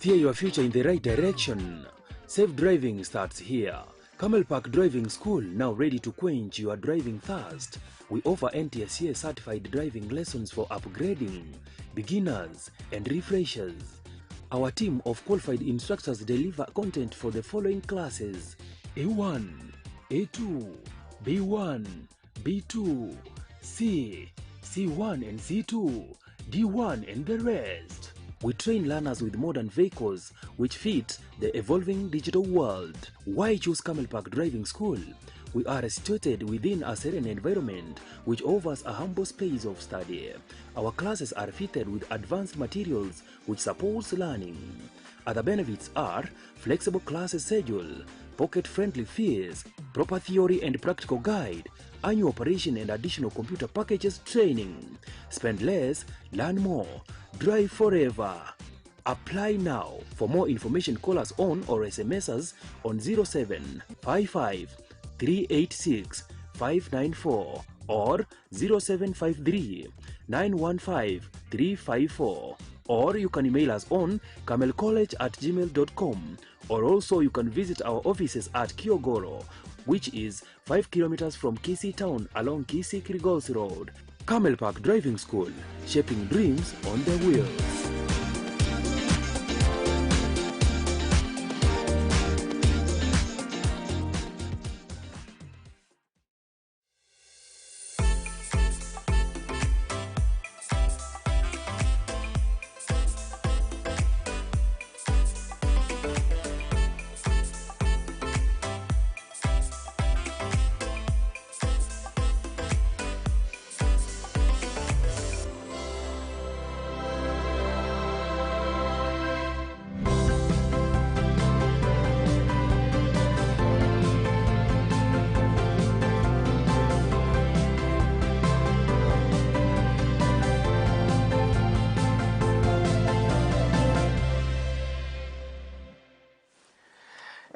Steer your future in the right direction. Safe driving starts here. Camel Park Driving School, now ready to quench your driving thirst. We offer NTSA certified driving lessons for upgrading, beginners, and refreshers. Our team of qualified instructors deliver content for the following classes: A1, A2, B1, B2, C, C1 and C2, D1 and the rest. We train learners with modern vehicles which fit the evolving digital world. Why choose Camel Park Driving School? We are situated within a serene environment which offers a humble space of study. Our classes are fitted with advanced materials which supports learning. Other benefits are flexible class schedule, pocket-friendly fees, proper theory and practical guide, annual operation and additional computer packages training. Spend less, learn more, drive forever. Apply now. For more information, call us on or SMS us on 0755 386 594 or 0753 915 354, or you can email us on camelcollege@gmail.com, or also you can visit our offices at Kiogoro, which is 5 kilometers from Kisii town along Kisii-Kilgoris Road. Camel Park Driving School, shaping dreams on the wheels.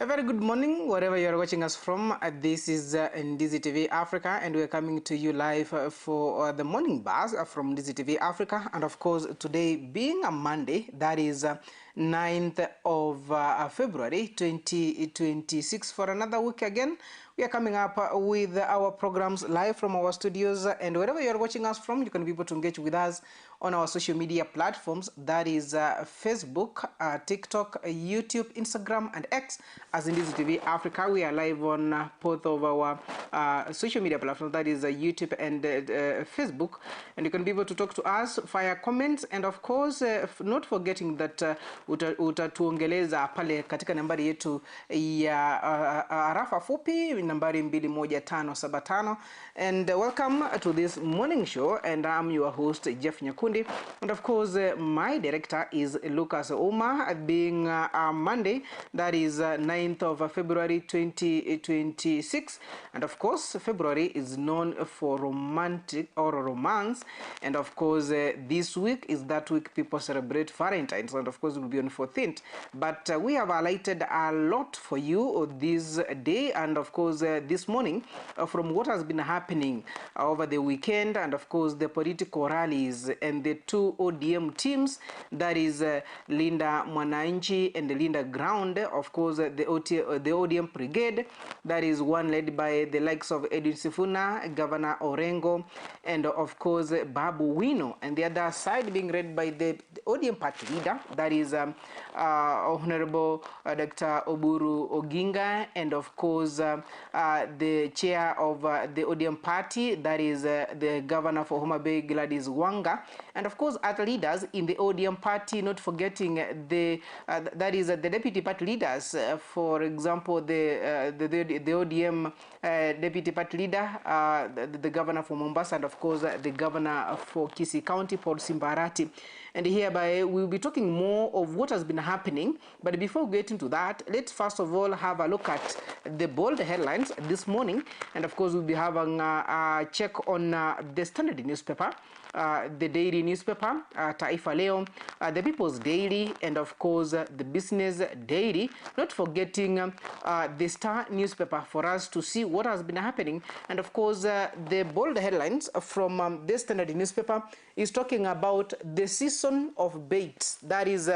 A very good morning, wherever you are watching us from. This is Ndizi TV Africa, and we are coming to you live for the morning buzz from Ndizi TV Africa. And of course, today being a Monday, that is 9th of February 2026, for another week again. We are coming up with our programs live from our studios, and wherever you are watching us from, you can be able to engage with us on our social media platforms. That is Facebook, TikTok, YouTube, Instagram, and X as Ndizi TV Africa. We are live on both of our social media platforms, that is YouTube and Facebook, and you can be able to talk to us via comments, and of course not forgetting that utatuongeleza pale katika nambari yetu ya arafa fupi, nambari 21575. And welcome to this morning show, and I'm your host Jeff Nyakundi, and of course my director is Lucas Uma. Being Monday, that is 9th of February 2026, and of course February is known for romantic or romance, and of course this week is that week people celebrate Valentine's, and of course it will be on 14th, but we have highlighted a lot for you this day, and of course this morning from what has been happening over the weekend, and of course the political rallies and the two ODM teams, that is Linda Mwananchi and the Linda Ground. Of course the ODM brigade, that is one led by the likes of Edwin Sifuna, Governor Orengo, and of course Babu Wino, and the other side being led by the ODM party leader, that is Honorable Dr. Oburu Oginga, and of course the chair of the ODM party, that is the governor for Homa Bay, Gladys Wanga, and of course other leaders in the ODM party, not forgetting the that is the deputy party leaders, for example the ODM deputy party leader, the governor for Mombasa, and of course the governor for Kisii County, Paul Simbarati. And hereby we'll be talking more of what has been happening. But before we get into that, let's first of all have a look at the bold headlines this morning. And of course we'll be having a check on the Standard newspaper, the daily newspaper, Taifa Leo, the People's Daily, and of course the Business Daily, not forgetting the Star newspaper, for us to see what has been happening. And of course the bold headlines from the Standard newspaper is talking about the season of baits, that is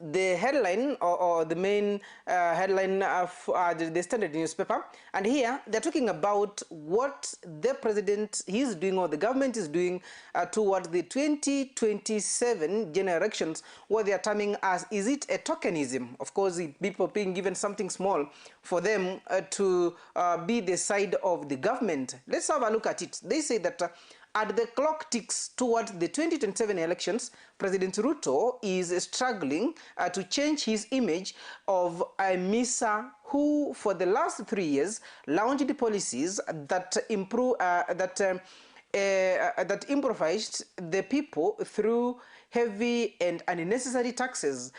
the headline or the main headline of the Standard newspaper, and here they're talking about what the president is doing or the government is doing towards the 2027 general elections, what they are terming as, is it a tokenism? Of course, people being given something small for them to be the side of the government. Let's have a look at it. They say that as the clock ticks towards the 2027 elections, President Ruto is struggling to change his image of a MISA who, for the last 3 years, launched policies that that impoverished the people through heavy and unnecessary taxes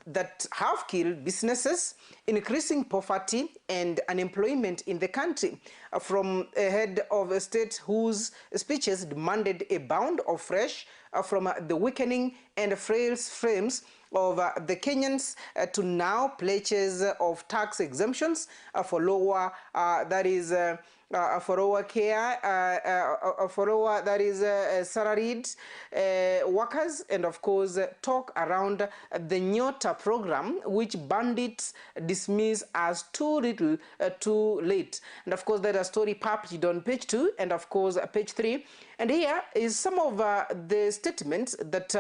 that have killed businesses, increasing poverty and unemployment in the country. From a head of a state whose speeches demanded a bound of fresh from the weakening and frail frames of the Kenyans to now pledges of tax exemptions for lower, for lower care, for lower, salaried workers, and of course talk around the Nyota program, which bandits dismiss as too little too late. And of course there is a story published on page 2 and of course page 3. And here is some of the statements that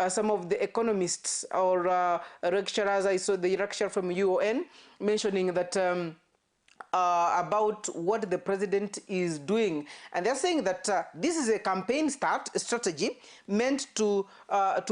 some of the economists or lecturers, I saw the lecture from UON mentioning that about what the president is doing, and they're saying that this is a campaign strategy meant to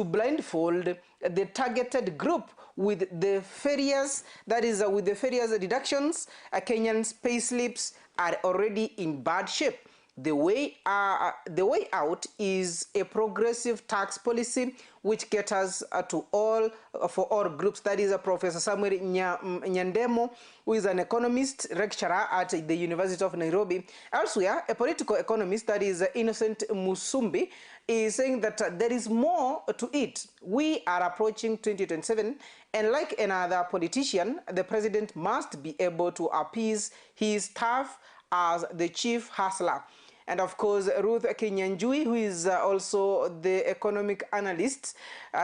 blindfold the targeted group with the various, with the various deductions. Kenyans' pay slips are already in bad shape. The way out is a progressive tax policy which caters to all, for all groups. That is Professor Samuel Nyandemo, who is an economist lecturer at the University of Nairobi. Elsewhere, a political economist, that is Innocent Musumbi, is saying that there is more to it. We are approaching 2027, and like another politician, the president must be able to appease his staff as the chief hustler. And of course, Ruth Kinyanjui, who is also the economic analyst,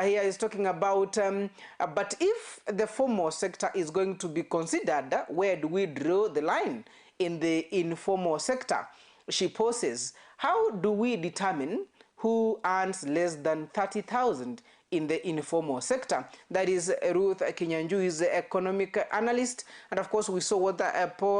here is talking about, but if the formal sector is going to be considered, where do we draw the line in the informal sector? She poses, how do we determine who earns less than 30,000 in the informal sector? That is Ruth Kinyanjui, is the economic analyst. And of course, we saw what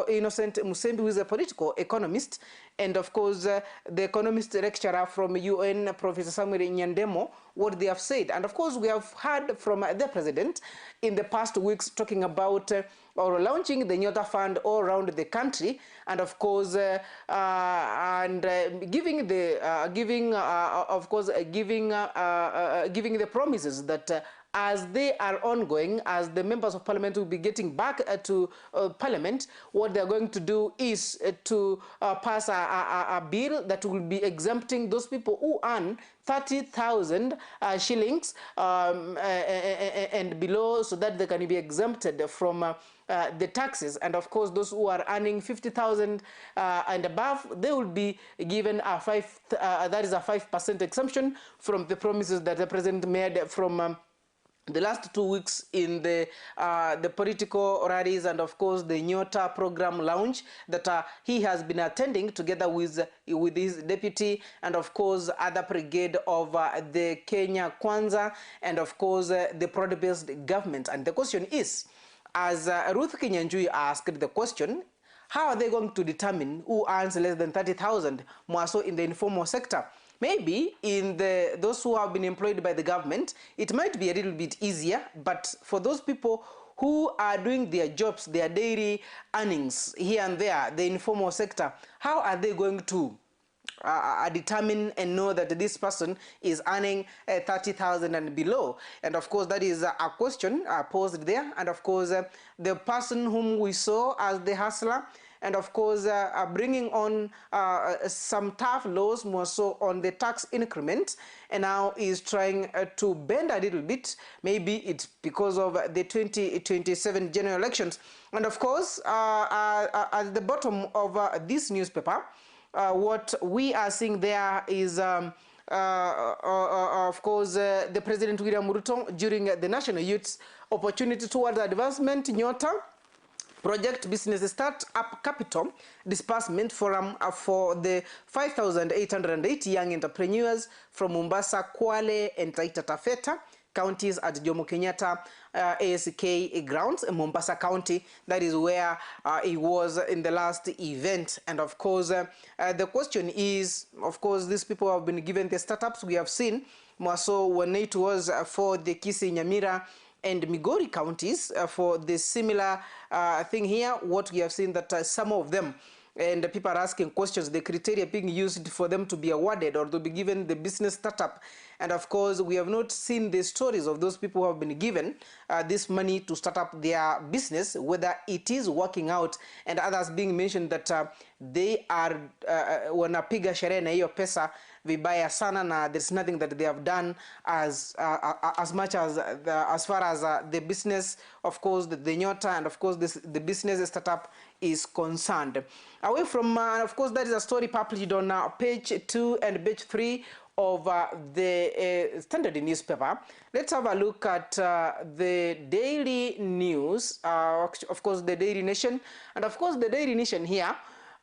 Innocent Musembi, who is a political economist, and of course, the economist lecturer from UN, Professor Samuel Nyandemo, what they have said. And of course, we have heard from the president in the past weeks talking about or launching the Nyota Fund all around the country, and of course, giving the promises that as they are ongoing, as the members of parliament will be getting back to parliament, what they're going to do is to pass a bill that will be exempting those people who earn 30,000 shillings and below, so that they can be exempted from the taxes. And of course, those who are earning 50,000 and above, they will be given a 5% exemption from the promises that the president made from the last 2 weeks in the political rallies, and of course the Nyota program launch that he has been attending together with his deputy, and of course other brigade of the Kenya Kwanza, and of course the broad-based government. And the question is, as Ruth Kinyanjui asked the question, how are they going to determine who earns less than 30,000, more so in the informal sector? Maybe in those who have been employed by the government, it might be a little bit easier, but for those people who are doing their jobs, their daily earnings here and there, the informal sector, how are they going to determine and know that this person is earning 30,000 and below? And of course, that is a question posed there. And of course, the person whom we saw as the hustler, and of course bringing on some tough laws, more so on the tax increment, and now is trying to bend a little bit. Maybe it's because of the 2027 general elections. And of course, at the bottom of this newspaper, what we are seeing there is of course, the President William Ruto during the National Youth Opportunity Towards Advancement Nyota Project Business Start-up Capital Disbursement Forum for the 5,880 young entrepreneurs from Mombasa, Kwale, and Taita Taveta counties at Jomo Kenyatta ASK grounds in Mombasa County. That is where he was in the last event. And of course, the question is, of course, these people have been given the startups. We have seen Mwaso when it was for the Kisii, Nyamira, and Migori counties for the similar thing here. What we have seen that some of them, and the people are asking questions, the criteria being used for them to be awarded or to be given the business startup. And of course, we have not seen the stories of those people who have been given this money to start up their business, whether it is working out, and others being mentioned that they are wanapiga sherehe na hiyo pesa vibaya sana, na there's nothing that they have done as much as far as the business, of course, the Nyota, and of course the business startup is concerned. Away from, of course, that is a story published on page 2 and page 3 of the Standard newspaper. Let's have a look at the Daily News, of course, the Daily Nation, and of course the Daily Nation here.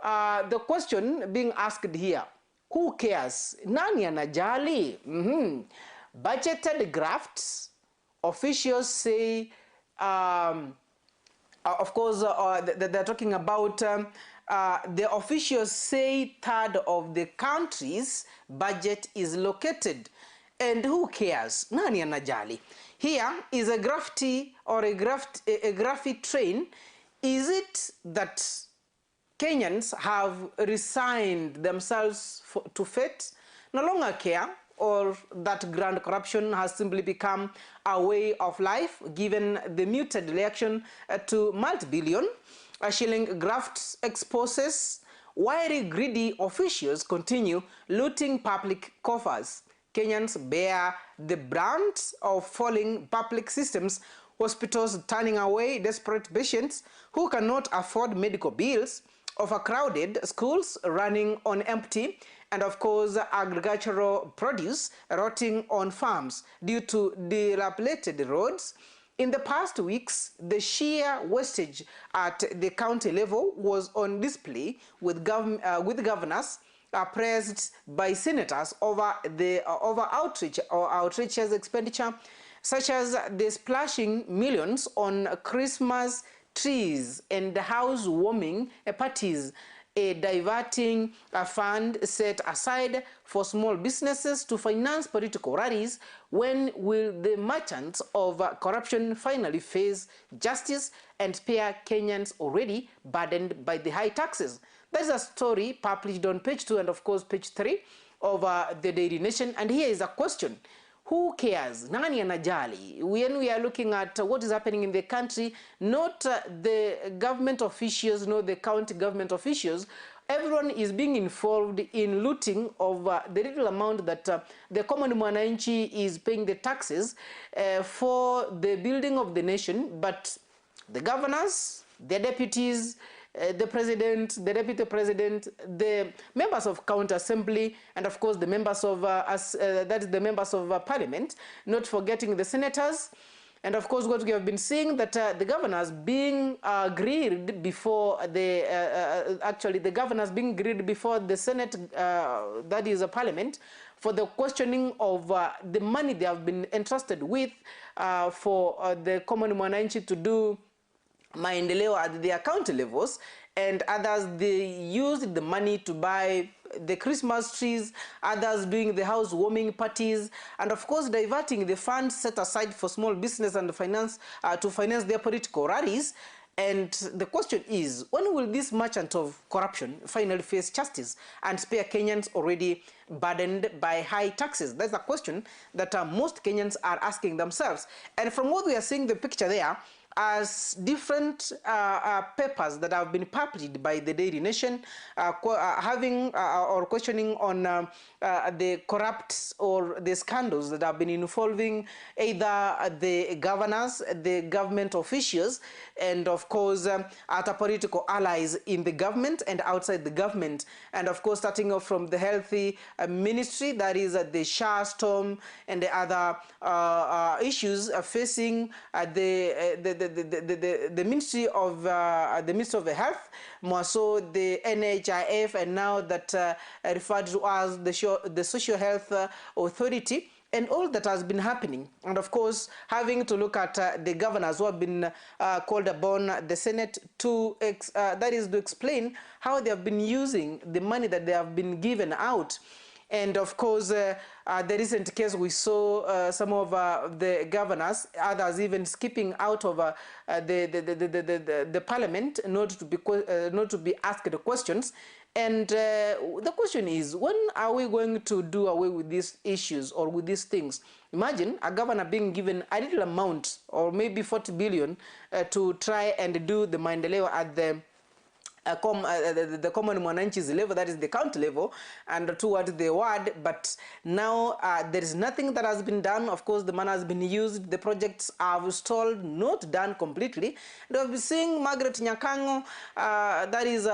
The question being asked here: who cares? Nani anajali? Budgeted grafts. Officials say, of course, they're talking about the officials say third of the country's budget is located. And who cares? Nani anajali? Here is a graffiti or a graffiti train. Is it that Kenyans have resigned themselves to fate, no longer care, or that grand corruption has simply become a way of life given the muted reaction to multi-billion shilling grafts exposes, while greedy officials continue looting public coffers? Kenyans bear the brunt of falling public systems, hospitals turning away desperate patients who cannot afford medical bills, overcrowded schools running on empty, and of course agricultural produce rotting on farms due to dilapidated roads. In the past weeks, the sheer wastage at the county level was on display, with governors praised by senators over outrageous expenditure, such as the splashing millions on Christmas trees and housewarming parties, diverting a fund set aside for small businesses to finance political rallies. When will the merchants of corruption finally face justice and spare Kenyans already burdened by the high taxes? That is a story published on page 2 and of course page 3 of the Daily Nation. And here is a question: who cares? Nani anajali? When we are looking at what is happening in the country, not the government officials, not the county government officials, everyone is being involved in looting of the little amount that the common mwananchi is paying the taxes for the building of the nation. But the governors, the deputies, the president, the deputy president, the members of county assembly, and of course the members of that is the members of parliament, not forgetting the senators, and of course what we have been seeing, that the governors being grilled before the actually the governors being grilled before the Senate, that is a parliament, for the questioning of the money they have been entrusted with for the common mwananchi to do maendeleo at their county levels, and others they used the money to buy the Christmas trees, others doing the housewarming parties, and of course diverting the funds set aside for small business and finance to finance their political rallies. And the question is, when will this merchant of corruption finally face justice and spare Kenyans already burdened by high taxes? That's a question that most Kenyans are asking themselves. And from what we are seeing, the picture there, as different papers that have been published by the Daily Nation having or questioning on the corrupt or the scandals that have been involving either the governors, the government officials, and of course other political allies in the government and outside the government. And of course, starting off from the healthy ministry, that is the SHA storm and the other issues facing the Ministry of the Health, more so the NHIF, and now that referred to as the Social Health Authority, and all that has been happening. And of course, having to look at the governors who have been called upon the Senate to that is to explain how they have been using the money that they have been given out. And of course, the recent case, we saw some of the governors, others even skipping out of the parliament not to be asked the questions. And the question is, when are we going to do away with these issues or with these things? Imagine a governor being given a little amount, or maybe 40 billion, to try and do the maendeleo at the common mwananchi's level, that is the county level, and towards the ward. But now there is nothing that has been done. Of course, the money has been used, the projects are stalled, not done completely. And we've been seeing Margaret Nyakango, that is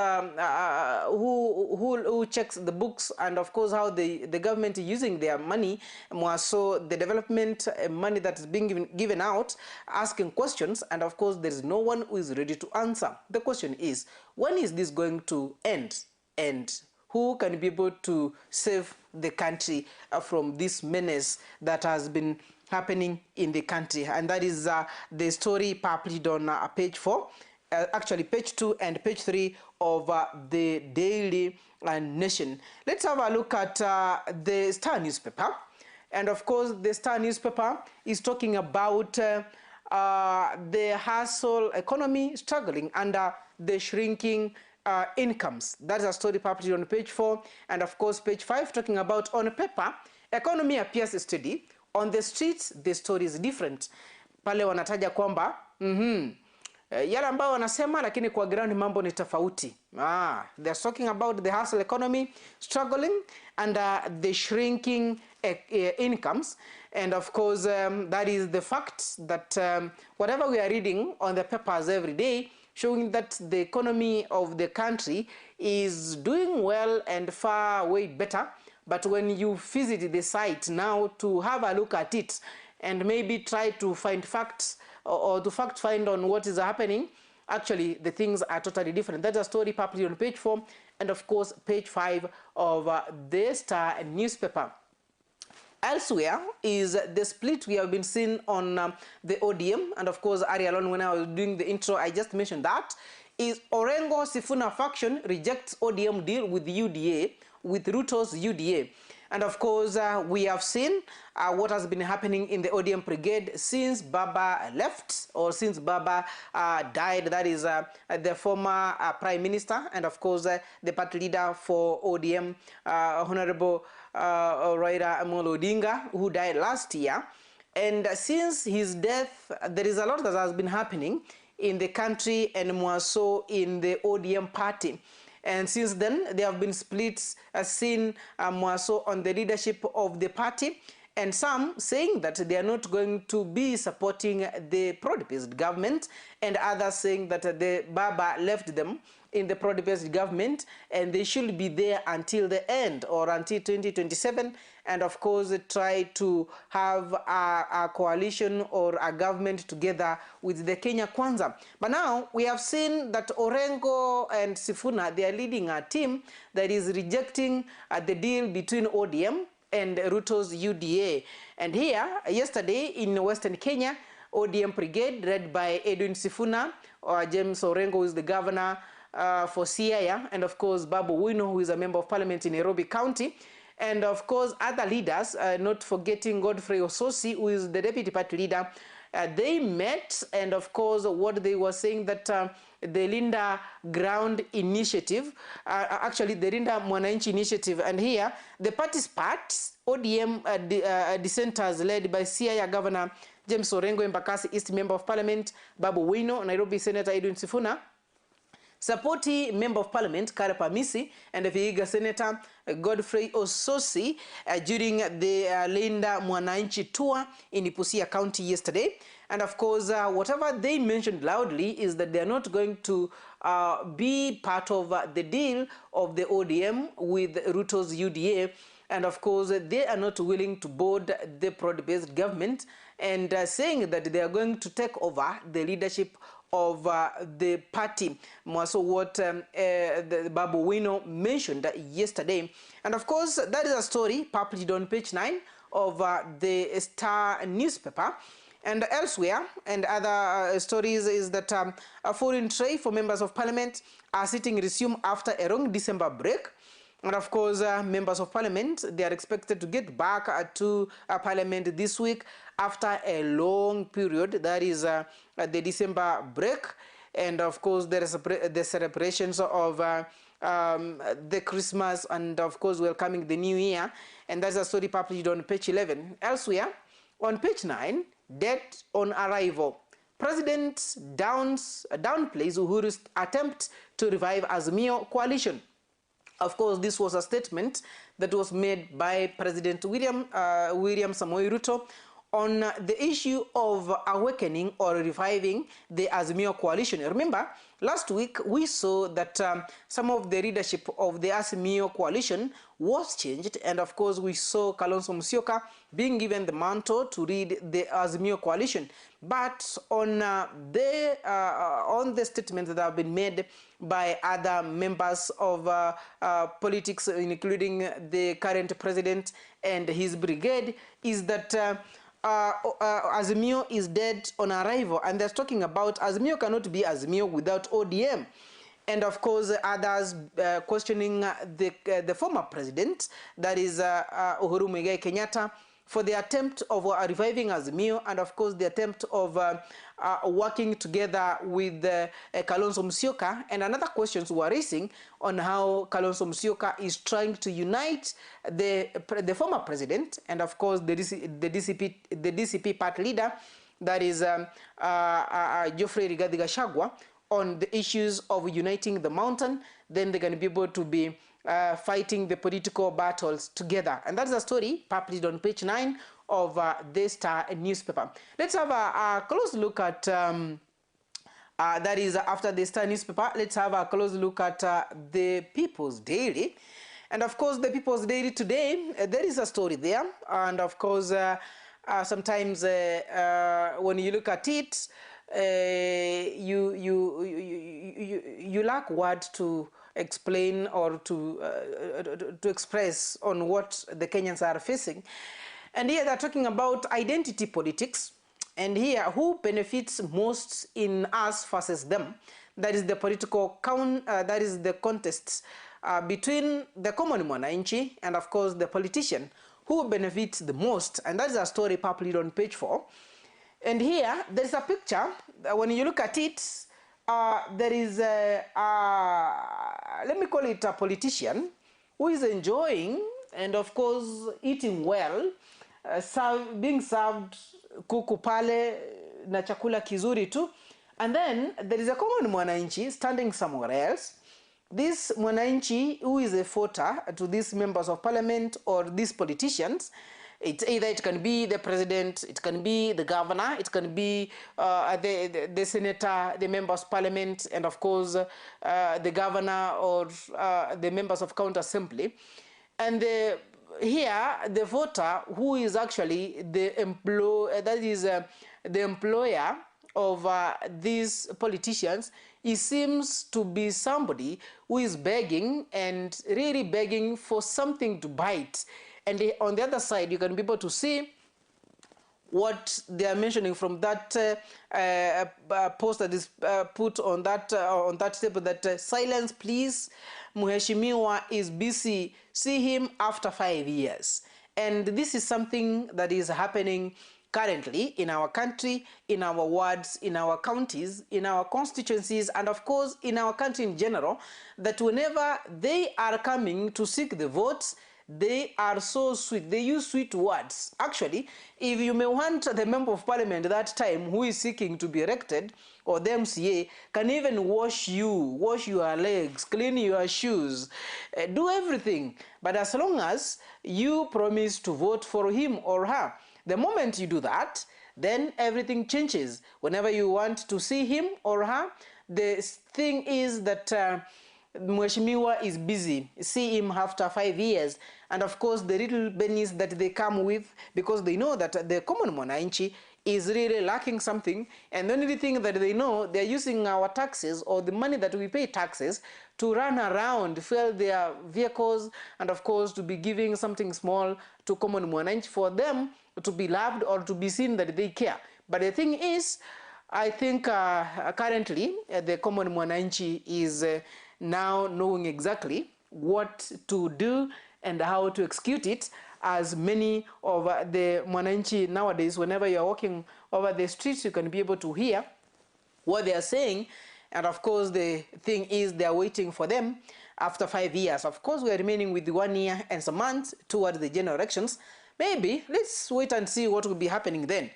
who checks the books, and of course how the government is using their money, more so the development money that is being given out, asking questions, and of course there is no one who is ready to answer. The question is, when is this going to end, and who can be able to save the country from this menace that has been happening in the country? And that is the story published on page 4, actually page 2 and page 3 of the Daily Nation. Let's have a look at the Star newspaper. And of course, the Star newspaper is talking about the hustle economy struggling under the shrinking incomes. That's a story published on page 4. And of course, page 5 talking about, on paper, economy appears steady. On the streets, the story is different. Pale wanataja kwamba yale ambao wanasema, lakini kwa ground mambo ni tofauti. They're talking about the hustle economy struggling under the shrinking incomes. And of course, that is the fact that whatever we are reading on the papers every day, showing that the economy of the country is doing well and far way better. But when you visit the site now to have a look at it and maybe try to find facts or to fact find on what is happening, actually the things are totally different. That's a story published on page 4 and of course page 5 of the Star newspaper. Elsewhere is the split we have been seeing on the ODM, and of course earlier on when I was doing the intro I just mentioned that, is Orengo Sifuna faction rejects ODM deal with UDA, with Ruto's UDA. And of course we have seen what has been happening in the ODM brigade since Baba left, or since Baba died. That is the former Prime Minister and of course the party leader for ODM, Honorable Raila Amolo Odinga, who died last year. And since his death, there is a lot that has been happening in the country and more so in the ODM party. And since then, there have been splits seen more so on the leadership of the party, and some saying that they are not going to be supporting the pro-based government, and others saying that the Baba left them in the pro-based government and they should be there until the end, or until 2027, and of course try to have a coalition or a government together with the Kenya Kwanza. But now we have seen that Orengo and Sifuna, they are leading a team that is rejecting the deal between ODM and Ruto's UDA. And here, yesterday in Western Kenya, ODM brigade led by Edwin Sifuna, or James Orengo, who is the governor for Siaya, and of course Babu Wino, who is a member of parliament in Nairobi County, and of course other leaders, not forgetting Godfrey Ososi, who is the deputy party leader. They met, and of course what they were saying that the Linda Ground Initiative, actually the Linda Mwananchi Initiative, and here the party's part, ODM dissenters led by Siaya Governor James Orengo, Embakasi East Member of Parliament, Babu Wino, Nairobi Senator Edwin Sifuna, Sapoti Member of Parliament Kare Pamisi, and the Vihiga Senator Godfrey Ososi during the Linda Mwananchi tour in Busia County yesterday. And of course, whatever they mentioned loudly is that they are not going to be part of the deal of the ODM with Ruto's UDA. And of course, they are not willing to board the broad-based government, and saying that they are going to take over the leadership of the party. So what the Babu Wino mentioned yesterday. And of course, that is a story published on page 9 of the Star newspaper. And elsewhere, and other stories is that a foreign trade for members of parliament are sitting resume after a long December break. And of course, members of parliament, they are expected to get back to parliament this week after a long period, that is the December break. And of course, there is the celebrations of the Christmas, and of course, welcoming the new year. And that's a story published on page 11. Elsewhere, on page 9, death on arrival. President downplays Uhuru's attempt to revive Azimio coalition. Of course, this was a statement that was made by President William Samoei Ruto on the issue of awakening or reviving the Azimio coalition. Remember, last week we saw that some of the leadership of the Azimio coalition was changed, and of course we saw Kalonzo Musyoka being given the mantle to lead the Azimio coalition. But on the statements that have been made by other members of politics, including the current president and his brigade, is that Azimio is dead on arrival, and they're talking about Azimio cannot be Azimio without ODM. And of course, others questioning the former president, that is Uhuru Muigai Kenyatta, for the attempt of reviving Azimio, and of course the attempt of working together with Kalonzo Musyoka. And another questions were raising on how Kalonzo Musyoka is trying to unite the former president and of course the DCP party leader, that is Geoffrey Rigathi Gachagua, on the issues of uniting the mountain. Then they're going to be able to be fighting the political battles together. And that's a story published on page 9 of the Star newspaper. Let's have a close look at, that is after the Star newspaper, let's have a close look at the People's Daily. And of course, the People's Daily today, there is a story there. And of course, sometimes when you look at it, you lack words to explain or to express on what the Kenyans are facing. And here they're talking about identity politics, and here who benefits most in us versus them. That is the political that is the contest between the common mwananchi and of course the politician, who benefits the most. And that is a story published on page 4. And here there is a picture. When you look at it, there is let me call it a politician who is enjoying and of course eating well, being served kuku pale na chakula kizuri tu. And then there is a common mwananchi standing somewhere else. This mwananchi who is a voter to these members of parliament or these politicians, it's either it can be the president, it can be the governor, it can be the senator, the members of parliament, and of course the governor or the members of county assembly. And here the voter who is actually the employer of these politicians, he seems to be somebody who is begging and really begging for something to bite. And on the other side, you can be able to see what they are mentioning from that post that is put on that table, that silence please, Mheshimiwa is busy, see him after 5 years. And this is something that is happening currently in our country, in our wards, in our counties, in our constituencies, and of course in our country in general, that whenever they are coming to seek the votes, they are so sweet. They use sweet words. Actually, if you may want the member of parliament at that time who is seeking to be elected, or the MCA, can even wash your legs, clean your shoes, do everything. But as long as you promise to vote for him or her, the moment you do that, then everything changes. Whenever you want to see him or her, the thing is that Mheshimiwa is busy. See him after 5 years. And of course, the little bennies that they come with, because they know that the common mwananchi is really lacking something, and the only thing that they know, they're using our taxes or the money that we pay taxes to run around, fuel their vehicles, and of course to be giving something small to common mwananchi for them to be loved or to be seen that they care. But the thing is, I think currently the common mwananchi is now knowing exactly what to do and how to execute it, as many of the mwananchi nowadays, whenever you're walking over the streets, you can be able to hear what they are saying. And of course, the thing is, they're waiting for them after 5 years. Of course, we are remaining with 1 year and some months towards the general elections. Maybe let's wait and see what will be happening then.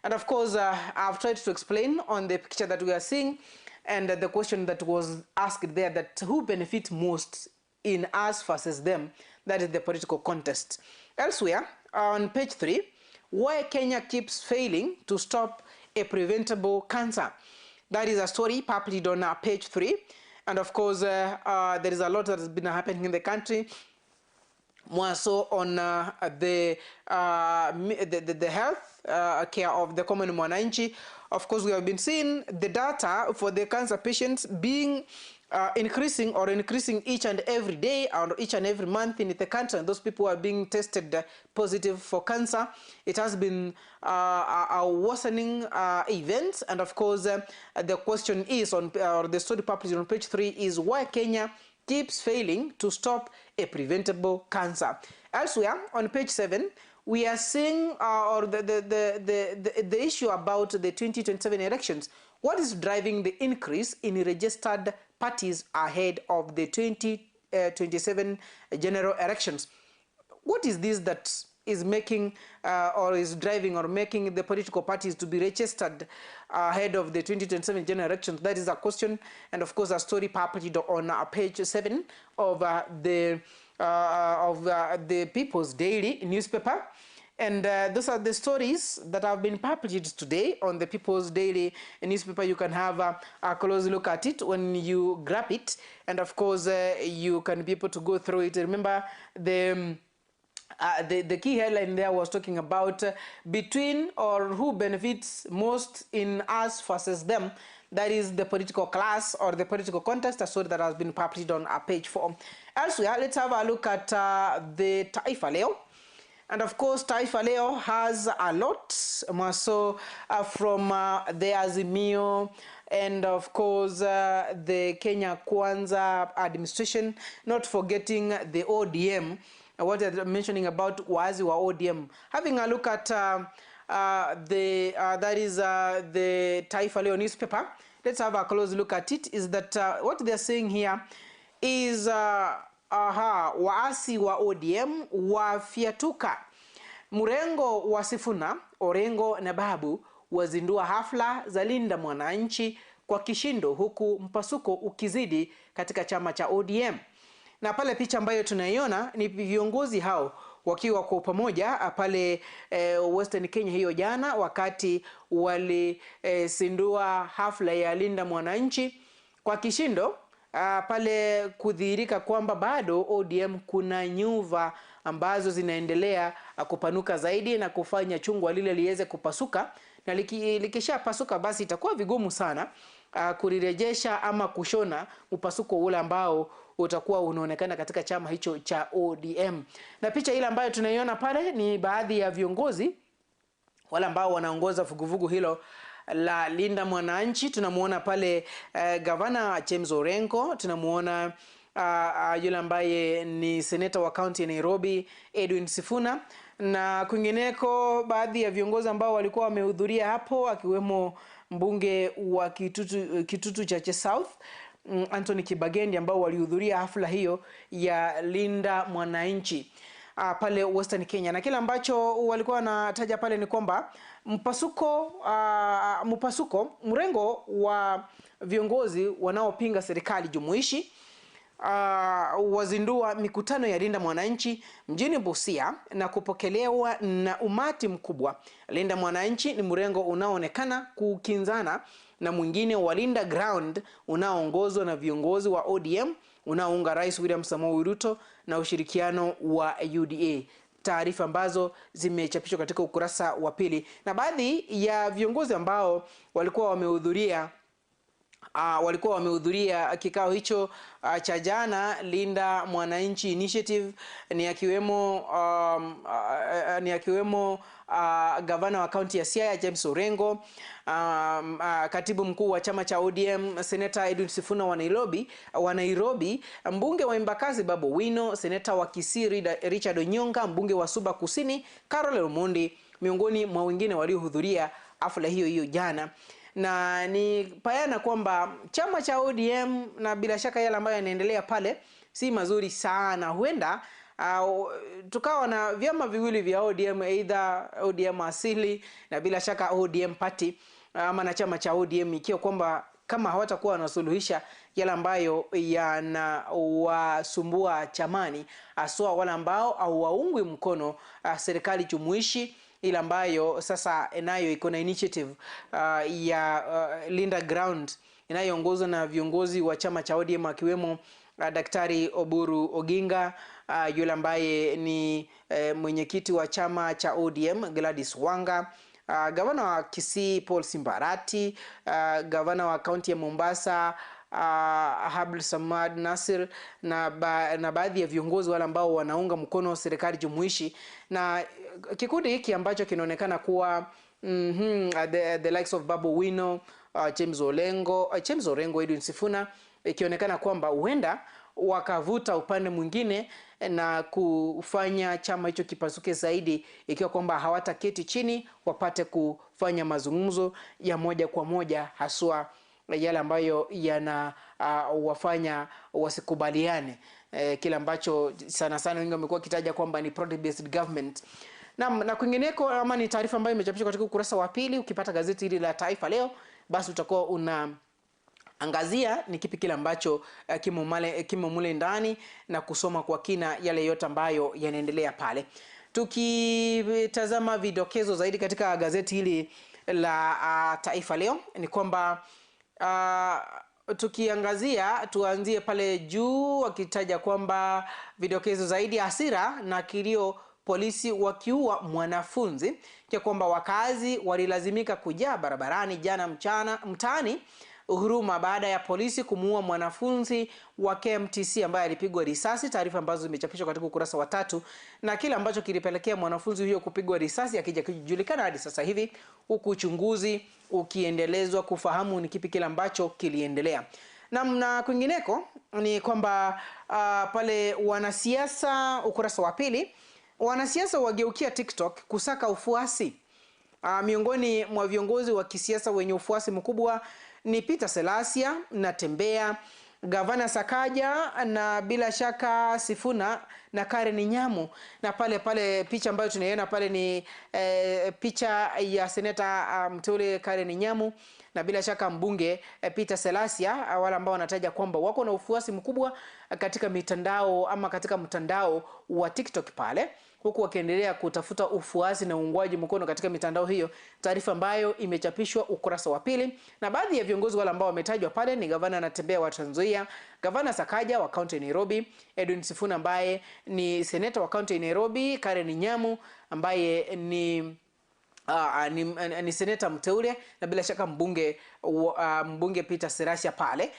And of course, I've tried to explain on the picture that we are seeing, and the question that was asked there, that who benefit most in us versus them, that is the political contest. Elsewhere, on page 3, why Kenya keeps failing to stop a preventable cancer. That is a story published on page 3. And of course, there is a lot that has been happening in the country. More so on the health care of the common mwananchi. Of course, we have been seeing the data for the cancer patients being increasing each and every day or each and every month in the country, and those people are being tested positive for cancer. It has been a worsening event, and of course, the question is or the story published on page 3 is why Kenya keeps failing to stop a preventable cancer. Elsewhere, on page 7, we are seeing the issue about the 2027 elections. What is driving the increase in registered parties ahead of the 2027 general elections? What is this that is making or is driving or making the political parties to be registered ahead of the 2027 general elections? That is a question, and of course a story published on page 7 of the People's Daily newspaper. And those are the stories that have been published today on the People's Daily newspaper. You can have a close look at it when you grab it, and of course you can be able to go through it. Remember, the key headline there was talking about between or who benefits most in us versus them. That is the political class or the political contest, a story that has been published on page 4. Elsewhere, let's have a look at the Taifa Leo. And of course, Taifa Leo has a lot, so from the Azimio, and of course the Kenya Kwanza administration, not forgetting the ODM. What they're mentioning about Wazi wa ODM. Having a look at the Taifa Leo newspaper, let's have a close look at it. Is that what they're saying here is waasi wa ODM wafiatuka. Mrengo wa Sifuna, Orengo na Babu wazindua hafla za Linda Mwananchi kwa kishindo, huku mpasuko ukizidi katika chama cha ODM. Na pale picha ambayo tunaiona ni viongozi hao wakiwa kwa pamoja pale Western Kenya hiyo jana, wakati walisindua hafla ya Linda Mwananchi kwa kishindo, pale kudhihirika kwamba bado ODM kuna nyuva ambazo zinaendelea kupanuka zaidi na kufanya chungwa lile liweze kupasuka, na likisha pasuka basi itakuwa vigumu sana kulirejesha ama kushona upasuko ule ambao utakuwa unaonekana katika chama hicho cha ODM. Na picha ile ambayo tunaiona pale ni baadhi ya viongozi wale ambao wanaongoza vuguvugu hilo la Linda Mwananchi. Tunamuona pale Gavana James Orengo, tunamuona yule ambaye ni seneta wa kaunti ya Nairobi Edwin Sifuna, na kwingineko baadhi ya viongozi ambao walikuwa wamehudhuria hapo, akiwemo mbunge wa Kitutu Chache South Anthony Kibagendi ambao walihudhuria hafla hiyo ya Linda Mwananchi pale Western Kenya, na kile ambacho walikuwa wanataja pale ni kwamba mrengo wa viongozi wanaopinga serikali jumuishi wazindua mikutano ya Linda Mwananchi mjini Busia na kupokelewa na umati mkubwa. Linda Mwananchi ni mrengo unaoonekana kukinzana na mwingine wa Linda Ground unaoongozwa na viongozi wa ODM unaounga Rais William Samoei Ruto na ushirikiano wa UDA. Taarifa ambazo zimechapishwa katika ukurasa wa pili, na baadhi ya viongozi ambao walikuwa wamehudhuria kikao hicho cha jana Linda Mwananchi Initiative ni akiwemo gavana wa kaunti ya Siaya James Orengo, katibu mkuu wa chama cha ODM Senator Edwin Sifuna wa Nairobi, mbunge wa Embakasi Babu Wino, seneta wa Kisii Richard Onyonga, mbunge wa Suba Kusini Carol Omondi, miongoni mwa wengine waliohudhuria hafla hiyo jana. Na ni bayana kwamba chama cha ODM na bila shaka yale ambayo yanaendelea pale si mazuri sana. Huenda tukawa na vyama viwili vya ODM, either ODM asili na bila shaka ODM party ama na chama cha ODM, ikiwa kwamba kama hawatakuwa wanasuluhisha yale ambayo yanawasumbua chamani, aswa wale ambao hawaungwi mkono serikali jumuishi ile ambayo sasa inayo iko na initiative ya Linda Ground inayoongozwa na viongozi wa chama cha ODM akiwemo Daktari Oburu Oginga, yule ambaye ni mwenyekiti wa chama cha ODM Gladys Wanga, gavana wa Kisii Paul Simbarati, gavana wa kaunti ya Mombasa Abdul Samad Nasir na baadhi ya viongozi wale ambao wanaunga mkono serikali jumuishi, na kikundi hiki ambacho kinaonekana kuwa the likes of Babu Wino, James Orengo, Edwin Sifuna, ikionekana kwamba huenda wakavuta upande mwingine na kufanya chama hicho kipasuke zaidi, ikiwa kwamba hawataketi chini wapate kufanya mazungumzo ya moja kwa moja, haswa yale ambayo wafanya wasikubaliane, kile ambacho sana wengi wamekuwa kitaja kwamba ni project based government. Na kwingineko, ama ni taarifa ambayo imechapishwa katika ukurasa wa pili. Ukipata gazeti hili la Taifa Leo, basi utakuwa unaangazia ni kipi kile ambacho kimo mule ndani na kusoma kwa kina yale yote ambayo yanaendelea pale. Tukitazama vidokezo zaidi katika gazeti hili la Taifa Leo ni kwamba tukiangazia, tuanzie pale juu wakitaja kwamba vidokezo zaidi hasira na kilio polisi wakiua mwanafunzi, kwa kwamba wakazi walilazimika kujaa barabarani jana mtaani Huruma baada ya polisi kumuua mwanafunzi wa KMTC ambaye alipigwa risasi. Taarifa ambazo zimechapishwa katika ukurasa wa 3, na kile ambacho kilipelekea mwanafunzi huyo kupigwa risasi akijulikana hadi sasa hivi, huku uchunguzi ukiendelezwa kufahamu ni kipi kile ambacho kiliendelea. Na kwingineko ni kwamba pale wanasiasa, ukurasa wa pili, wanasiasa wageukia TikTok kusaka ufuasi. Miongoni mwa viongozi wa kisiasa wenye ufuasi mkubwa ni Peter Selasia na Tembea, Gavana Sakaja na bila shaka Sifuna na Karen Nyamu. Na pale picha ambayo tunaiona pale ni picha ya seneta mteule Karen Nyamu na bila shaka mbunge Peter Selasia, wale ambao wanataja kwamba wako na ufuasi mkubwa katika mitandao ama katika mtandao wa TikTok pale, huku wakiendelea kutafuta ufuasi na uungwaji mkono katika mitandao hiyo. Taarifa ambayo imechapishwa ukurasa wa pili, na baadhi ya viongozi wale ambao wametajwa pale ni gavana Natembeya wa Trans Nzoia, gavana Sakaja wa kaunti ya Nairobi, Edwin Sifuna ambaye ni seneta wa kaunti ya Nairobi, Karen Nyamu ambaye ni seneta mteule, na bila shaka mbunge Peter Selasia pale.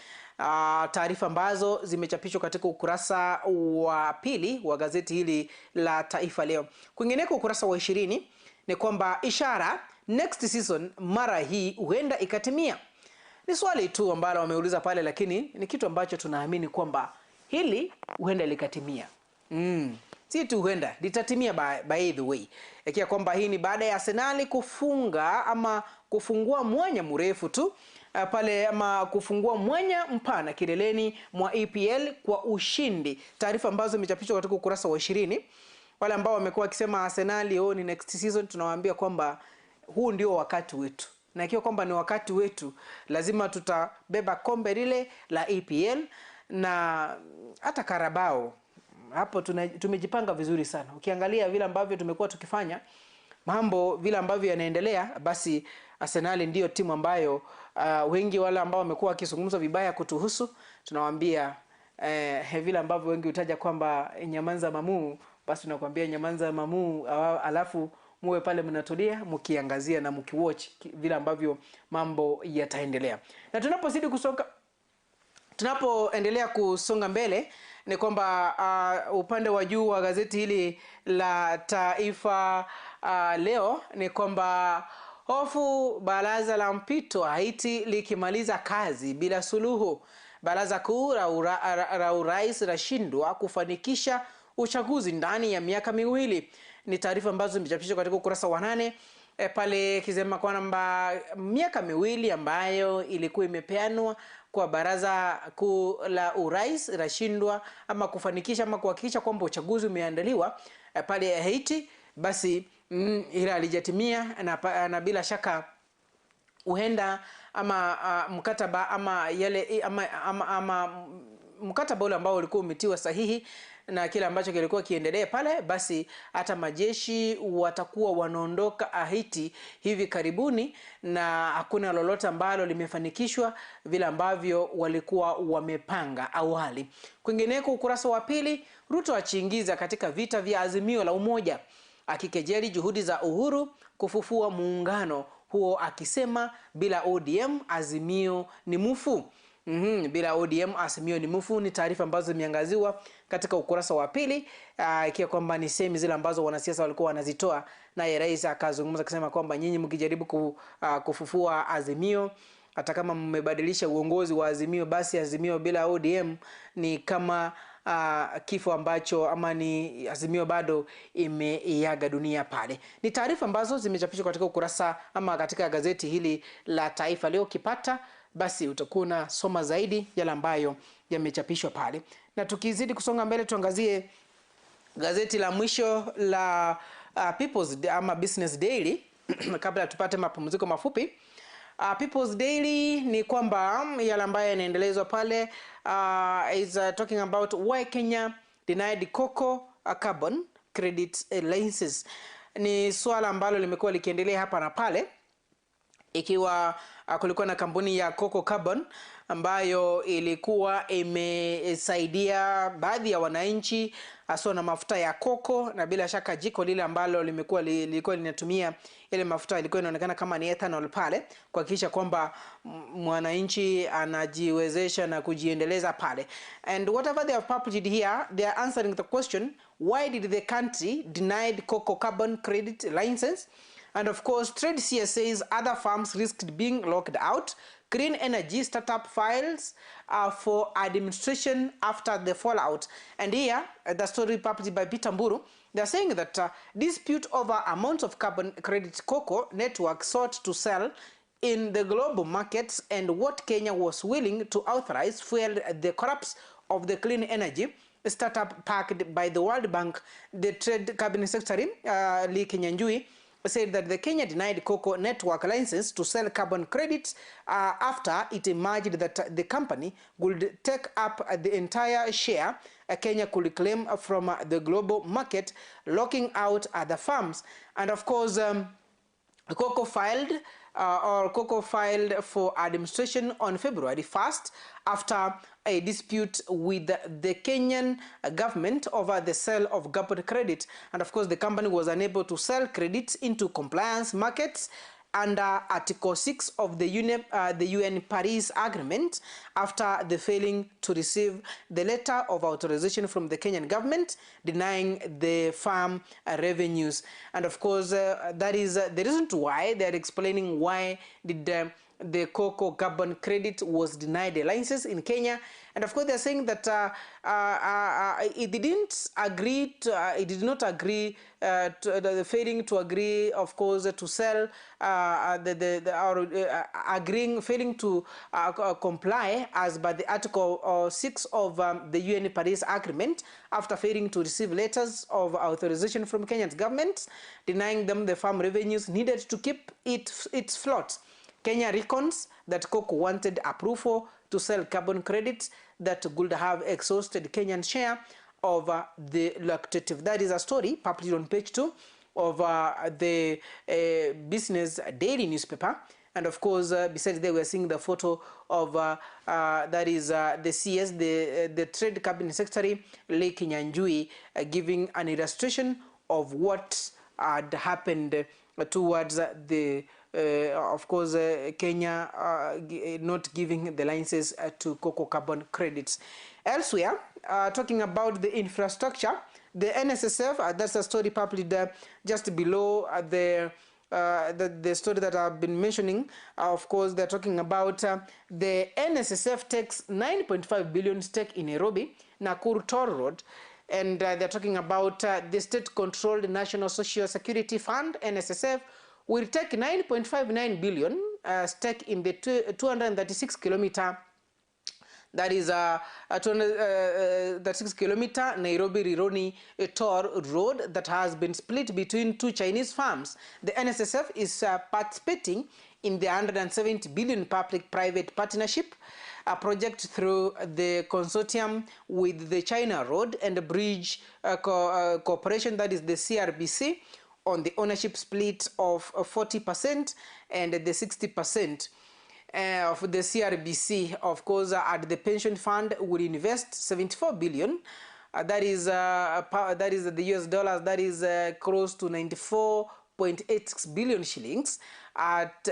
Taarifa ambazo zimechapishwa katika ukurasa wa pili wa gazeti hili la Taifa Leo. Kwingineko ukurasa wa 20 ni kwamba ishara next season mara hii huenda ikatimia. Ni swali tu ambalo wameuliza pale, lakini ni kitu ambacho tunaamini kwamba hili huenda likatimia. Si tu huenda litatimia by the way. Ikiwa kwamba hii ni baada ya Arsenal kufungua mwanya mrefu tu pale ama kufungua mwanya mpana kileleni mwa EPL kwa ushindi. Taarifa ambazo zimechapishwa katika ukurasa wa 20. Wale ambao wamekuwa wakisema Arsenal ni next season, tunawaambia kwamba huu ndio wakati wetu. Na ikiwa kwamba ni wakati wetu, lazima tutabeba kombe lile la EPL na hata Carabao. Hapo tumejipanga vizuri sana. Ukiangalia vile ambavyo tumekuwa tukifanya mambo vile ambavyo yanaendelea, basi Arsenal ndio timu ambayo wengi wale ambao wamekuwa wakizungumza vibaya kutuhusu, tunawaambia vile ambavyo wengi utaja kwamba Nyamanza Mamu, basi tunakwambia Nyamanza Mamu, alafu muwe pale mnatulia mkiangazia na mkiwatch vile ambavyo mambo yataendelea. Na tunapoendelea kusonga mbele ni kwamba upande wa juu wa gazeti hili la Taifa leo ni kwamba hofu baraza la mpito Haiti likimaliza kazi bila suluhu. Baraza kuu la urais lashindwa kufanikisha uchaguzi ndani ya miaka miwili. Ni taarifa ambazo zimechapishwa katika ukurasa wa 8 pale kisema kwamba miaka miwili ambayo ilikuwa imepeanwa kwa baraza kuu la urais lashindwa ama kufanikisha ama kuhakikisha kwamba uchaguzi umeandaliwa pale Haiti, basi ila alijatimia na bila shaka huenda ama mkataba ama yale ama mkataba ule ambao ulikuwa umetiwa sahihi na kile ambacho kilikuwa kiendelee pale, basi hata majeshi watakuwa wanaondoka Haiti hivi karibuni na hakuna lolote ambalo limefanikishwa vile ambavyo walikuwa wamepanga awali. Kwingineko ukurasa wa 2, Ruto achiingiza katika vita vya Azimio la Umoja, akikejeli juhudi za Uhuru kufufua muungano huo, akisema bila ODM Azimio ni mufu. Bila ODM Azimio ni mufu. Ni taarifa ambazo zimeangaziwa katika ukurasa wa 2, ikiwa kwamba ni semi zile ambazo wanasiasa walikuwa wanazitoa, naye rais akazungumza akisema kwamba nyinyi mkijaribu kufufua Azimio, hata kama mmebadilisha uongozi wa Azimio, basi Azimio bila ODM ni kama kifo ambacho ama ni Azimio bado imeiaga dunia pale. Ni taarifa ambazo zimechapishwa katika ukurasa ama katika gazeti hili la Taifa leo. Kipata basi utakuwa soma zaidi yale ambayo yamechapishwa pale. Na tukizidi kusonga mbele, tuangazie gazeti la mwisho la People's ama Business Daily kabla tupate mapumziko mafupi. People's Daily ni kwamba yale ambayo yanaendelezwa pale is talking about why Kenya denied cocoa carbon credit licenses. Ni swala ambalo limekuwa likiendelea hapa na pale, ikiwa kulikuwa na kampuni ya Cocoa Carbon ambayo ilikuwa imesaidia baadhi ya wananchi hasa na mafuta ya koko, na bila shaka jiko lile ambalo lilikuwa linatumia ile mafuta ilikuwa inaonekana kama ni ethanol pale, kuhakikisha kwamba mwananchi anajiwezesha na kujiendeleza pale. And whatever they have published here, they are answering the question, why did the country denied Cocoa Carbon credit license? And of course, TradeCS says other farms risked being locked out. Green energy startup files for administration after the fallout. And here, the story published by Peter Mburu, they are saying that dispute over amounts of carbon credit cocoa network sought to sell in the global markets and what Kenya was willing to authorize fueled the collapse of the clean energy startup backed by the World Bank. The Trade Cabinet Secretary, Lee Kinyanjui, said that the Kenya denied cocoa network license to sell carbon credits after it emerged that the company would take up the entire share Kenya could claim from the global market, locking out other firms. And of course, Cocoa filed for administration on February 1st after a dispute with the Kenyan government over the sale of carbon credit. And of course, the company was unable to sell credits into compliance markets under Article 6 of the UN Paris Agreement after the failing to receive the letter of authorization from the Kenyan government denying the farm revenues. And of course, that is the reason why they are explaining why did the cocoa carbon credit was denied a license in Kenya. And of course, they're saying that it didn't agree. It did not agree to failing to agree, of course, to sell failing to comply as by the Article 6 of the UN Paris Agreement after failing to receive letters of authorization from Kenya's government, denying them the farm revenues needed to keep its float. Kenya reckons that cocoa wanted approval to sell carbon credits that could have exhausted Kenyan share of the lucrative. That is a story published on page 2 of the Business Daily newspaper. And of course, besides there, we're seeing the photo of that is the CS, the Trade Cabinet Secretary, Lee Kinyanjui, giving an illustration of what had happened towards the of course, Kenya not giving the licenses to cocoa carbon credits. Elsewhere, talking about the infrastructure, the NSSF, that's a story published just below the story that I've been mentioning. Of course, they're talking about the NSSF takes 9.5 billion stake in Nairobi, Nakuru Toll Road. And they're talking about the state-controlled National Social Security Fund, NSSF, will take 9.59 billion stake in the 236-kilometer, that is 236-kilometer Nairobi-Rironi Toll Road that has been split between two Chinese firms. The NSSF is participating in the 170 billion public-private partnership project through the consortium with the China Road and Bridge Corporation, that is the CRBC, on the ownership split of 40% and the 60% of the CRBC. Of course, at the pension fund will invest 74 billion. That is the US dollars. That is close to 94.86 billion shillings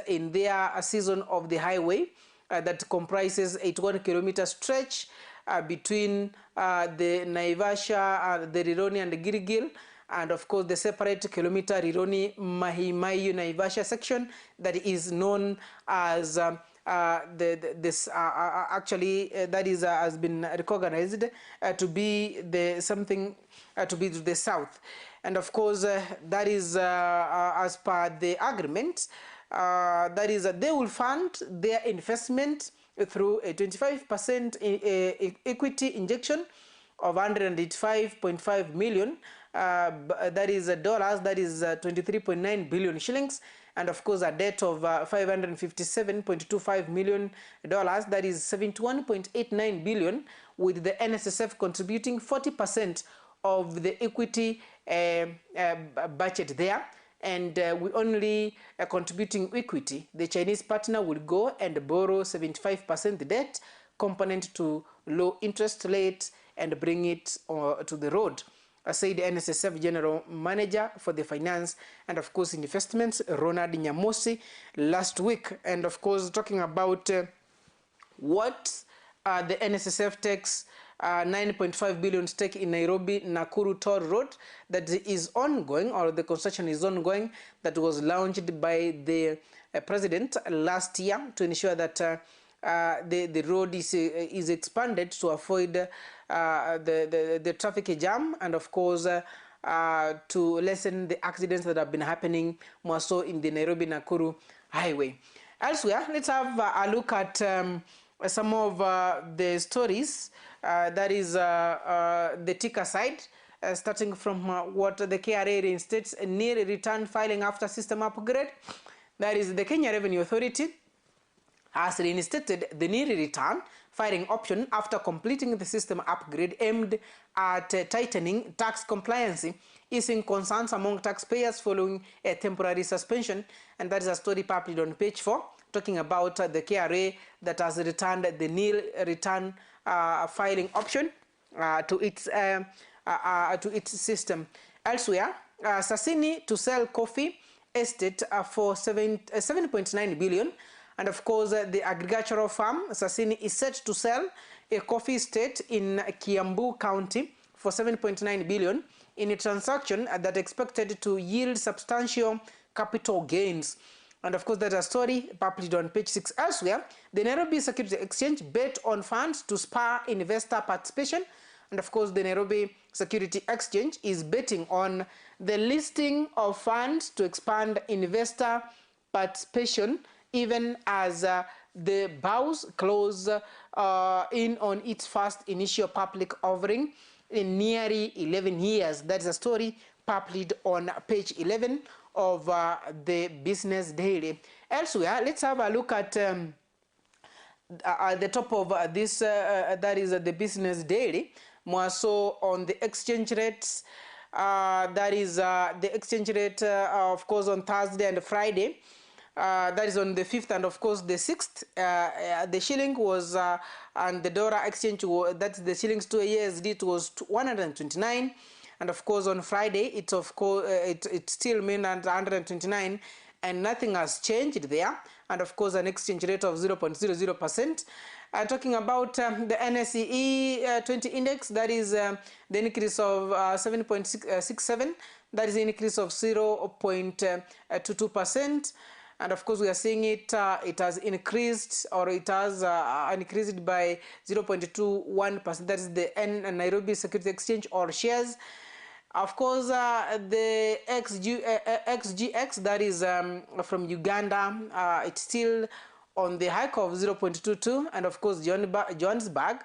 in their season of the highway that comprises a 81-kilometer stretch between the Naivasha, the Rironi and the Gilgil, and of course the separate kilometer Rironi Mahimayu Naivasha section that is known as that has been recognized to be the to be to the south. And of course that is as per the agreement, that is they will fund their investment through a 25% equity injection of 185.5 million. That is dollars, that is 23.9 billion shillings, and of course a debt of 557.25 million dollars, that is 71.89 billion, with the NSSF contributing 40% of the equity budget there, and we only contributing equity. The Chinese partner will go and borrow 75% debt component to low interest rate and bring it to the road, said the NSSF General Manager for the Finance and of course Investments, Ronald Nyamosi, last week. And of course talking about what the NSSF takes 9.5 billion stake in Nairobi Nakuru Toll Road that is ongoing, or the construction is ongoing, that was launched by the president last year to ensure that the road is expanded to avoid the traffic jam, and of course to lessen the accidents that have been happening more so in the Nairobi-Nakuru highway. Elsewhere, let's have a look at some of the stories. That is the Tika side, starting from what the KRA reinstates a nil return filing after system upgrade. That is the Kenya Revenue Authority has reinstated the nil return filing option after completing the system upgrade aimed at tightening tax compliance, easing concerns among taxpayers following a temporary suspension. And that is a story published on page 4, talking about the KRA that has returned the nil return filing option to its system. Elsewhere, Sasini to sell coffee estate for 7.9 billion. And of course, the agricultural farm, Sasini, is set to sell a coffee estate in Kiambu County for 7.9 billion in a transaction that expected to yield substantial capital gains. And of course, there's a story published on page 6 elsewhere. The Nairobi Security Exchange bet on funds to spur investor participation. And of course, the Nairobi Security Exchange is betting on the listing of funds to expand investor participation, even as the BOWS close in on its first initial public offering in nearly 11 years. That is a story published on page 11 of the Business Daily. Elsewhere, let's have a look at the top of this, that is the Business Daily, more so on the exchange rates. That is the exchange rate, of course, on Thursday and Friday. That is on the 5th and of course the 6th. The shilling was, and the dollar exchange, that's the shillings to a USD, it was 129. And of course on Friday, it still means 129, and nothing has changed there. And of course an exchange rate of 0.00%. Talking about the NSE 20 index, that is the increase of 7.67. That is an increase of 0.22%. And of course, we are seeing it has increased, or it has increased by 0.21%. That is the Nairobi Security Exchange, or shares. Of course, the XGX, that is from Uganda, it's still on the hike of 0.22. And of course, Johannesburg,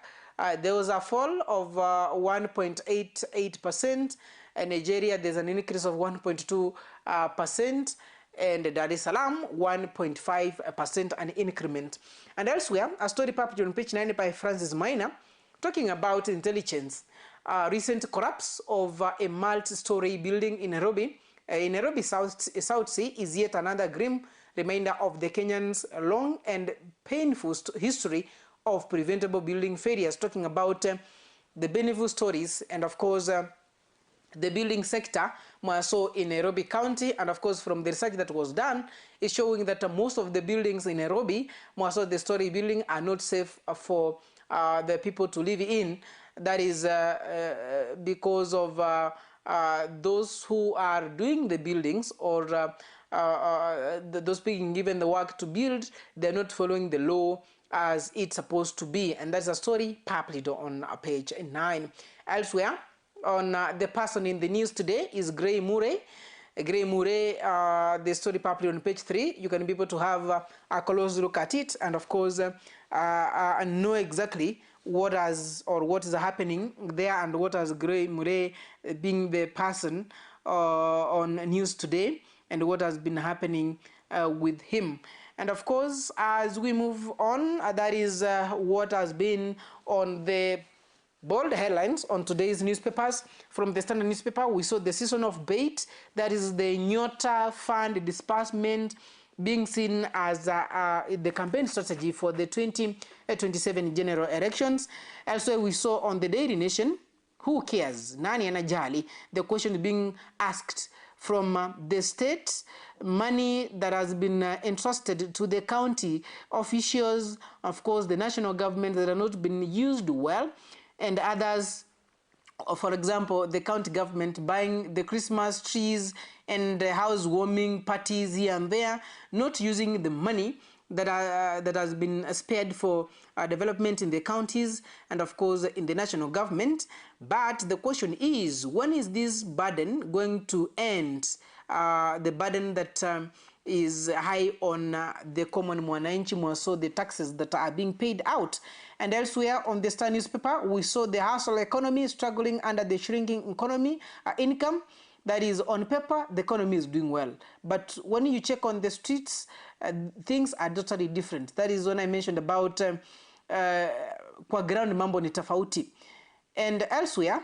there was a fall of 1.88%. And Nigeria, there's an increase of 1.2%. And Dar es Salaam, 1.5% an increment. And elsewhere, a story published on page 9 by Francis Maina, talking about intelligence. Recent collapse of a multi-story building in Nairobi. In Nairobi South Sea is yet another grim reminder of the Kenyans' long and painful history of preventable building failures. Talking about the Beneville stories, and of course, the building sector, more so in Nairobi County. And of course, from the research that was done, is showing that most of the buildings in Nairobi, more so the story building, are not safe for the people to live in. That is because of those who are doing the buildings, or those being given the work to build, they're not following the law as it's supposed to be. And that's a story published on page 9. Elsewhere, on the person in the news today is Gray Murray. Gray Murray, the story published on page 3. You can be able to have a close look at it, and of course know exactly what is happening there, and what has Gray Murray being the person on news today, and what has been happening with him. And of course, as we move on, that is what has been on the bold headlines on today's newspapers. From the Standard newspaper, we saw the season of bait, that is the Nyota Fund disbursement, being seen as the campaign strategy for the 2027 general elections. Also, we saw on the Daily Nation, who cares? Nani anajali? The question being asked from the state, money that has been entrusted to the county officials, of course, the national government, that have not been used well, and others, for example, the county government buying the Christmas trees and housewarming parties here and there, not using the money that has been spared for development in the counties and, of course, in the national government. But the question is, when is this burden going to end? The burden that is high on the common mwananchi, more so the taxes that are being paid out. And elsewhere on the Star newspaper, we saw the household economy struggling under the shrinking economy income. That is, on paper, the economy is doing well. But when you check on the streets, things are totally different. That is when I mentioned about kwa ground mambo ni tofauti. And elsewhere,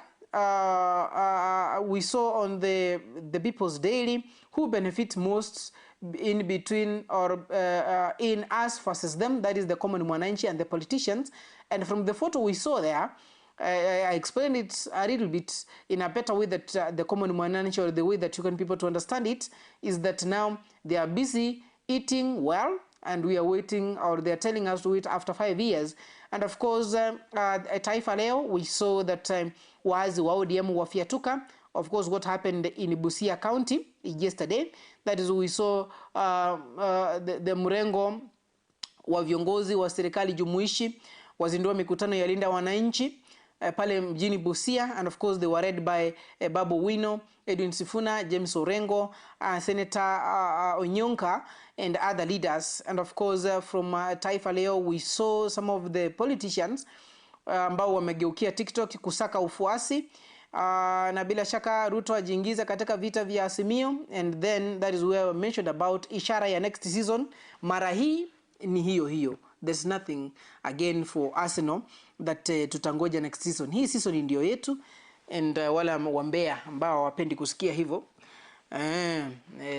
we saw on the People's Daily, who benefits most in between, or in us versus them, that is the common mwananchi and the politicians. And from the photo we saw there, I explained it a little bit in a better way, that the common mwananchi, or the way that you can people to understand it, is that now they are busy eating well, and we are waiting, or they are telling us to wait after 5 years. And of course, at Taifa Leo, we saw that wazi wa ODM wafiatuka of course, what happened in Busia County yesterday. That is, we saw the mrengo wa viongozi wa serikali jumuishi wazindua mikutano ya Linda Wananchi pale mjini Busia, and of course they were led by Babu Wino, Edwin Sifuna, James Orengo, Senator Onyonka, and other leaders. And of course from Taifa Leo we saw some of the politicians ambao wamegeukia TikTok kusaka ufuasi. Na bila shaka Ruto ajiingiza katika vita vya Azimio, and then that is where I mentioned about ishara ya next season. Mara hii ni hiyo. There's nothing again for Arsenal that tutangoja next season. Hii season ndio yetu, and wala wambea ambao wapendi kusikia hivyo.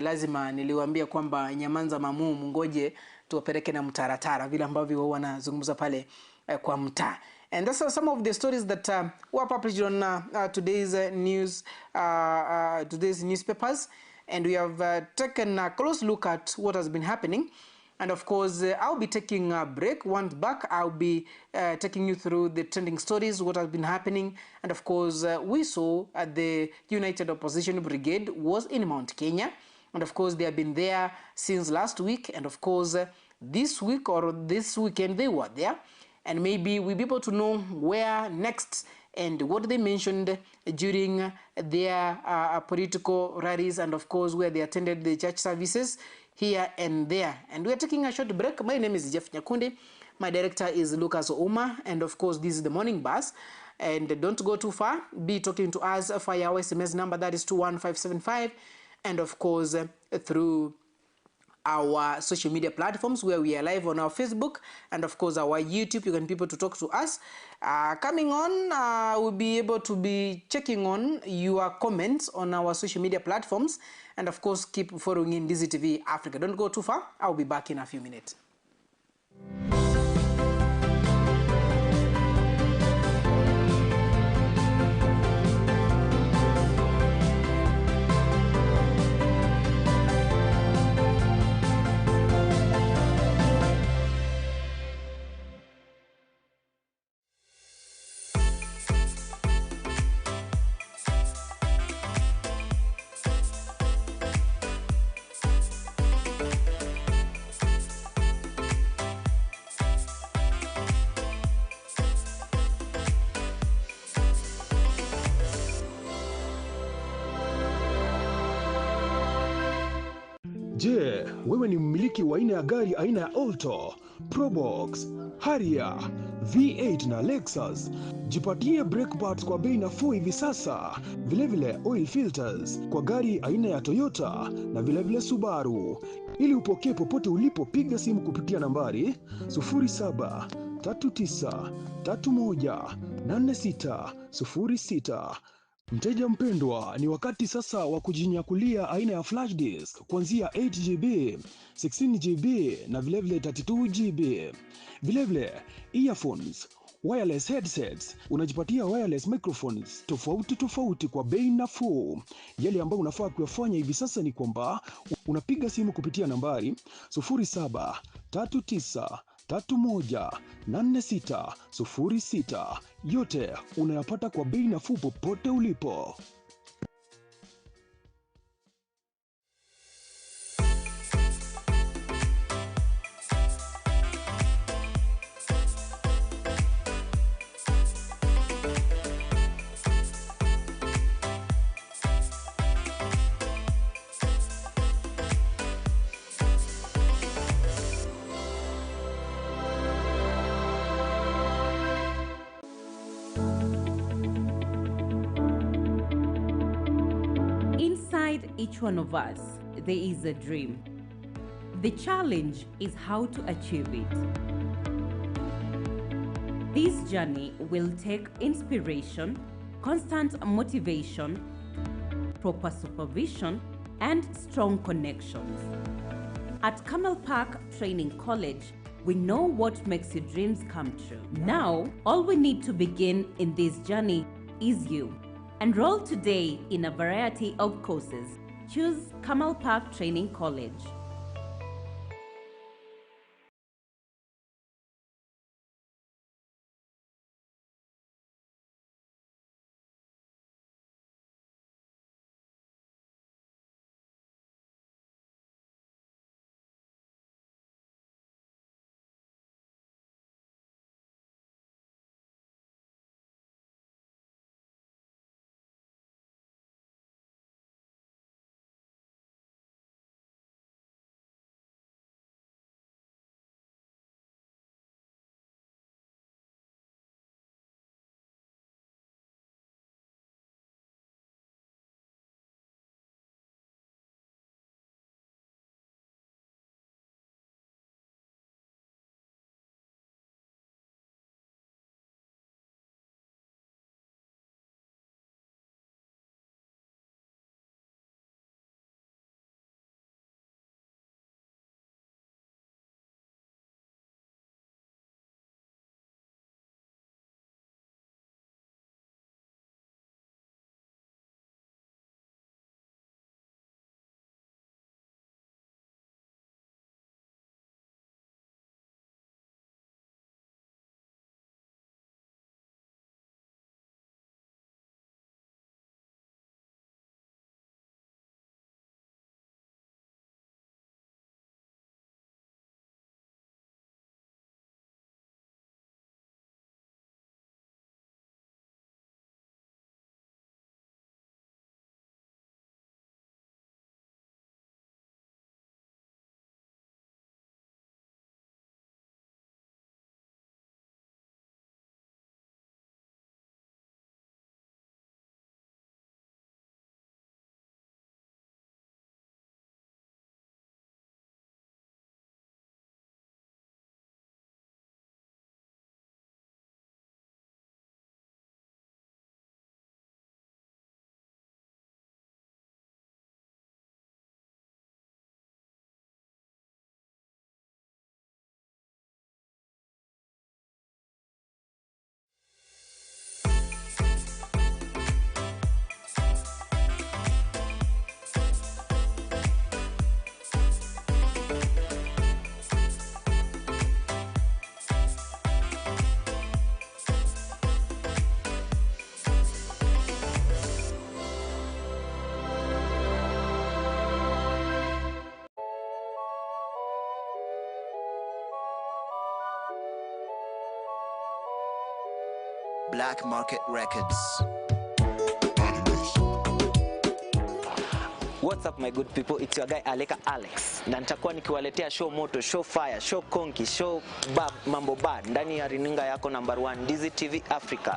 Lazima niliwaambia kwamba nyamanza mamu ngoje tuwapeleke na mtaratara vile ambavyo wanazungumza pale kwa mtaa. And those are some of the stories that were published on today's news, today's newspapers, and we have taken a close look at what has been happening. And of course, I'll be taking a break. Once back, I'll be taking you through the trending stories, what has been happening. And of course, we saw the United Opposition Brigade was in Mount Kenya. And of course, they have been there since last week. And of course, this week or this weekend, they were there. And maybe we'll be able to know where next and what they mentioned during their political rallies, and of course where they attended the church services here and there. And we're taking a short break. My name is Jeff Nyakundi. My director is Lucas Ouma. And of course, this is the morning bus. And don't go too far. Be talking to us via our SMS number, that is 21575. And of course, through our social media platforms where we are live on our Facebook, and of course our YouTube. You can be able to talk to us. Coming on, we'll be able to be checking on your comments on our social media platforms, and of course keep following in DZTV Africa. Don't go too far. I'll be back in a few minutes. Je, wewe ni mmiliki wa aina ya gari aina ya Alto, Probox, Harrier, V8 na Lexus? Jipatie brake pads kwa bei nafuu hivi sasa. Vilevile oil filters kwa gari aina ya Toyota na vilevile Subaru. Ili upokee popote ulipo, piga simu kupitia nambari 0739318606. Mteja mpendwa, ni wakati sasa wa kujinyakulia aina ya flash disk kuanzia 8GB, 16GB na vilevile 32GB. Vilevile earphones, wireless headsets, unajipatia wireless microphones tofauti kwa bei nafuu. Yale ambayo unafaa kuyafanya hivi sasa ni kwamba unapiga simu kupitia nambari 0739318606. Yote unayapata kwa bei nafuu popote ulipo. Inside each one of us, there is a dream. The challenge is how to achieve it. This journey will take inspiration, constant motivation, proper supervision, and strong connections. At Camel Park Training College, we know what makes your dreams come true. Now, all we need to begin in this journey is you. Enroll today in a variety of courses. Choose Camel Park Training College. Black Market Records. What's up my good people, it's your guy Aleka Alex. Na nitakuwa nikiwaletea show moto, show fire, show konki, show mambo bad ndani ya rininga yako number 1 Dizzy TV Africa.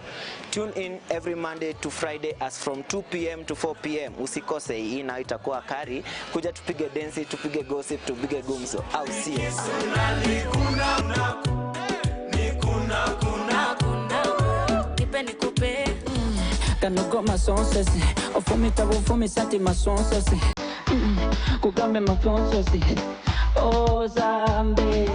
Tune in every Monday to Friday as from 2 p.m. to 4 p.m. Usikose, hii na itakuwa kari. Kuja tupige dance, tupige gossip, tupige gumzo. Au see you. Kanogo masonsesi ofumita bufumi santi masonsesi kugambe mafonsesi o zambe.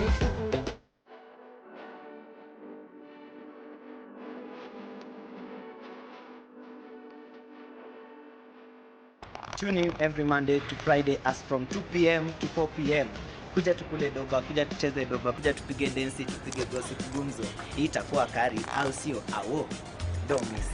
Tune in every Monday to Friday as from 2 p.m. to 4 p.m. Kuja tukule doba, kuja tucheze doba, kuja tupige dance, tupige gossip gumzo. Hii itakuwa kari, au sio? Awo, don't miss.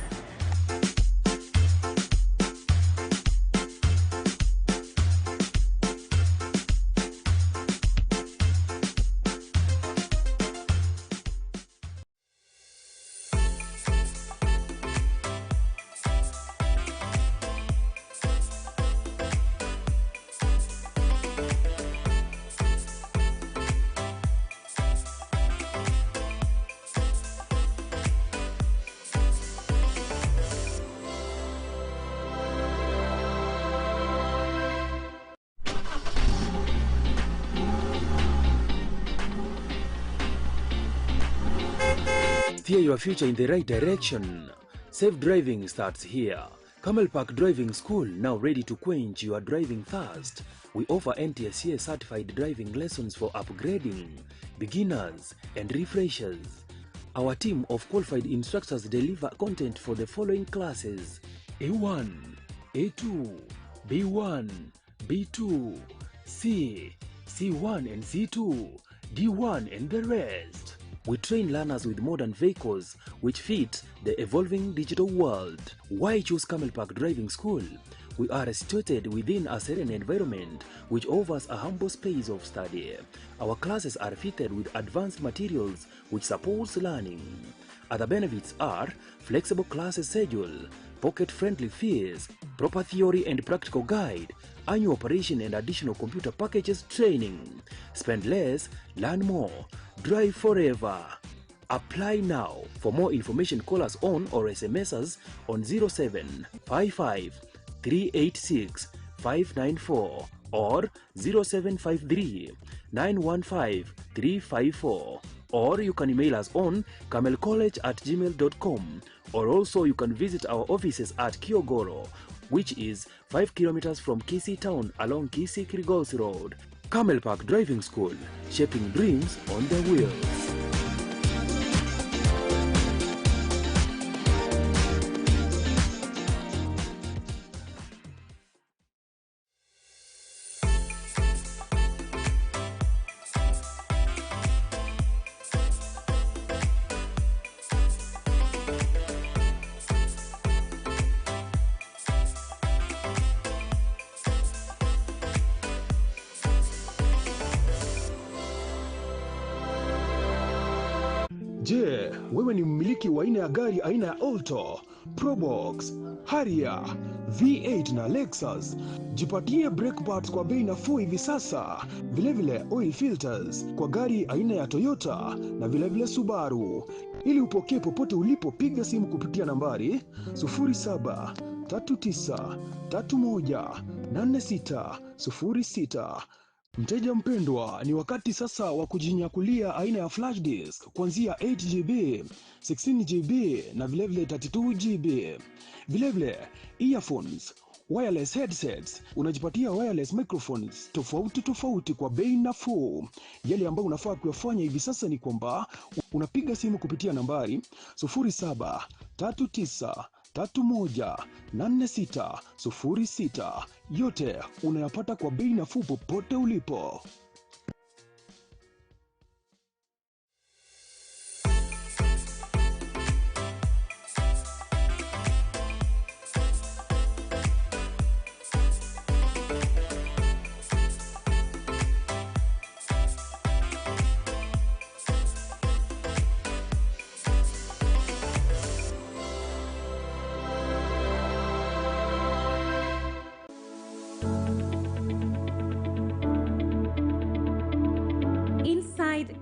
Steer your future in the right direction. Safe driving starts here. Camel Park Driving School, now ready to quench your driving thirst. We offer NTSA certified driving lessons for upgrading, beginners, and refreshers. Our team of qualified instructors deliver content for the following classes: A1, A2, B1, B2, C, C1 and C2, D1 and the rest. We train learners with modern vehicles which fit the evolving digital world. Why choose Camel Park Driving School? We are situated within a serene environment which offers a humble space of study. Our classes are fitted with advanced materials which supports learning. Other benefits are flexible class schedule, pocket-friendly fees, proper theory and practical guide, annual operation and additional computer packages training. Spend less, learn more. Drive forever. Apply now. For more information, call us on or SMS us on 0755 386 594 or 0753 915 354, or you can email us on camelcollege@gmail.com, or also you can visit our offices at Kiogoro, which is 5 kilometers from Kisii town along Kisii-Kilgoris Road. Camel Park Driving School, shaping dreams on the wheels. Je, wewe ni mmiliki wa aina ya gari aina ya Alto, Probox, Harrier, V8 na Lexus? Jipatie brake pads kwa bei nafuu hivi sasa. Vilevile oil filters kwa gari aina ya Toyota na vilevile Subaru. Ili upokee popote ulipo, piga simu kupitia nambari 0739318606. Mteja mpendwa, ni wakati sasa wa kujinyakulia aina ya flash disk kuanzia 8GB, 16GB na vilevile 32GB. Vilevile earphones, wireless headsets, unajipatia wireless microphones tofauti kwa bei nafuu. Yale ambayo unafaa kuyafanya hivi sasa ni kwamba unapiga simu kupitia nambari 0739318606. Yote unayapata kwa bei nafuu popote ulipo.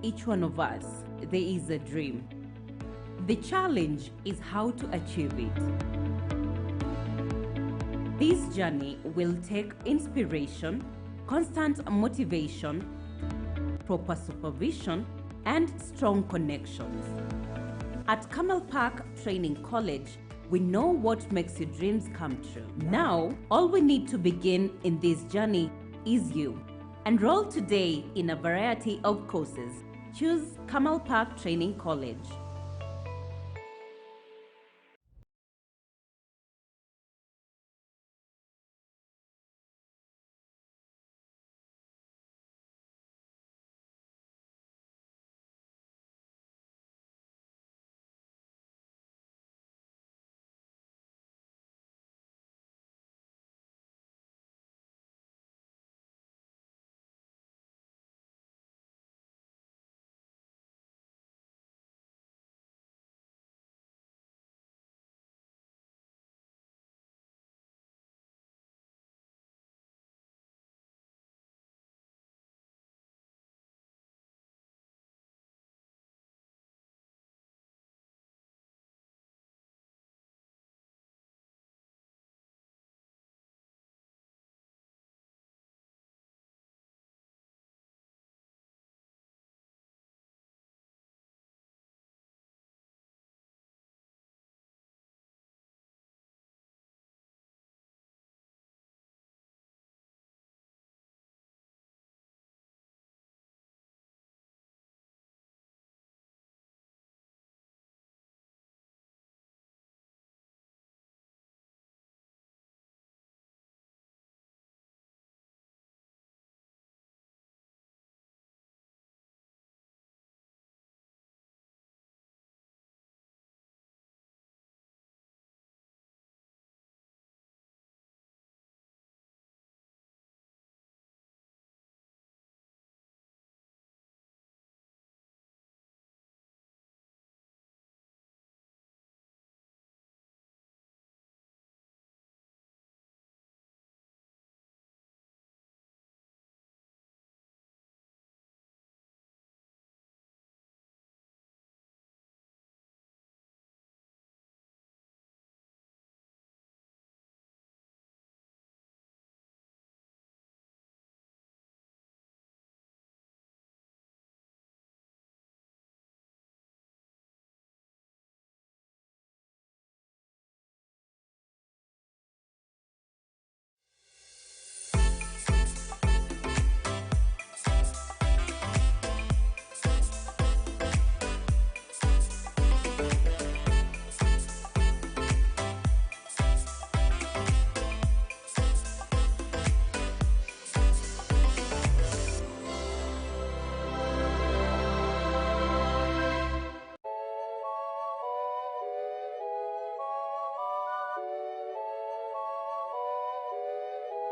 each one of us, there is a dream. The challenge is how to achieve it. This journey will take inspiration, constant motivation, proper supervision, and strong connections. At Camel Park Training College, we know what makes your dreams come true. Now, all we need to begin in this journey is you. Enroll today in a variety of courses. Choose Camel Park Training College.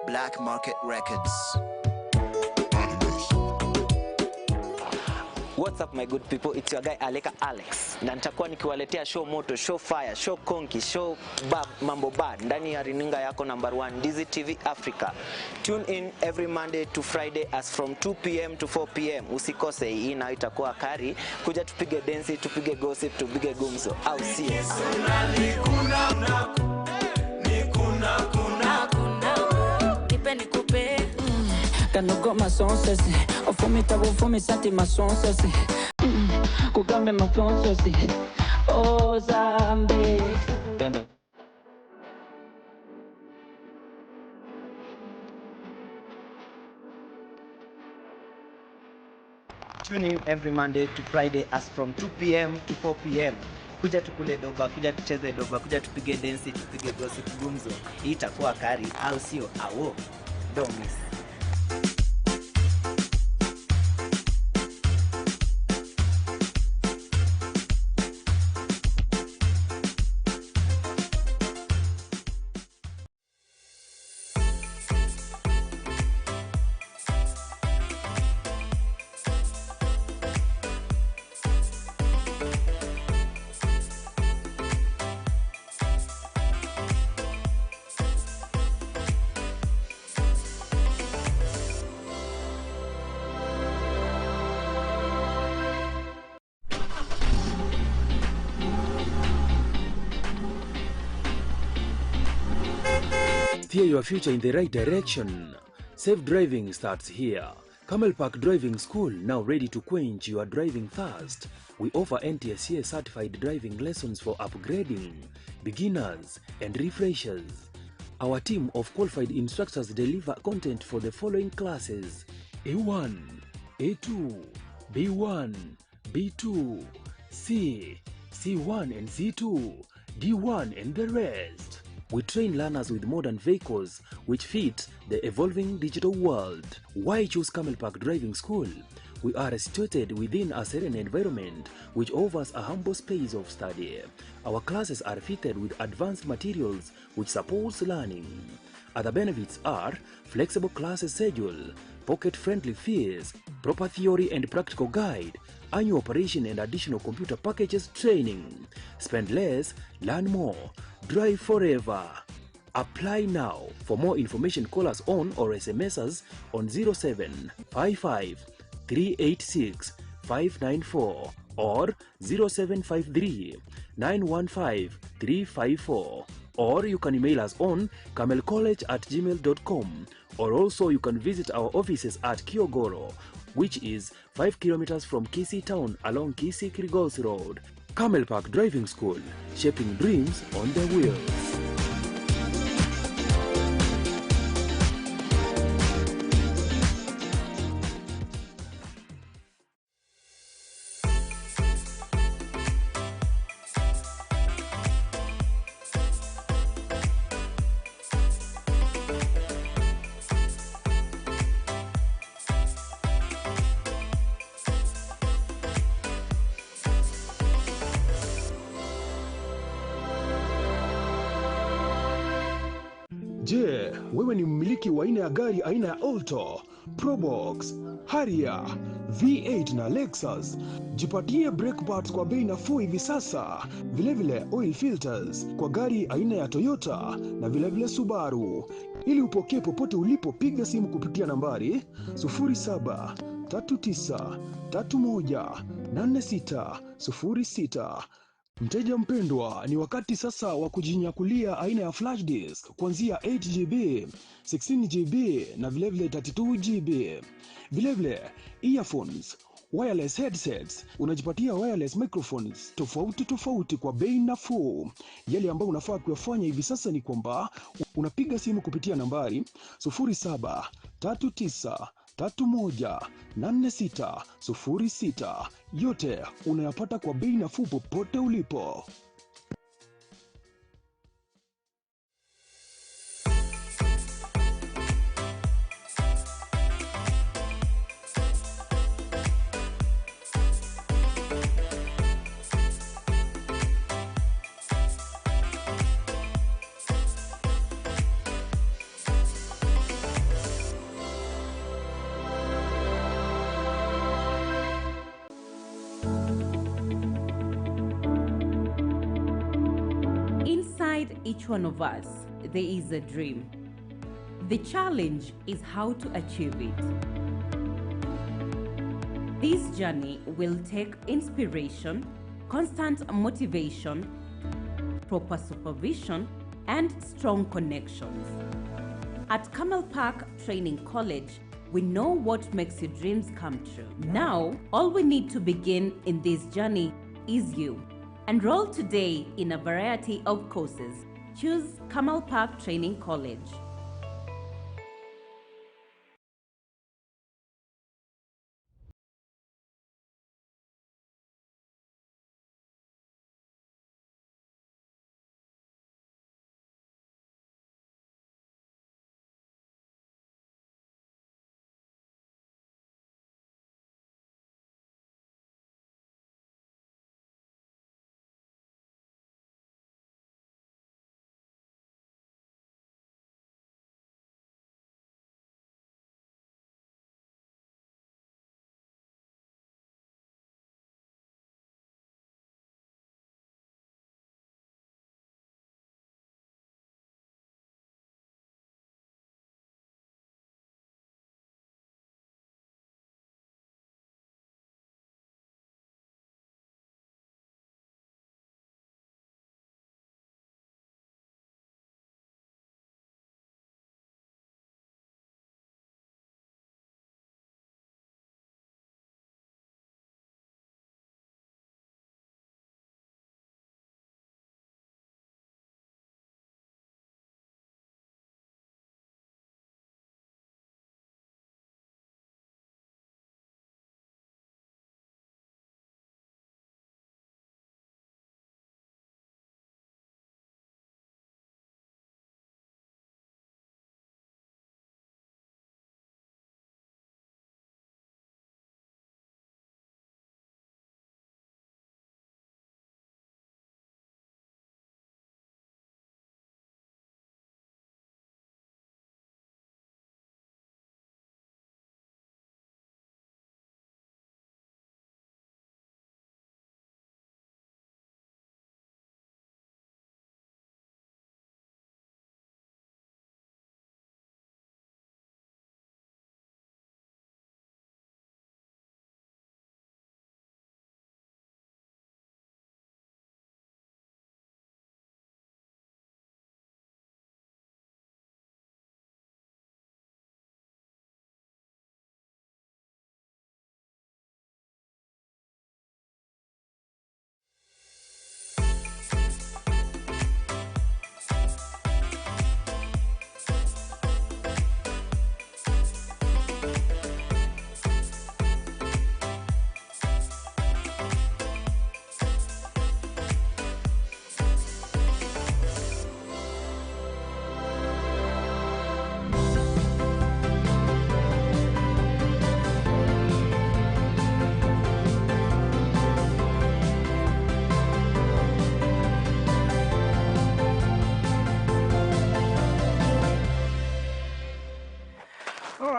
Black Market Records. What's up my good people, it's your guy Aleka Alex na nitakuwa nikiwaletea show moto, show fire, show konki, show mambo bad ndani ya rininga yako number 1 DZTV Africa. Tune in every Monday to Friday as from 2 p.m. to 4 p.m. Usikose, hii na itakuwa kari. Kuja tupige dance, tupige gossip, tupige gumzo au sio? Kanogo masonsesi ofumita bufumi santi masonsesi kugambe maponsesi o zambe. Tune in every Monday to Friday as from 2 p.m. to 4 p.m. Kuja tukule doba, kuja tucheze doba, kuja tupige dance, tupige gossip gumzo. Hii itakuwa kari au sio? Awo, don't miss. steer your future in the right direction. Safe driving starts here. Camel Park Driving School, now ready to quench your driving thirst. We offer NTSA certified driving lessons for upgrading, beginners, and refreshers. Our team of qualified instructors deliver content for the following classes: A1, A2, B1, B2, C, C1 and C2, D1 and the rest. We train learners with modern vehicles which fit the evolving digital world. Why choose Camel Park Driving School? We are situated within a serene environment which offers a humble space of study. Our classes are fitted with advanced materials which supports learning. Other benefits are flexible class schedule, pocket-friendly fees, proper theory and practical guide, annual operation and additional computer packages training. Spend less, learn more, drive forever. Apply now. For more information, call us on or SMS us on 0755 386 594 or 0753 915 354, or you can email us on camelcollege@gmail.com, or also you can visit our offices at Kiogoro, which is 5 kilometers from Kisii town along Kisii-Kilgoris Road. Camel Park Driving School, shaping dreams on the wheels. Je, wewe ni mmiliki wa aina ya gari aina ya Alto, Probox, Harrier, V8 na Lexus? Jipatie brake pads kwa bei nafuu hivi sasa. Vilevile oil filters kwa gari aina ya Toyota na vilevile Subaru. Ili upokee popote ulipo, piga simu kupitia nambari 0739318606. Mteja mpendwa, ni wakati sasa wa kujinyakulia aina ya flash disk kuanzia 8GB, 16GB na vilevile 32GB. Vilevile earphones, wireless headsets, unajipatia wireless microphones tofauti kwa bei nafuu. Yale ambayo unafaa kuyafanya hivi sasa ni kwamba unapiga simu kupitia nambari 0739318606. Yote unayapata kwa bei nafuu popote ulipo. Inside each one of us, there is a dream. The challenge is how to achieve it. This journey will take inspiration, constant motivation, proper supervision, and strong connections. At Camel Park Training College, we know what makes your dreams come true. Now, all we need to begin in this journey is you. Enroll today in a variety of courses. Choose Camel Park Training College.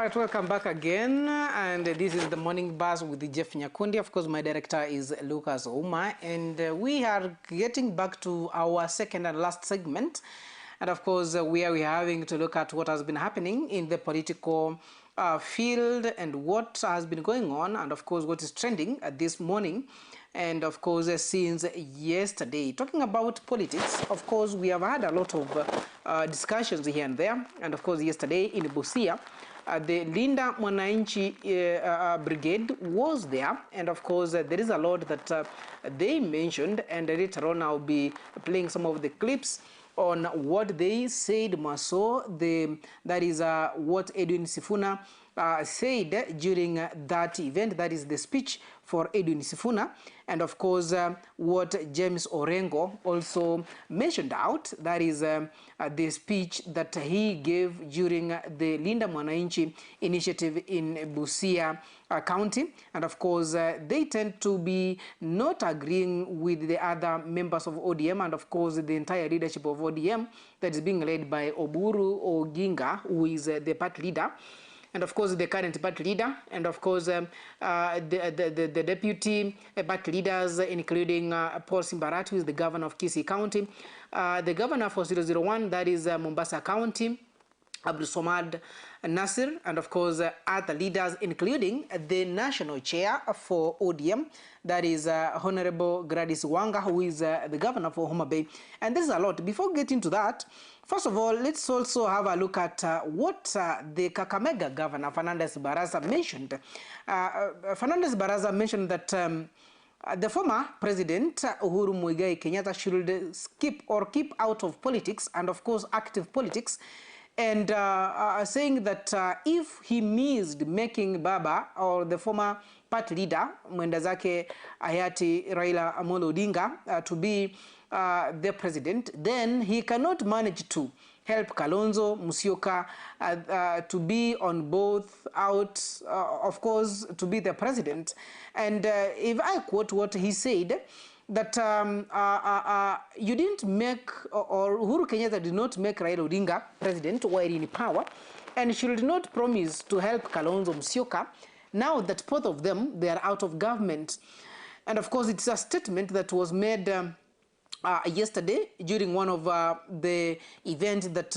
right, welcome back again. And this is the Morning Buzz with Jeff Nyakundi. Of course, my director is Lucas Ouma. And we are getting back to our second and last segment. And of course, we are having to look at what has been happening in the political field and what has been going on. And of course, what is trending this morning. And of course, since yesterday, talking about politics, of course, we have had a lot of discussions here and there. And of course, yesterday in Busia, the Linda Mwananchi brigade was there. And of course, there is a lot that they mentioned. And later on, I'll be playing some of the clips on what they said. That is what Edwin Sifuna said during that event. That is the speech for Edwin Sifuna. And of course, what James Orengo also mentioned out, that is the speech that he gave during the Linda Mwananchi initiative in Busia County. And of course, they tend to be not agreeing with the other members of ODM, and of course, the entire leadership of ODM that is being led by Oburu Oginga, who is the party leader. And of course, the current party leader, and of course, the deputy party leaders, including Paul Simbarat, who is the governor of Kisii County, the governor for 001, that is Mombasa County, Abdul Somad Nasir, and of course other leaders, including the national chair for ODM, that is Honorable Gladys Wanga, who is the governor for Homa Bay. And there's a lot. Before getting to that, first of all, let's also have a look at what the Kakamega governor, Fernandes Baraza, mentioned. Fernandes Baraza mentioned that the former president, Uhuru Muigai Kenyatta, should keep out of politics, and of course active politics, and saying that if he missed making Baba, or the former party leader, mwenda zake hayati Raila Amolo Odinga, to be the president, then he cannot manage to help Kalonzo Musyoka to be on both out, of course, to be the president. And if I quote what he said, that you didn't make, or Uhuru Kenyatta did not make Raila Odinga president while in power, and she did not promise to help Kalonzo Musyoka now that both of them, they are out of government. And of course, it's a statement that was made yesterday during one of the events that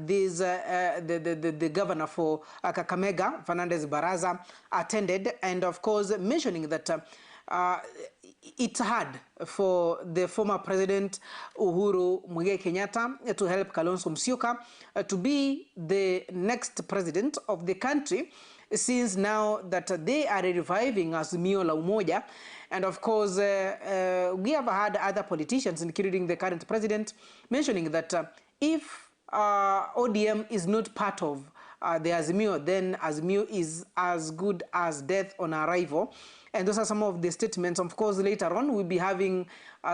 the governor for Kakamega, Fernandes Baraza, attended, and of course mentioning that it's hard for the former president Uhuru Muigai Kenyatta to help Kalonzo Musyoka to be the next president of the country, since now that they are reviving Azimio la Umoja. And of course, we have had other politicians, including the current president, mentioning that if ODM is not part of the Azimio, then Azimio is as good as death on arrival. And those are some of the statements. Of course, later on, we'll be having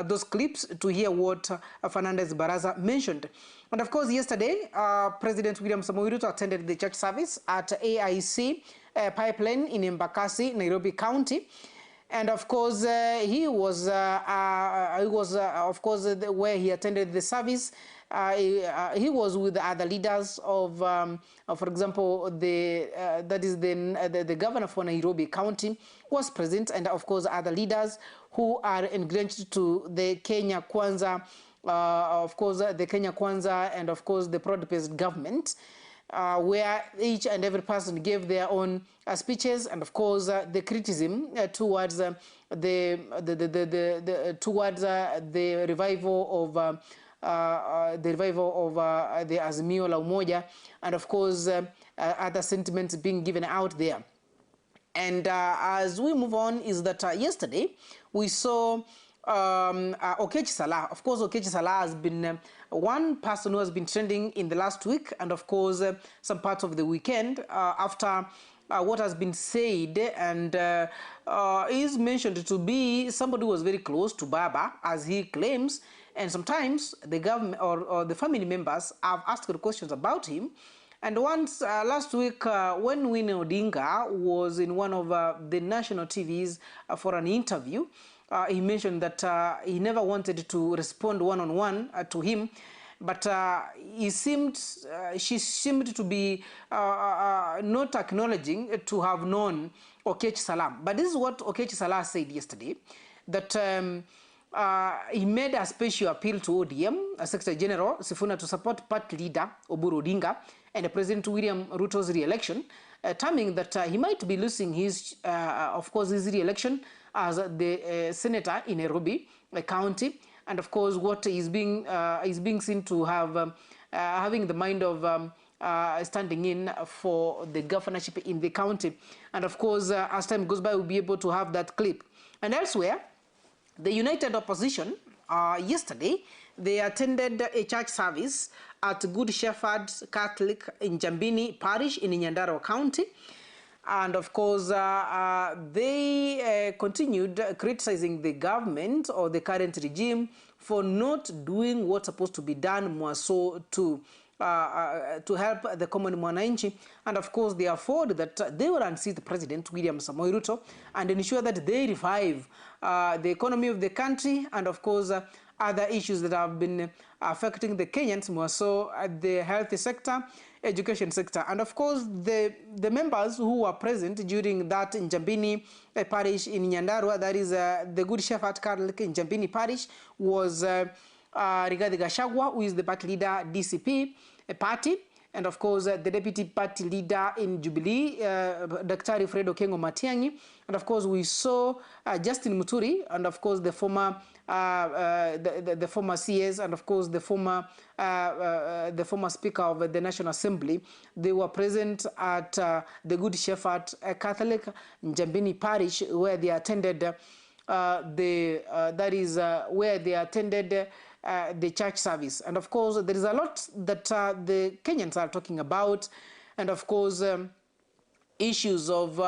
those clips to hear what Fernandes Baraza mentioned. And of course, yesterday, President William Samoei Ruto attended the church service at AIC Pipeline in Embakasi, Nairobi County. And of course, he was of course, where he attended the service. He was with the other leaders of, for example, that is the governor for Nairobi County was present, and of course other leaders who are engaged to the Kenya Kwanza, of course the Kenya Kwanza, and of course the broad-based government, where each and every person gave their own speeches, and of course the criticism towards the revival of the Azimio la Umoja, and of course other sentiments being given out there. And as we move on, is that yesterday we saw Okechi Salah. Of course, Okechi Salah has been one person who has been trending in the last week, and of course some parts of the weekend after what has been said, and is mentioned to be somebody who was very close to Baba, as he claims. And sometimes the government or the family members have asked questions about him. And once last week, when Winnie Odinga was in one of the national TVs for an interview, he mentioned that he never wanted to respond one-on-one to him. but she seemed to be not acknowledging to have known Okech Salam. But this is what Okech Salam said yesterday, that he made a special appeal to ODM, Secretary General Sifuna, to support party leader Oburu Odinga and President William Ruto's re-election, terming that he might be losing his, of course, his re-election as the senator in Nairobi County, and of course, what is being seen to have having the mind of standing in for the governorship in the county. And of course, as time goes by, we'll be able to have that clip. And elsewhere, the United Opposition, yesterday, they attended a church service at Good Shepherd Catholic in Njambini Parish in Nyandarua County. And of course, they continued criticizing the government or the current regime for not doing what's supposed to be done more so to help the common mwananchi. And of course, they afford that they will unseat President William Samoei Ruto and ensure that they revive the economy of the country, and of course, other issues that have been affecting the Kenyans, more so at the health sector, education sector. And of course, the members who were present during that in Njambini Parish in Nyandarua, that is the Good Shepherd Catholic in Njambini Parish, was Rigathi Gachagua, who is the party leader, DCP party, and of course the deputy party leader in Jubilee, Dr. Fred Okengo Matiang'i, and of course we saw Justin Muturi, and of course the former the former CS, and of course the former Speaker of the National Assembly. They were present at the Good Shepherd Catholic Njambini Parish, where they attended where they attended the church service. And of course, there is a lot that the Kenyans are talking about, and of course, issues of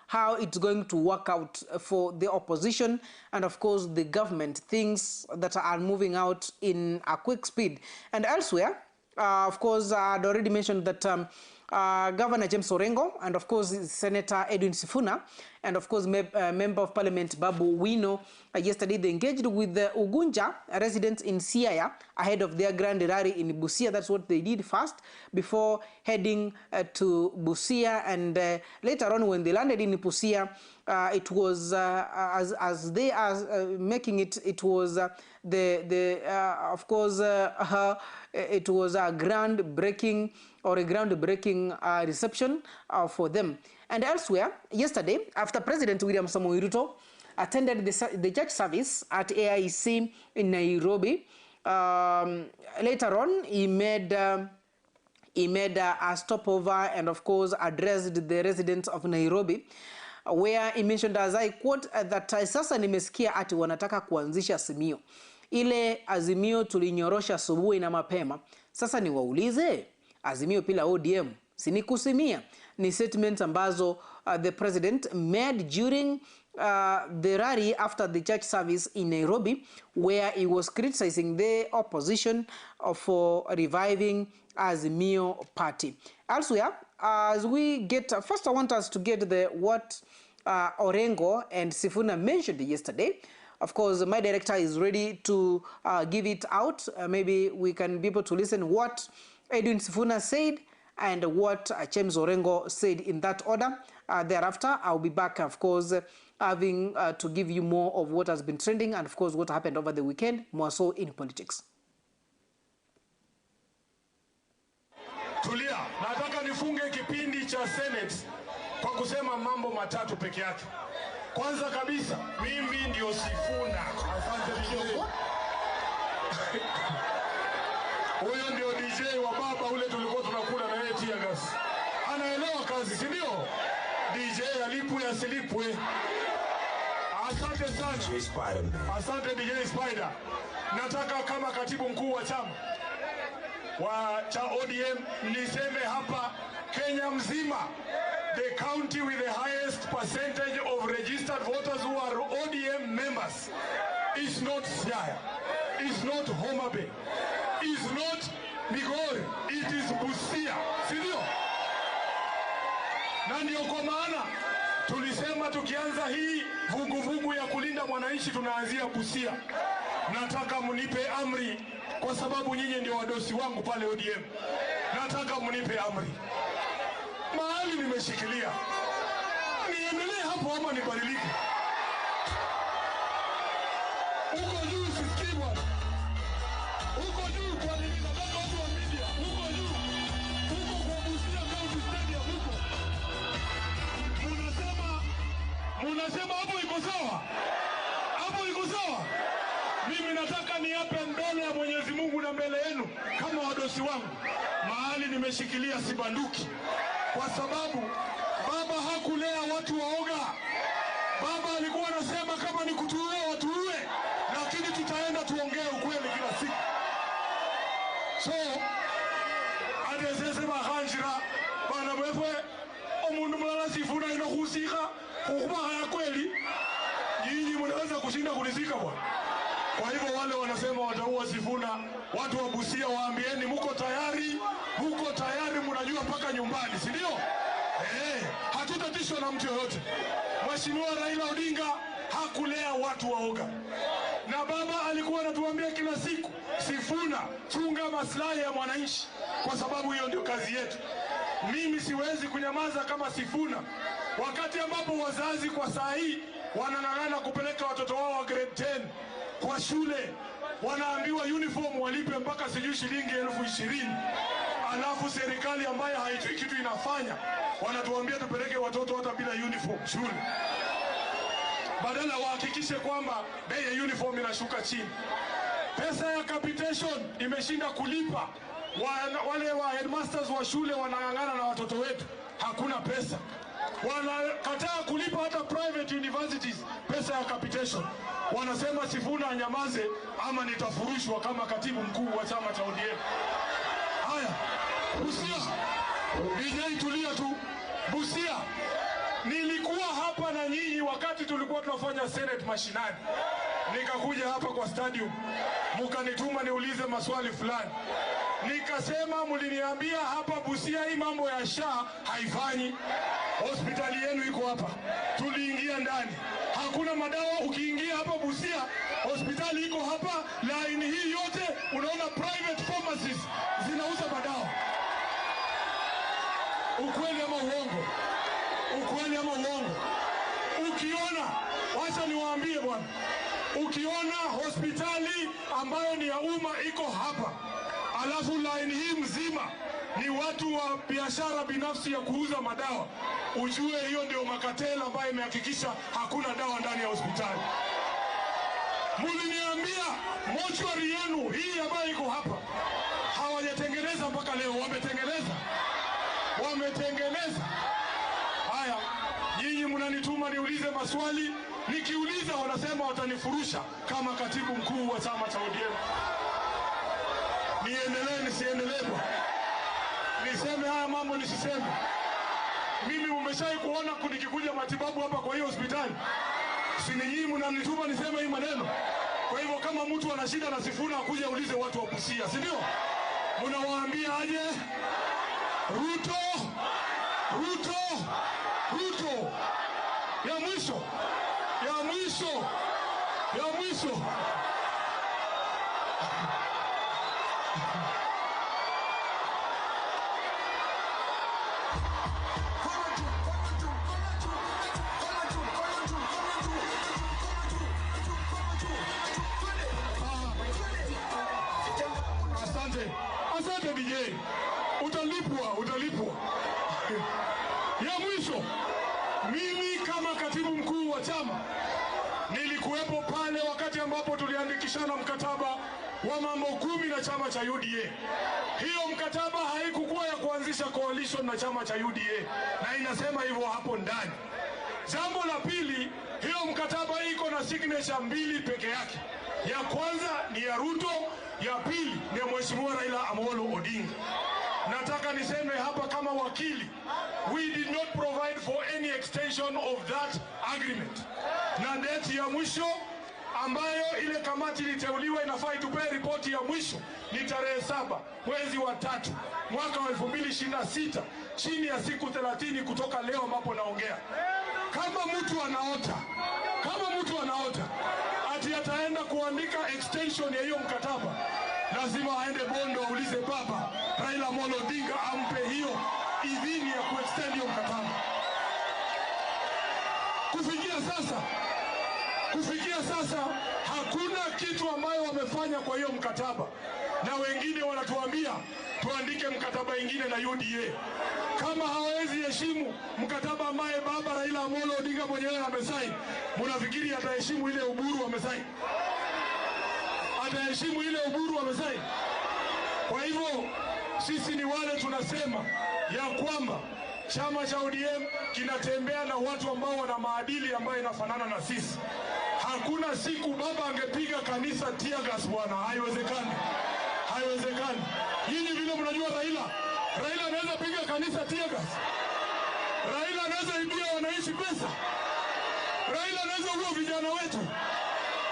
how it's going to work out for the opposition, and of course, the government, things that are moving out in a quick speed. And elsewhere, of course, I had already mentioned that Governor James Orengo, and of course Senator Edwin Sifuna, and of course Member of Parliament Babu Wino, yesterday they engaged with the Ugunja residents in Siaya ahead of their grand rally in Busia. That's what they did first before heading to Busia, and later on when they landed in Busia, it was as they are making it, it was of course it was a groundbreaking reception for them. And elsewhere, yesterday, after President William Samoei Ruto attended the church service at AIC in Nairobi, later on he made a stopover and of course addressed the residents of Nairobi, where he mentioned, as I quote, that sasa nimesikia ati wanataka kuanzisha Azimio. Ile Azimio tulinyorosha asubuhi na mapema. Sasa niwaulize, Azimio pila ODM sini kusimia. Ni statements ambazo the president made during the rally after the church service in Nairobi, where he was criticizing the opposition for reviving Azimio party. Elsewhere, as we get, first I want us to get what Orengo and Sifuna mentioned yesterday. Of course, my director is ready to give it out. Maybe we can be able to listen what Edwin Sifuna said and what James Orengo said in that order. Thereafter, I'll be back, of course, having to give you more of what has been trending and, of course, what happened over the weekend, more so in politics. Tulia, nataka nifunge kipindi cha Senate kwa kusema mambo matatu peke yake. Kwanza kabisa, mimi ndio Sifuna. Asante DJ. Huyo ndio DJ wa baba ule tulikuwa tunakula na yeye tear gas. Anaelewa kazi, si ndio? DJ alipwe asilipwe. Asante sana. Asante DJ Spider. Nataka kama katibu mkuu wa chama cha ODM niseme hapa Kenya mzima, the county with the highest percentage of registered voters who are ODM members is not Siaya, is not Homa Bay, is not Migori, it is Busia, sindio? Na ndio kwa maana tulisema tukianza hii vuguvugu ya kulinda mwananchi tunaanzia Busia. Nataka munipe amri kwa sababu nyinyi ndio wadosi wangu pale ODM. Nataka mnipe amri. Mahali nimeshikilia. Niendelee hapo ama nibadilike? Uko juu sisikii bwana. Uko juu kwa nini nataka watu wa media? Uko juu. Uko kwa Busia County Stadium huko. Munasema hapo iko sawa? Hapo iko sawa? Mimi nataka niape mbele ya Mwenyezi Mungu na mbele yenu kama wadosi wangu. Mahali nimeshikilia sibanduki. Kwa sababu baba hakulea watu waoga. Baba alikuwa anasema kama ni kutuua watuue, lakini tutaenda tuongee ukweli kila siku. So adesese bahanjira bana bwewe omundu mulala Sifuna inakuhusika kukuba haya kweli. Nyinyi mnaweza kushinda kunizika bwana. Kwa hivyo wale wanasema wataua Sifuna, watu wa Busia waambieni muko tayari, mnajua mpaka nyumbani, si ndio? Hatutatishwa na mtu yoyote. Mheshimiwa Raila Odinga hakulea watu waoga. Na baba alikuwa anatuambia kila siku, Sifuna, chunga maslahi ya mwananchi, kwa sababu hiyo ndio kazi yetu. Mimi siwezi kunyamaza kama Sifuna, wakati ambapo wazazi kwa saa hii wanang'ang'ana kupeleka watoto wao wa grade 10 kwa shule, wanaambiwa uniform walipe mpaka sijui shilingi 20,000. Alafu serikali ambayo haijui kitu inafanya wanatuambia tupeleke watoto hata bila uniform shule. Badala wahakikishe kwamba bei ya uniform inashuka chini. Pesa ya capitation imeshinda kulipa. Wale wa headmasters wa shule wanang'ang'ana na watoto wetu, hakuna pesa. Wanakataa kulipa hata private universities pesa ya capitation. Wanasema Sifuna anyamaze ama nitafurushwa kama katibu mkuu wa chama cha ODM. Haya, Busia, DJ tulia tu. Busia, nilikuwa hapa na nyinyi wakati tulikuwa tunafanya Senate mashinani. Nikakuja hapa kwa stadium, mkanituma niulize maswali fulani. Nikasema mliniambia hapa Busia hii mambo ya SHA haifanyi. Hospitali yenu iko hapa. Tuliingia ndani, hakuna madawa. Ukiingia hapa Busia, hospitali iko hapa, line hii yote unaona private pharmacies zinauza madawa. Ukweli ama uongo? Ukweli ama uongo? Ukiona, wacha niwaambie bwana, ukiona hospitali ambayo ni ya umma iko hapa, alafu line hii mzima ni watu wa biashara binafsi ya kuuza madawa, ujue hiyo ndio makatela ambayo imehakikisha hakuna dawa ndani ya hospitali. Muliniambia mochwari yenu hii ambayo iko hapa hawajatengeneza mpaka leo. Wametengeneza. Haya, nyinyi mnanituma niulize maswali, nikiuliza wanasema watanifurusha kama katibu mkuu wa chama cha ODM. Niendelee nisiendelee? Niseme haya mambo nisiseme? Mimi mmeshai kuona nikikuja matibabu hapa kwa hiyo hospitali? Si nyinyi mnanituma niseme hii maneno? Kwa hivyo kama mtu ana shida na Sifuna akuje aulize watu wa Busia, si ndio? Mnawaambia aje? Ruto. Ya mwisho. Asante DJ. Utalipwa. Ya mwisho, mimi kama katibu mkuu wa chama nilikuwepo pale wakati ambapo tuliandikishana mkataba wa mambo 10 na chama cha UDA. Hiyo mkataba haikukuwa ya kuanzisha coalition na chama cha UDA, na inasema hivyo hapo ndani. Jambo la pili, hiyo mkataba iko na signature 2 peke yake. Ya kwanza ni ya Ruto, ya pili ni ya Mheshimiwa Raila Amolo Odinga. Nataka niseme hapa kama wakili, we did not provide for any extension of that agreement. Na date ya mwisho ambayo ile kamati iliteuliwa inafaa itupee ripoti ya mwisho ni tarehe 7 mwezi wa 3 mwaka wa 2026, chini ya siku 30 kutoka leo ambapo naongea. Kama mtu anaota ati ataenda kuandika extension ya hiyo mkataba, lazima aende Bondo aulize baba Raila Amolo Odinga ampe hiyo idhini ya kuextend hiyo mkataba. Kufikia sasa hakuna kitu ambayo wamefanya kwa hiyo mkataba, na wengine wanatuambia tuandike mkataba ingine na UDA. Kama hawezi heshimu mkataba ambaye baba Raila Amolo Odinga mwenyewe amesaini, mnafikiri ataheshimu ile Uburu amesaini? Ataheshimu ile Uburu amesaini? Kwa hivyo sisi ni wale tunasema ya kwamba chama cha ODM kinatembea na watu ambao wana maadili ambayo inafanana na sisi. Hakuna siku baba angepiga kanisa tear gas bwana, haiwezekani. Haiwezekani. Nyinyi vile mnajua Raila anaweza piga kanisa tear gas. Raila anaweza ibia wananchi pesa. Raila anaweza uwa vijana wetu.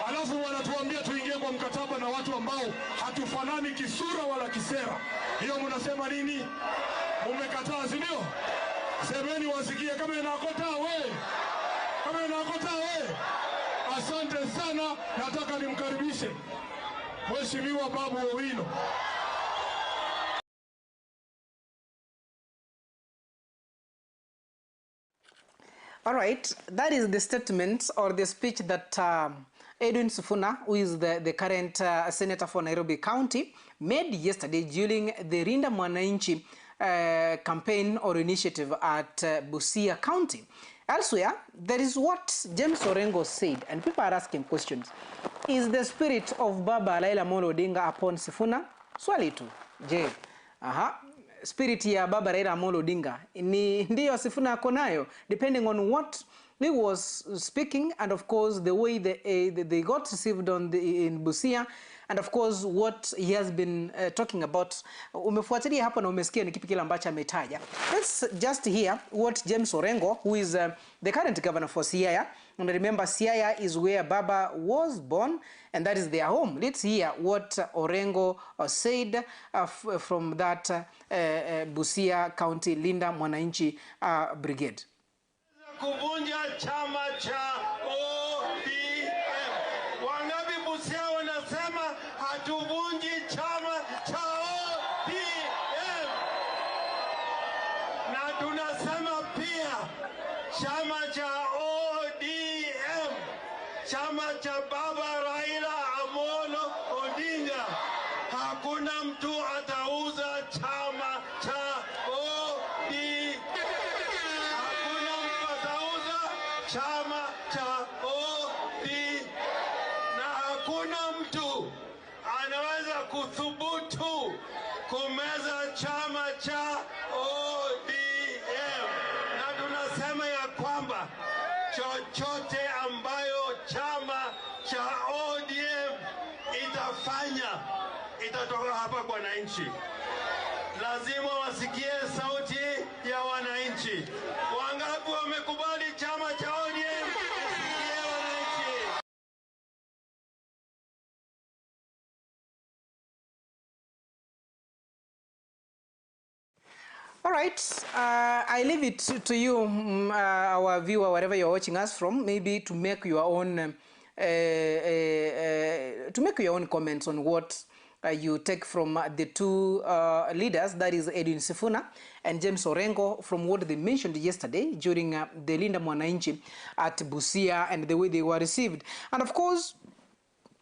Alafu wanatuambia tuingie kwa mkataba na watu ambao hatufanani kisura wala kisera. Hiyo mnasema nini? Umekataa, si ndio? Semeni wasikie kama inakota we. Kama inakota we. Asante sana, nataka nimkaribishe Mheshimiwa Babu Owino. All right, that is the statement or the speech that Edwin Sifuna, who is the current senator for Nairobi County, made yesterday during the Linda Mwananchi campaign or initiative at Busia County. Elsewhere, there is what James Orengo said, and people are asking questions. Is the spirit of Baba Raila Amolo Odinga upon Sifuna? Swali tu. Je, spirit ya Baba Raila Amolo Odinga ni ndiyo Sifuna ako nayo, depending on what he was speaking, and of course the way they got received in Busia, and of course what he has been talking about. Umefuatilia hapo na umesikia ni kipi kile ambacho ametaja. Let's just hear what James Orengo, who is the current governor for Siaya, and remember Siaya is where Baba was born and that is their home. Let's hear what Orengo said from that Busia County Linda Mwananchi Brigade. Kuvunja chama cha ODM. Wangapi Busia wanasema hatuvunji chama cha ODM? Na tunasema pia chama cha ODM, chama cha Baba Raila Amolo Odinga, hakuna mtu atauza chama cha ODM. Chama cha ODM, na hakuna mtu anaweza kuthubutu kumeza chama cha ODM. Na tunasema ya kwamba chochote ambayo chama cha ODM itafanya itatoka hapa kwa wananchi. Lazima wasikie sauti ya wananchi. Wangapi wamekubali chama cha ODM? Wasikie wananchi. All right, I leave it to you, our viewer, wherever you're watching us from, maybe to make your own comments on what you take from the two leaders, that is Edwin Sifuna and James Orengo, from what they mentioned yesterday during the Linda Mwananchi at Busia and the way they were received. And of course,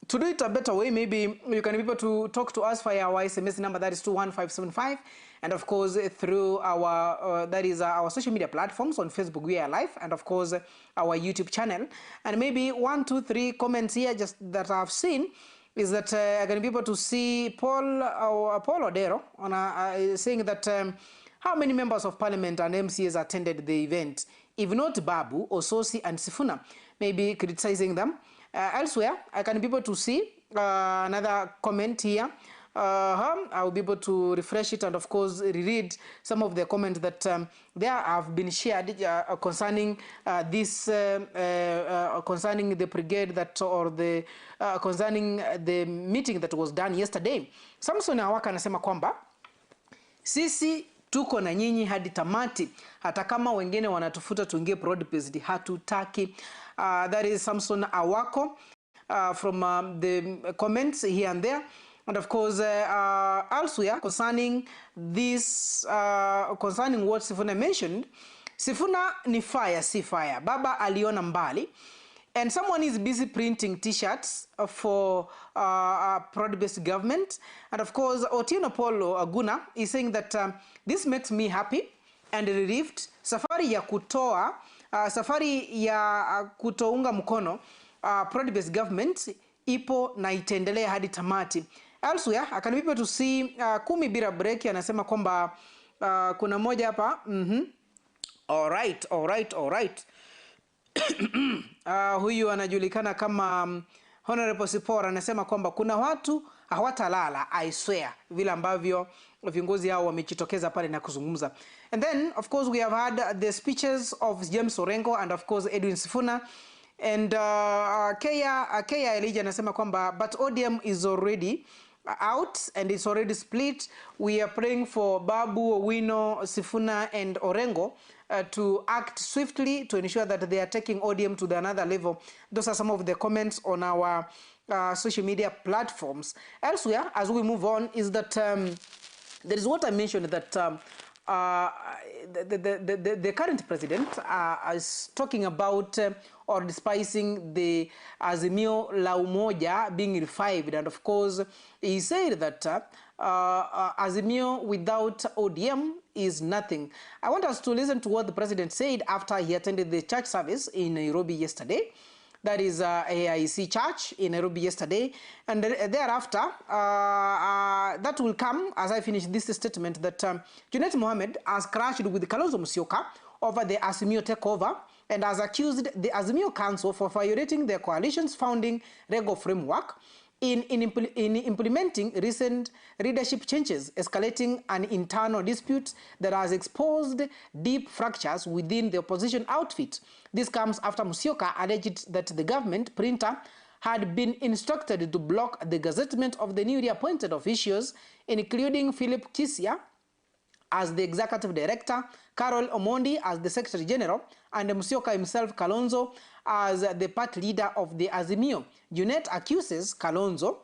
to do it a better way, maybe you can be able to talk to us via our SMS number, that is 21575, and of course through our that is our social media platforms. On Facebook we are live, and of course our YouTube channel. And maybe 1, 2, 3 comments here just that I've seen is that I'm going to be able to see Paul Odero on saying that how many members of parliament and MCAs attended the event, if not Babu, Ososi and Sifuna, maybe criticizing them. Elsewhere, I can be able to see another comment here. I will be able to refresh it and of course reread some of the comments that there have been shared concerning this concerning the brigade that or the concerning the meeting that was done yesterday. Samson Awaka anasema kwamba sisi tuko na nyinyi hadi tamati, hata kama wengine wanatufuta tuingie broad based, hatutaki. That is Samson Awako from the comments here and there. And of course, elsewhere concerning this, concerning what Sifuna mentioned, Sifuna ni fire, si fire. Baba aliona mbali. And someone is busy printing t-shirts for broad-based government. And of course, Otieno Polo Aguna is saying that this makes me happy and relieved. Safari ya kutoa, safari ya kutounga mkono broad-based government ipo na itaendelea hadi tamati. Elsewhere, I can be able to see Kumi Bira Break anasema kwamba kuna moja hapa. All right. Huyu anajulikana kama Honorable Sipora anasema kwamba kuna watu hawatalala, I swear, vile ambavyo viongozi hao wamejitokeza pale na kuzungumza. And then of course we have had the speeches of James Orengo and of course Edwin Sifuna. And Kea Elijah anasema kwamba but ODM is already out and it's already split. We are praying for Babu, Owino, Sifuna and Orengo to act swiftly to ensure that they are taking ODM to the another level. Those are some of the comments on our social media platforms. Elsewhere, as we move on, is that there is what I mentioned that the current president is talking about or despising the Azimio la Umoja being revived, and of course he said that Azimio without ODM is nothing. I want us to listen to what the president said after he attended the church service in Nairobi yesterday. That is AIC Church in Nairobi yesterday. And thereafter, that will come as I finish this statement that Junet Mohammed has clashed with Kalonzo Musyoka over the Azimio takeover and has accused the Azimio Council for violating the coalition's founding Rego framework in implementing recent leadership changes, escalating an internal dispute that has exposed deep fractures within the opposition outfit. This comes after Musyoka alleged that the government printer had been instructed to block the gazettement of the newly appointed officials, including Philip Kisia as the executive director, Carol Omondi as the secretary general, and Musyoka himself, Kalonzo, as the party leader of the Azimio. Junet accuses Kalonzo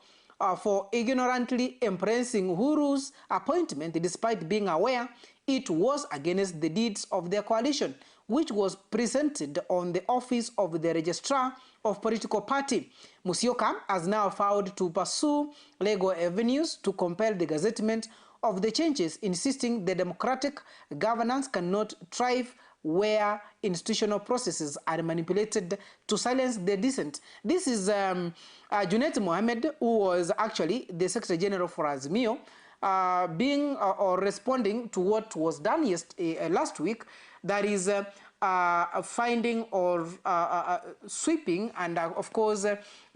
for ignorantly embracing Uhuru's appointment despite being aware it was against the deeds of their coalition, which was presented on the office of the registrar of political party. Musyoka has now vowed to pursue legal avenues to compel the gazettement of the changes, insisting the democratic governance cannot thrive where institutional processes are manipulated to silence the dissent. This is Junet Mohammed, who was actually the Secretary General for Azimio, being or responding to what was done last week, that is finding or sweeping and of course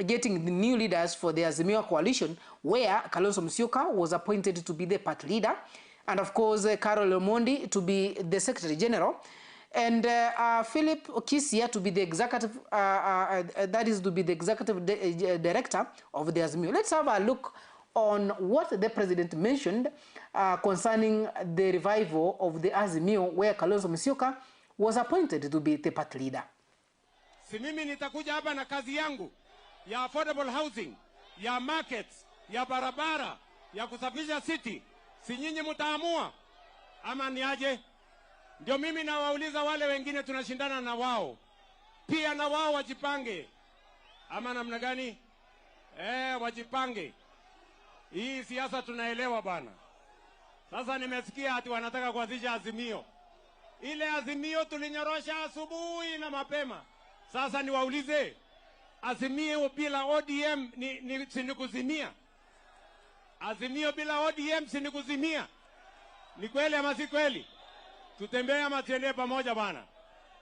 getting the new leaders for the Azimio coalition, where Kalonzo Musyoka was appointed to be the party leader, and of course Carol Omondi to be the Secretary General, and Philip Kisia to be the executive, that is to be the executive director of the Azimio. Let's have a look on what the president mentioned concerning the revival of the Azimio, where Kalonzo Musyoka was appointed to be the party leader. Si mimi nitakuja hapa na kazi yangu ya affordable housing, ya markets, ya barabara, ya kusafisha city. Si nyinyi mtaamua ama ni aje? Ndio mimi nawauliza wale wengine tunashindana na wao. Pia na wao wajipange. Ama namna gani? Wajipange. Hii siasa tunaelewa bana. Sasa nimesikia ati wanataka kuanzisha Azimio. Ile Azimio tulinyorosha asubuhi na mapema. Sasa niwaulize, Azimio bila ODM ni kuzimia? Azimio bila ODM si ni kuzimia? Ni kweli ama si kweli? Tutembee ama tuende pamoja bana?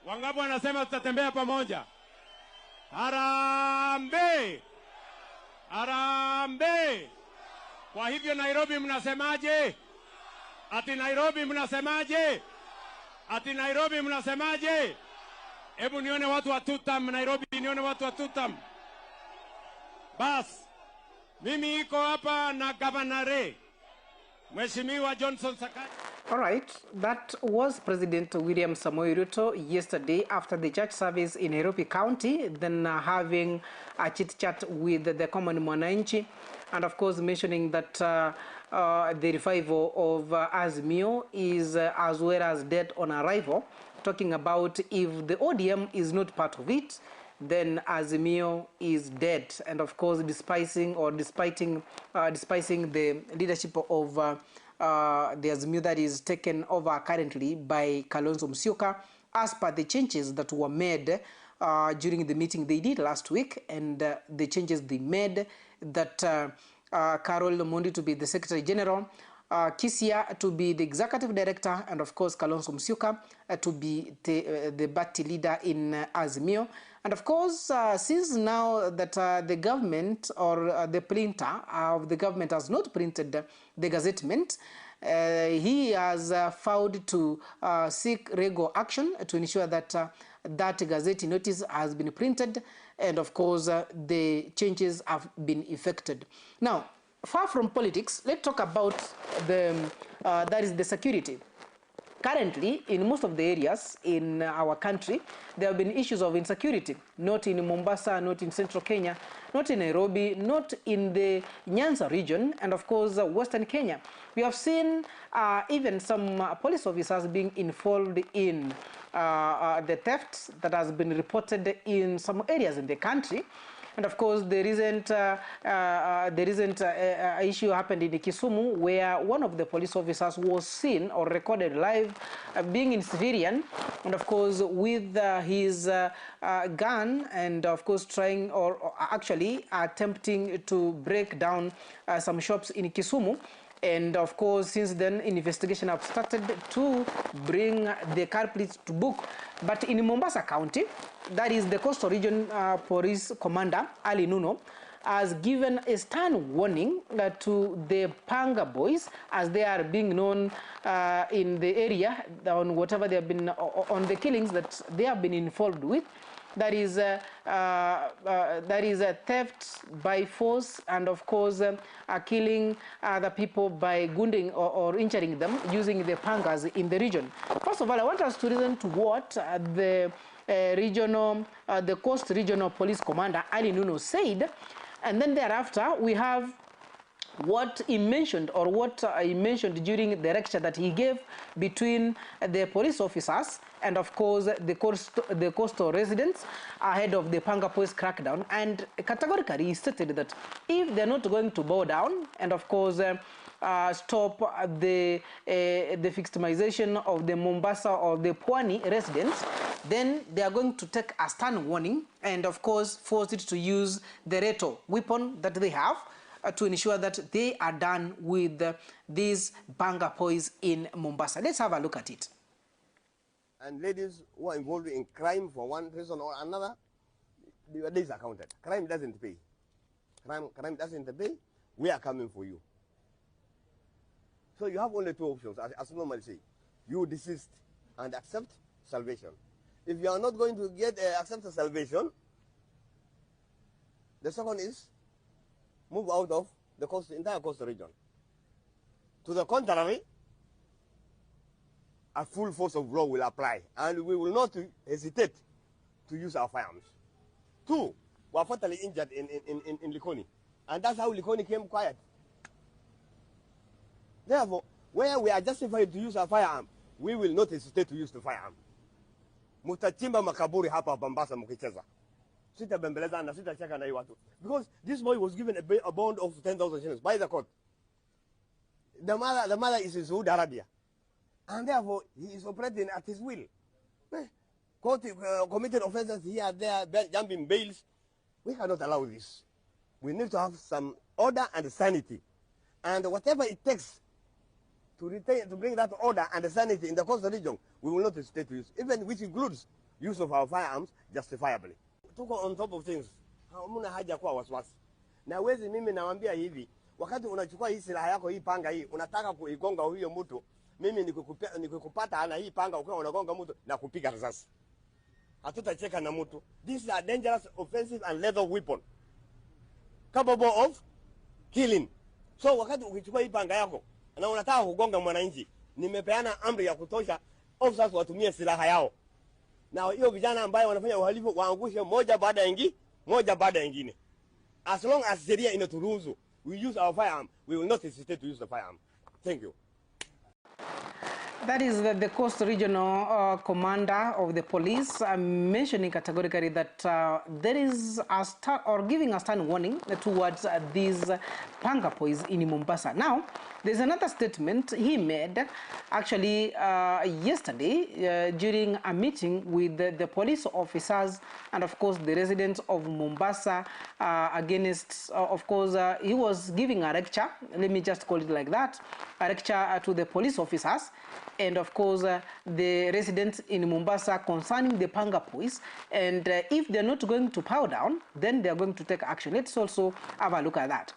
Wangapi wanasema tutatembea pamoja? Harambee! Harambee! Kwa hivyo Nairobi mnasemaje? Ati Nairobi mnasemaje? Ati Nairobi mnasemaje? Hebu nione watu wa tutam Nairobi, nione watu wa tutam. Bas, mimi iko hapa na Gavanare, Mheshimiwa Johnson Sakaja. All right, that was President William Samoei Ruto yesterday after the church service in Nairobi County, then having a chit-chat with the common mwananchi. and of course mentioning that the revival of Azimio is as well as dead on arrival, talking about if the ODM is not part of it, then Azimio is dead, and of course despising the leadership of the Azimio that is taken over currently by Kalonzo Musyoka, as per the changes that were made during the meeting they did last week, and the changes they made that Carol Mondi to be the Secretary General, Kisia to be the Executive Director, and of course Kalonzo Musyoka to be the party leader in Azimio. And of course, since now that the government or the printer of the government has not printed the gazettement, he has vowed to seek legal action to ensure that that gazette notice has been printed, and of course the changes have been effected. Now, far from politics, let's talk about the that is the security. Currently, in most of the areas in our country, there have been issues of insecurity, not in Mombasa, not in central Kenya, not in Nairobi, not in the Nyanza region, and of course, Western Kenya. We have seen even some police officers being involved in the thefts that has been reported in some areas in the country. And of course, there isn't issue happened in Kisumu where one of the police officers was seen or recorded live being in civilian, and of course with his gun, and of course trying or actually attempting to break down some shops in Kisumu. And of course, since then, investigation have started to bring the culprits to book. But in Mombasa County, that is the Coastal Region Police Commander, Ali Nuno, has given a stern warning to the Panga boys, as they are being known in the area, on whatever they have been, on the killings that they have been involved with. That is a theft by force, and of course killing other people by wounding or injuring them using the pangas in the region. First of all, I want us to listen to what the Coast Regional Police Commander Ali Nuno said, and then thereafter we have what he mentioned, or what he mentioned during the lecture that he gave between the police officers and of course the coastal residents ahead of the Panga Police crackdown. And categorically he stated that if they're not going to bow down and of course stop the victimization of the Mombasa or the Pwani residents, then they are going to take a stern warning and of course force it to use the lethal weapon that they have to ensure that they are done with these Panga boys in Mombasa. Let's have a look at it. And ladies who are involved in crime for one reason or another, your days are counted. Crime doesn't pay. Crime doesn't pay. We are coming for you. So you have only two options, as normally say. You desist and accept salvation. If you are not going to accept salvation, the second is move out of the entire coastal region. To the contrary, a full force of law will apply, and we will not hesitate to use our firearms. Two were fatally injured in Likoni, and that's how Likoni came quiet. Therefore, where we are justified to use our firearm, we will not hesitate to use the firearm. Mutachimba makaburi hapa Mombasa mkicheza. Sitabembeleza na sitacheka na watu. Because this boy was given a bond of 10,000 shillings by the court. The mother is in Saudi Arabia. And therefore, he is operating at his will. Court committed offenses here and there, jumping bails. We cannot allow this. We need to have some order and sanity. And whatever it takes to bring that order and sanity in the coastal region, we will not hesitate to use, even which includes use of our firearms justifiably. Tuko on top of things. Hamuna haja kuwa wasiwasi. Na wezi mimi nawaambia hivi, wakati unachukua hii silaha yako, hii panga hii, unataka kuigonga huyo mtu, mimi nikikupata ana hii panga ukiwa unagonga mtu na kupiga risasi. Hatutacheka na mtu. This is a dangerous, offensive and lethal weapon capable of killing. So wakati ukichukua hii panga yako na unataka kugonga mwananchi, nimepeana amri ya kutosha officers watumie silaha yao. Na hiyo vijana ambao wanafanya uhalifu waangushe moja baada ya nyingine. As long as sheria inaturuhusu, we use our firearm. We will not hesitate to use the firearm. Thank you. That is the Coast Regional Commander of the police mentioning categorically that there is giving a stern warning towards these panga boys in Mombasa. Now, there's another statement he made actually yesterday during a meeting with the police officers and of course the residents of Mombasa against, of course, he was giving a lecture, let me just call it like that, a lecture to the police officers and of course the residents in Mombasa concerning the panga boys, and if they're not going to power down, then they're going to take action. Let's also have a look at that.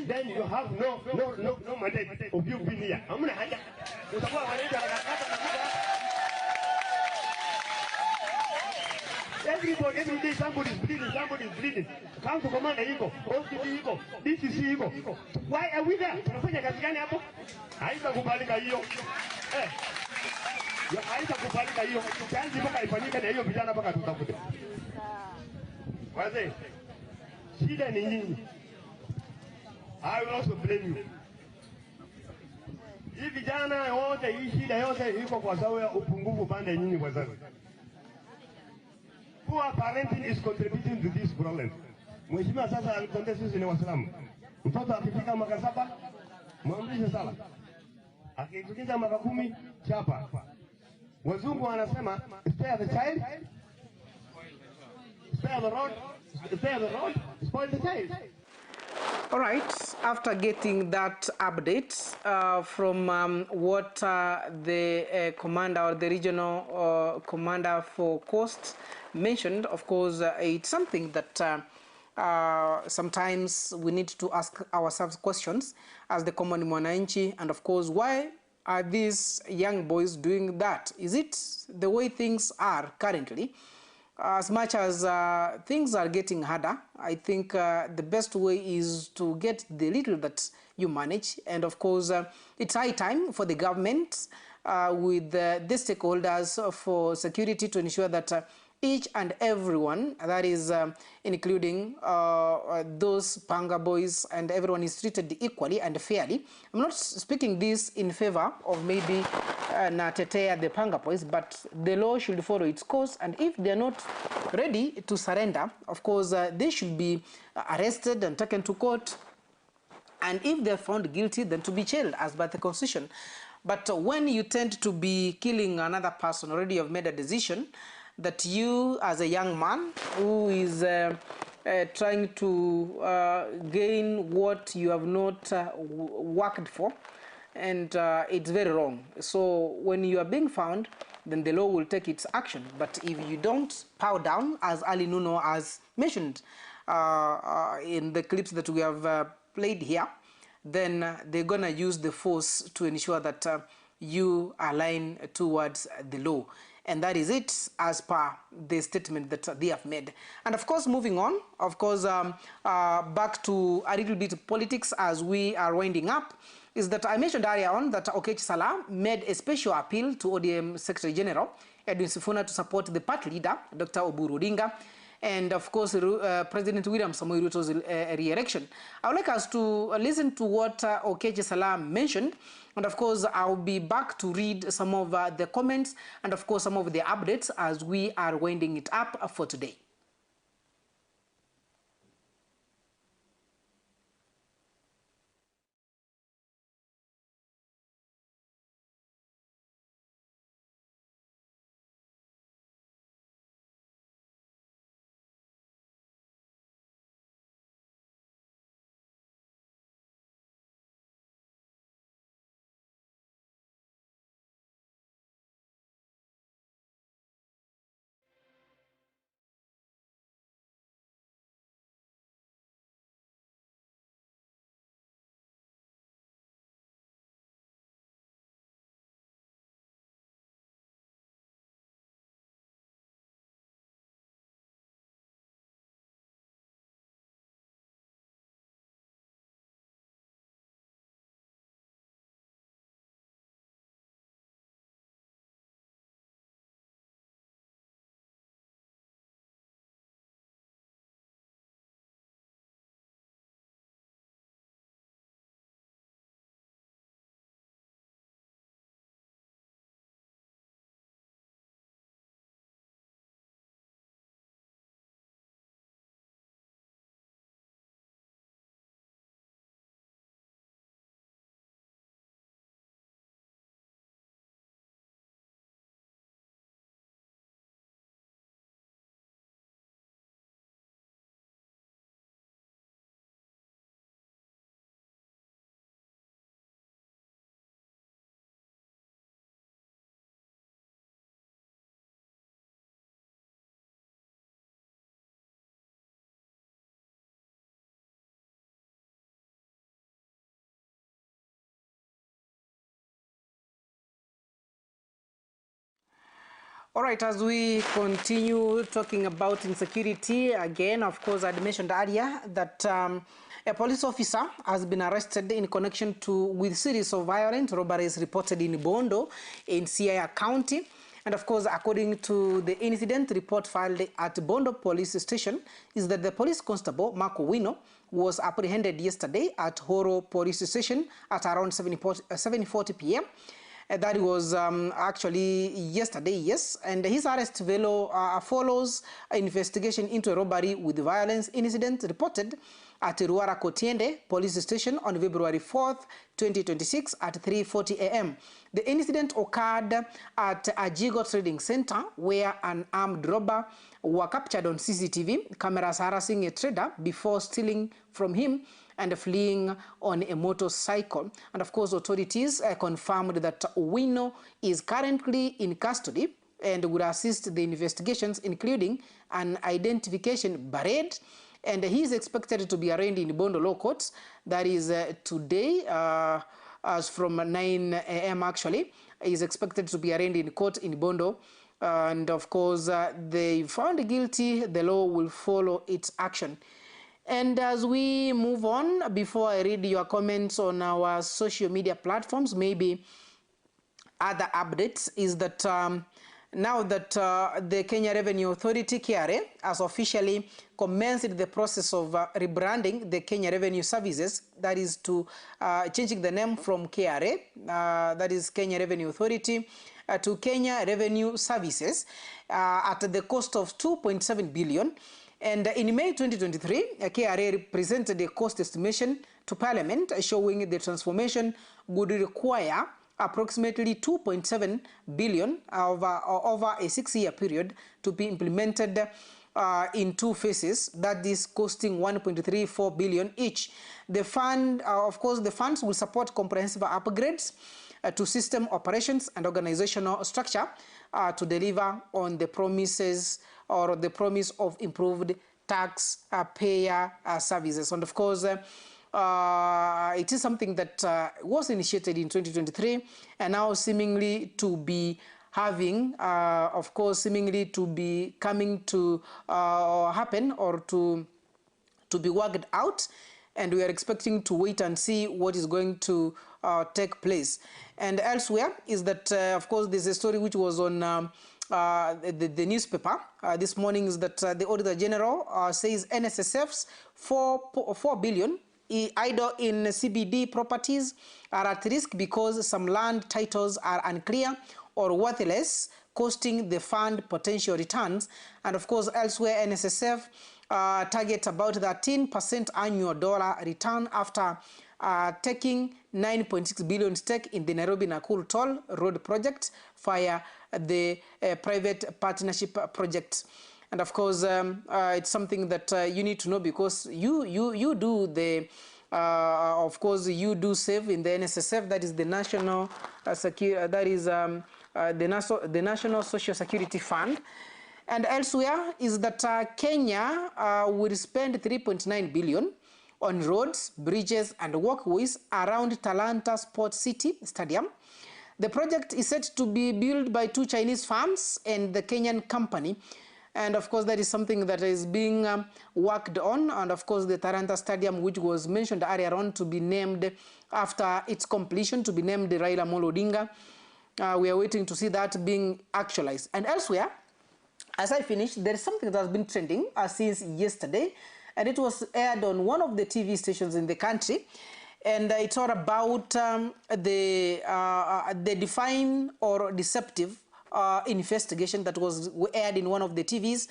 Then you have no mandate of you being here. Every day somebody is bleeding. Come to command ego, OCD ego, DCC ego. Why are we there? Tunafanya kazi gani hapo? Haitakubalika hiyo. Haitakubalika hiyo. Kazi mpaka ifanyike na hiyo vijana mpaka tutafute. Wazee, shida ni nyinyi. I will also blame you. Hii vijana wote, hii shida yote iko kwa sababu ya upungufu pande nyinyi wazazi. Poor parenting is contributing to this problem. Mheshimiwa sasa alikonde sisi ni Waislamu. Mtoto akifika mwaka 7, mwamrishe sala. Akifikisha mwaka 10, chapa. Wazungu wanasema spare the child, spare the rod, spoil the child. All right, after getting that update from what the commander or the regional commander for Coast mentioned, of course, it's something that sometimes we need to ask ourselves questions as the common mwananchi, and of course, why are these young boys doing that? Is it the way things are currently? As much as things are getting harder, I think the best way is to get the little that you manage. And of course, it's high time for the government with the stakeholders for security to ensure that each and everyone, that is including those panga boys, and everyone is treated equally and fairly. I'm not speaking this in favor of maybe Natetea the panga boys, but the law should follow its course, and if they're not ready to surrender, of course, they should be arrested and taken to court, and if they're found guilty, then to be jailed as by the Constitution. But when you tend to be killing another person, already you've made a decision that you, as a young man who is trying to gain what you have not worked for, and it's very wrong. So when you are being found, then the law will take its action. But if you don't power down, as Ali Nuno has mentioned in the clips that we have played here, then they're gonna use the force to ensure that you align towards the law. And that is it as per the statement that they have made. And of course, moving on, of course, back to a little bit of politics as we are winding up, is that I mentioned earlier on that Okech Salah made a special appeal to ODM Secretary General Edwin Sifuna to support the party leader, Dr. Oburu Odinga, and of course, President William Samoei Ruto's re-election. I would like us to listen to what Okech Salah mentioned, and of course, I'll be back to read some of the comments and of course, some of the updates as we are winding it up for today. All right, as we continue talking about insecurity, again, of course, I mentioned earlier that a police officer has been arrested in connection with series of violent robberies reported in Bondo in Siaya County. And of course, according to the incident report filed at Bondo Police Station, is that the police constable, Marco Wino, was apprehended yesterday at Horo Police Station at around 7:40 p.m. That was actually yesterday, yes. And his arrest follows an investigation into a robbery with violence incident reported at Ruara Kotiende Police Station on February 4th, 2026 at 3:40 a.m. The incident occurred at Ajigo Trading Center where an armed robber were captured on CCTV cameras harassing a trader before stealing from him and fleeing on a motorcycle. And of course, authorities confirmed that Wino is currently in custody and will assist the investigations, including an identification parade. And he is expected to be arraigned in Bondo Law Courts. That is today, as from 9 a.m. actually. He is expected to be arraigned in court in Bondo. And of course, they found guilty, the law will follow its action. And as we move on, before I read your comments on our social media platforms, maybe other updates is that now that the Kenya Revenue Authority, KRA, has officially commenced the process of rebranding the Kenya Revenue Services, that is to changing the name from KRA, that is Kenya Revenue Authority, to Kenya Revenue Services at the cost of 2.7 billion. And in May 2023, KRA presented a cost estimation to Parliament showing the transformation would require approximately 2.7 billion over a 6-year period to be implemented in 2 phases, that is costing 1.34 billion each. The fund, of course, the funds will support comprehensive upgrades to system operations and organizational structure to deliver on the promises or the promise of improved tax payer services. And of course, it is something that was initiated in 2023 and now seemingly to be having, of course, seemingly to be coming to happen or to be worked out. And we are expecting to wait and see what is going to take place. And elsewhere is that, of course, there's a story which was on the newspaper this morning, is that the Auditor General says NSSF's 4 billion idle in CBD properties are at risk because some land titles are unclear or worthless, costing the fund potential returns. And of course, elsewhere, NSSF targets about 13% annual dollar return after taking 9.6 billion stake in the Nairobi-Nakuru Toll Road project via the private partnership project. And of course, it's something that you need to know because you do the, of course, you do save in the NSSF. That is the National that is the National Social Security Fund. And elsewhere is that Kenya will spend 3.9 billion on roads, bridges, and walkways around Talanta Sports City Stadium. The project is set to be built by 2 Chinese firms and the Kenyan company. And of course, that is something that is being worked on. And of course, the Talanta Stadium, which was mentioned earlier on to be named after its completion, to be named Raila Amolo Odinga. We are waiting to see that being actualized. And elsewhere, as I finish, there is something that has been trending since yesterday, and it was aired on one of the TV stations in the country. And it's all about the define or deceptive investigation that was aired in one of the TVs.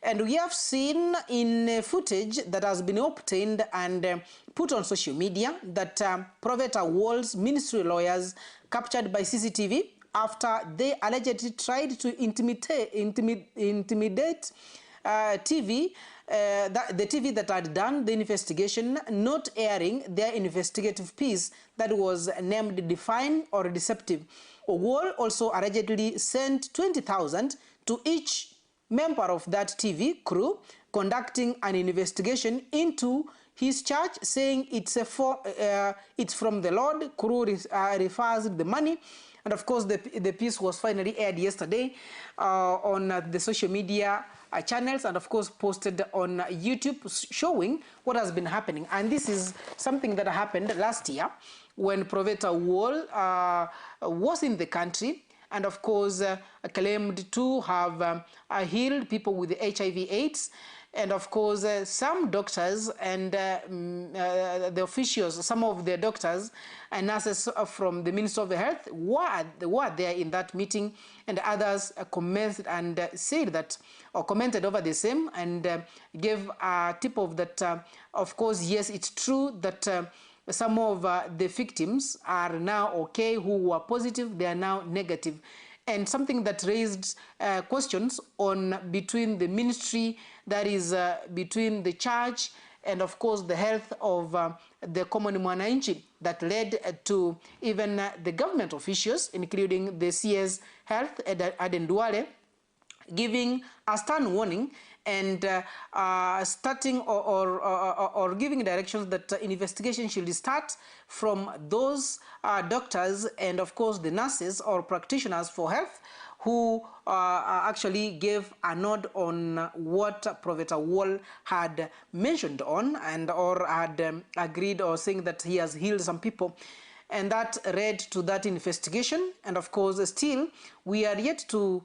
And we have seen in footage that has been obtained and put on social media that Professor Wall's ministry lawyers captured by CCTV after they allegedly tried to intimidate TV, the TV that had done the investigation, not airing their investigative piece that was named Define or Deceptive. Wall also allegedly sent 20,000 to each member of that TV crew conducting an investigation into his church, saying it's from the Lord. Crew refers the money And of course, the piece was finally aired yesterday on the social media channels, and of course posted on YouTube, showing what has been happening. And this is something that happened last year when Professor Wall was in the country, and of course claimed to have healed people with HIV/AIDS. And of course, some doctors and the officials, some of the doctors and nurses from the Ministry of Health were there in that meeting, and others commented and said that, or commented over the same, and gave a tip of that. Of course, yes, it's true that some of the victims are now okay, who were positive, they are now negative. And something that raised questions on between the ministry, that is between the church and of course the health of the common mwananchi, that led to even the government officials, including the CS Health, Aden Duale, giving a stern warning and starting or giving directions that investigation should start from those doctors and of course the nurses or practitioners for health who actually gave a nod on what Professor Wall had mentioned on, and or had agreed or saying that he has healed some people. And that led to that investigation. And of course, still, we are yet to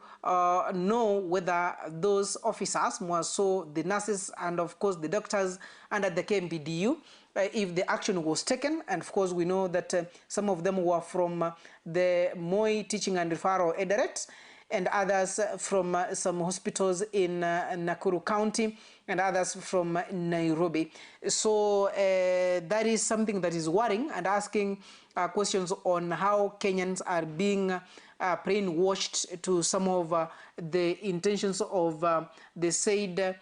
know whether those officers, more so the nurses and of course the doctors under the KMPDU, if the action was taken. And of course, we know that some of them were from the Moi Teaching and Referral Edirect, and others from some hospitals in Nakuru County, and others from Nairobi. So that is something that is worrying and asking questions on how Kenyans are being brainwashed to some of the intentions of the said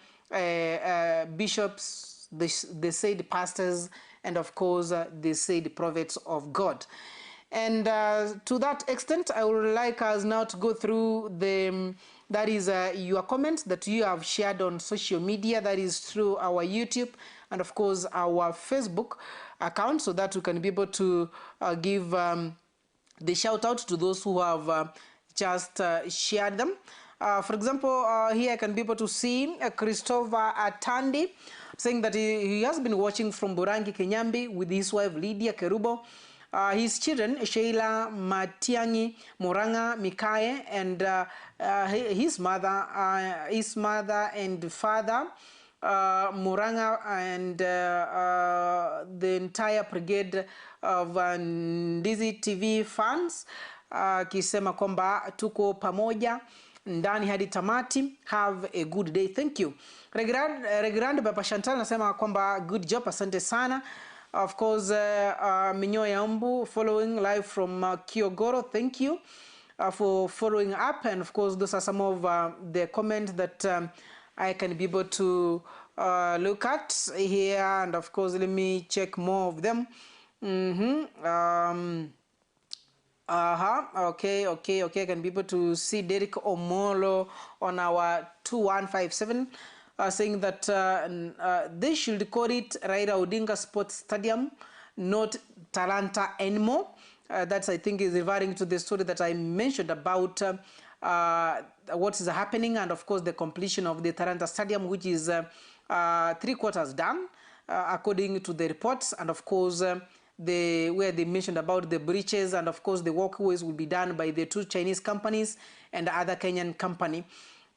bishops, the said pastors, and of course the said prophets of God. And to that extent, I would like us now to go through that is your comments that you have shared on social media, that is through our YouTube and of course our Facebook account, so that we can be able to give the shout out to those who have just shared them. For example, here I can be able to see Christopher Atandi saying that he has been watching from Burangi, Kenyambi with his wife Lydia Kerubo. His children, Sheila Matiangi, Moranga, Mikae, and his mother and father, Moranga, and the entire brigade of Ndizi TV fans, kisema kwamba tuko pamoja ndani hadi tamati. Have a good day. Thank you. Regrand Baba Chantal nasema kwamba good job, asante sana. Of course, Minyo Yambu following live from Kiogoro. Thank you for following up. And of course, those are some of the comments that I can be able to look at here. And of course, let me check more of them. Okay. I can be able to see Derek Omolo on our 2157. Saying that they should call it Raila Odinga Sports Stadium, not Talanta anymore. That's, I think, is referring to the story that I mentioned about what is happening, and of course the completion of the Talanta Stadium, which is 3/4 done, according to the reports. And of course, where they mentioned about the bridges, and of course the walkways will be done by the 2 Chinese companies and the other Kenyan company.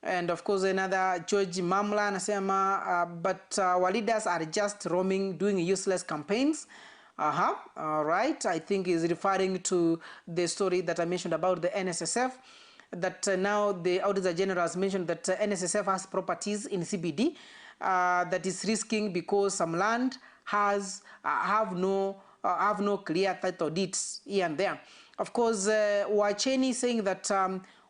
And of course, another George Mamla anasema, but our leaders are just roaming, doing useless campaigns. All right. I think is referring to the story that I mentioned about the NSSF, that now the Auditor General has mentioned that NSSF has properties in CBD that is risking because some land have no clear title deeds here and there. Of course, Wacheni saying that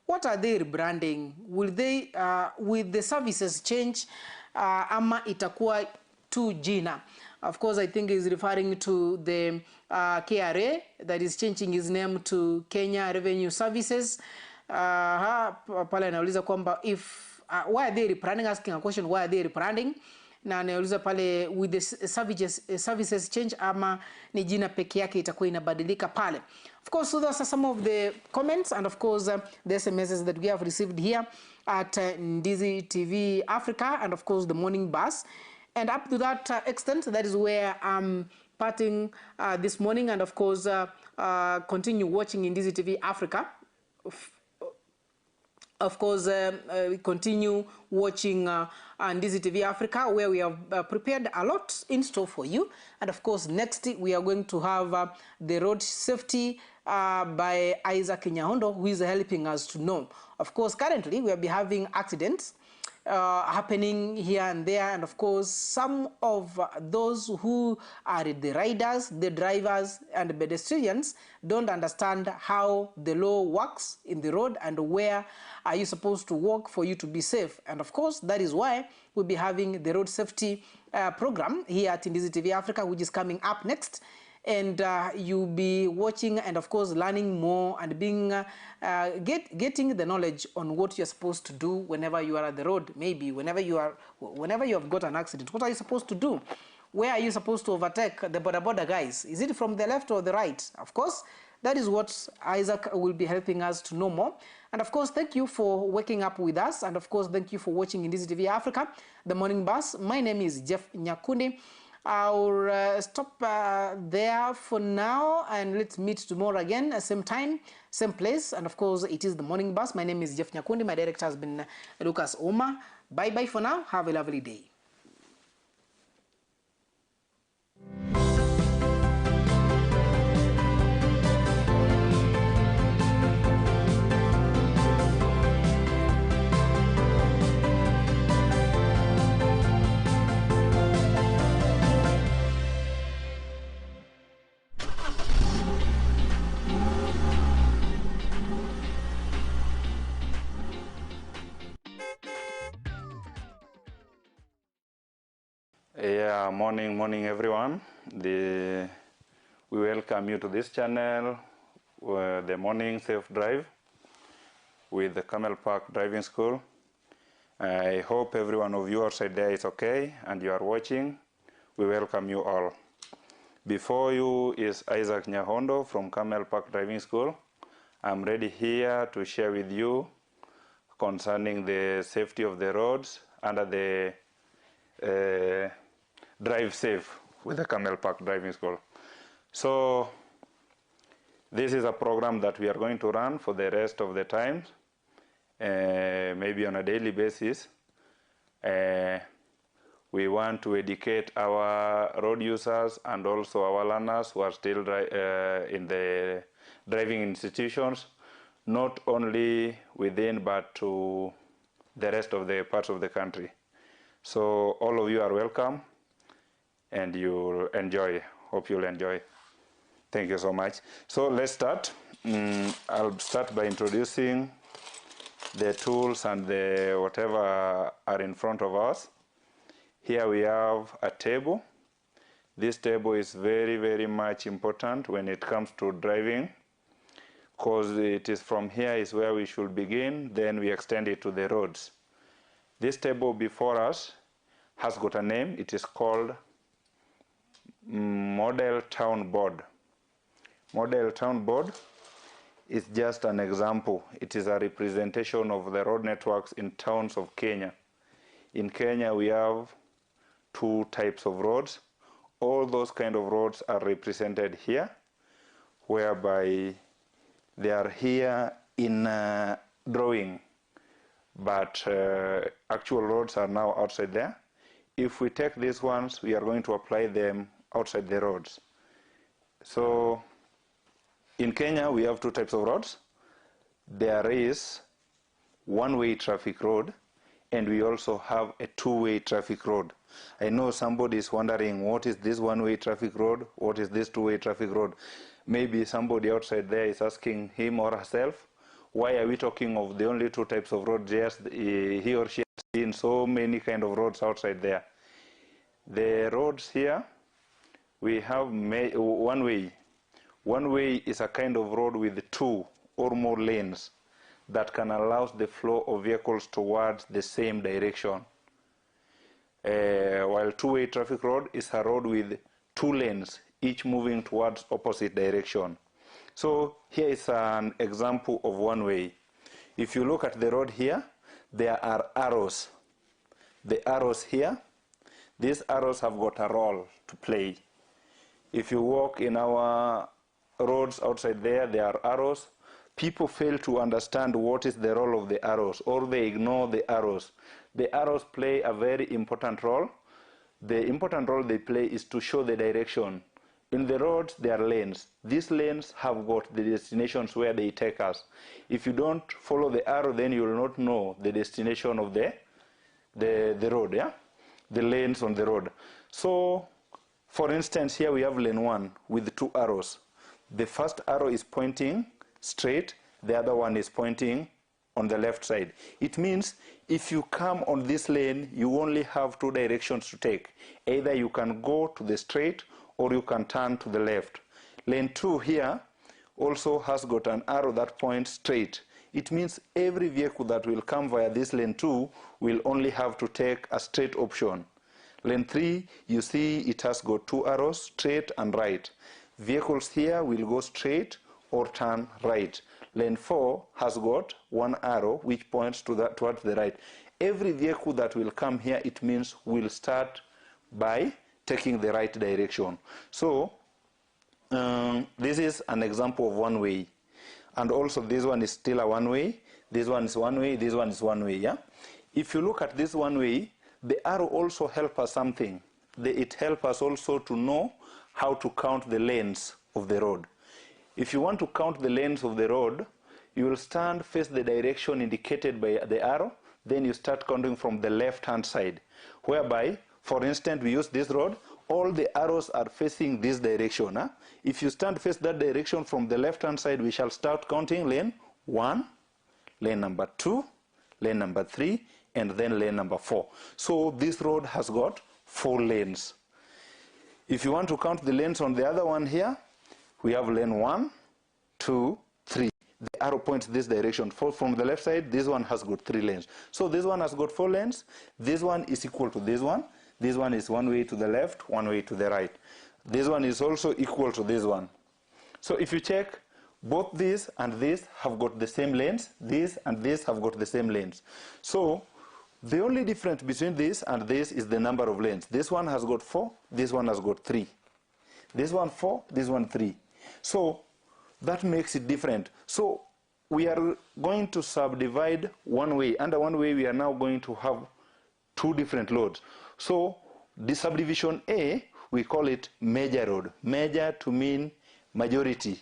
what are they rebranding? Will they, will the services change? Ama itakuwa tu jina? Of course, I think he's referring to the KRA that is changing his name to Kenya Revenue Services. Pale anauliza kwamba if why are they rebranding? Asking a question, why are they rebranding? na anauliza pale with the services change ama ni jina peke yake itakuwa inabadilika pale. Of course, so those are some of the comments and of course the SMSs that we have received here at Ndizi TV Africa and of course the morning bus. And up to that extent, that is where I'm parting this morning and of course continue watching Ndizi TV Africa. Of course, continue watching Ndizi TV Africa, where we have prepared a lot in store for you. And of course, next we are going to have the road safety by Isaac Nyahondo, who is helping us to know. Of course, currently we will be having accidents happening here and there, and of course some of those who are the riders, the drivers and the pedestrians don't understand how the law works in the road and where are you supposed to walk for you to be safe. And of course that is why we'll be having the road safety program here at Ndizi TV Africa, which is coming up next. And you'll be watching and of course learning more and being getting the knowledge on what you're supposed to do whenever you are at the road. Maybe whenever you have got an accident, what are you supposed to do? Where are you supposed to overtake the border guys? Is it from the left or the right? Of course, that is what Isaac will be helping us to know more. And of course, thank you for waking up with us. And of course, thank you for watching Ndizi TV Africa, the morning bus. My name is Jeff Nyakundi. I'll stop there for now and let's meet tomorrow again, same time, same place. And of course, it is the morning bus. My name is Jeff Nyakundi. My director has been Lucas Oma. Bye-bye for now. Have a lovely day. Yeah, morning everyone. We welcome you to this channel, the morning safe drive with the Camel Park Driving School. I hope every one of you outside there is okay and you are watching. We welcome you all. Before you is Isaac Nyahondo from Camel Park Driving School. I'm ready here to share with you concerning the safety of the roads under the Drive Safe with the Camel Park Driving School. So this is a program that we are going to run for the rest of the time, maybe on a daily basis. We want to educate our road users and also our learners who are still in the driving institutions, not only within but to the rest of the parts of the country. So all of you are welcome and you'll enjoy. Hope you'll enjoy. Thank you so much. So let's start. I'll start by introducing the tools and the whatever are in front of us. Here we have a table. This table is very much important when it comes to driving, because it is from here is where we should begin, then we extend it to the roads. This table before us has got a name. It is called Model Town Board. Model Town Board is just an example. It is a representation of the road networks in towns of Kenya. In Kenya we have two types of roads. All those kind of roads are represented here, whereby they are here in drawing, but actual roads are now outside there. If we take these ones, we are going to apply them outside the roads. So in Kenya we have two types of roads. There is one-way traffic road and we also have a two-way traffic road. I know somebody is wondering, what is this one-way traffic road? What is this two-way traffic road? Maybe somebody outside there is asking him or herself, why are we talking of the only two types of roads? Yes, he or she has seen so many kind of roads outside there. The roads here, we have one way. One way is a kind of road with two or more lanes that can allow the flow of vehicles towards the same direction. while two-way traffic road is a road with two lanes, each moving towards opposite direction. So here is an example of one way. If you look at the road here, there are arrows. The arrows here, these arrows have got a role to play. If you walk in our roads outside there, there are arrows. People fail to understand what is the role of the arrows, or they ignore the arrows. The arrows play a very important role. The important role they play is to show the direction. In the roads, there are lanes. These lanes have got the destinations where they take us. If you don't follow the arrow, then you will not know the destination of the road, yeah? The lanes on the road. So, for instance, here we have lane 1 with two arrows. The first arrow is pointing straight, the other one is pointing on the left side. It means if you come on this lane, you only have two directions to take. Either you can go to the straight or you can turn to the left. Lane 2 here also has got an arrow that points straight. It means every vehicle that will come via this lane 2 will only have to take a straight option. Lane 3, you see it has got two arrows, straight and right. Vehicles here will go straight or turn right. Lane 4 has got one arrow which points towards the right. Every vehicle that will come here, it means will start by taking the right direction. So this is an example of one way. And also this one is still a one way. This one is one way, this one is one way, yeah? If you look at this one way, the arrow also helps us something. It helps us also to know how to count the lanes of the road. If you want to count the lanes of the road, you will stand, face the direction indicated by the arrow, then you start counting from the left-hand side. Whereby, for instance, we use this road, all the arrows are facing this direction. Huh? If you stand face that direction from the left-hand side, we shall start counting lane 1, lane number 2, lane number 3, and then lane number 4. So this road has got 4 lanes. If you want to count the lanes on the other one here, we have lane 1, 2, 3. The arrow points this direction. From the left side, this one has got 3 lanes. So this one has got 4 lanes. This one is equal to this one. This one is one way to the left, one way to the right. This one is also equal to this one. So if you check, both this and this have got the same lanes. This and this have got the same lanes. So the only difference between this and this is the number of lanes. This one has got 4, this one has got 3. This one 4, this one 3. So that makes it different. So we are going to subdivide one way. Under one way, we are now going to have 2 different loads. So the subdivision A, we call it major road. Major to mean majority,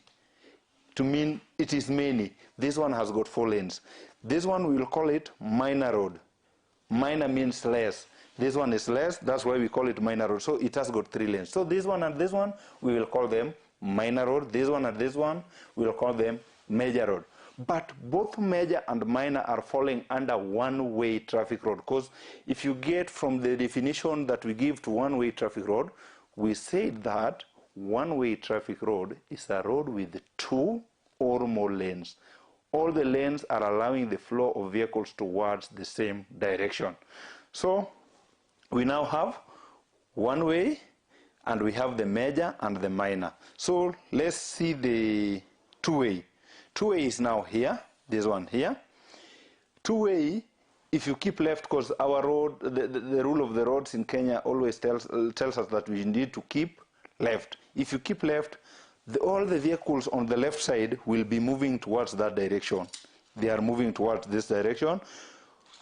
to mean it is many. This one has got 4 lanes. This one we will call it minor road. Minor means less. This one is less, that's why we call it minor road. So it has got 3 lanes. So this one and this one, we will call them minor road. This one and this one, we will call them major road. But both major and minor are falling under one-way traffic road. Because if you get from the definition that we give to one-way traffic road, we said that one-way traffic road is a road with 2 or more lanes. All the lanes are allowing the flow of vehicles towards the same direction. So we now have one way, and we have the major and the minor. So let's see the two-way. Two-way is now here, this one here. Two-way, if you keep left, because our road, the rule of the roads in Kenya always tells us that we need to keep left. If you keep left, all the vehicles on the left side will be moving towards that direction. They are moving towards this direction,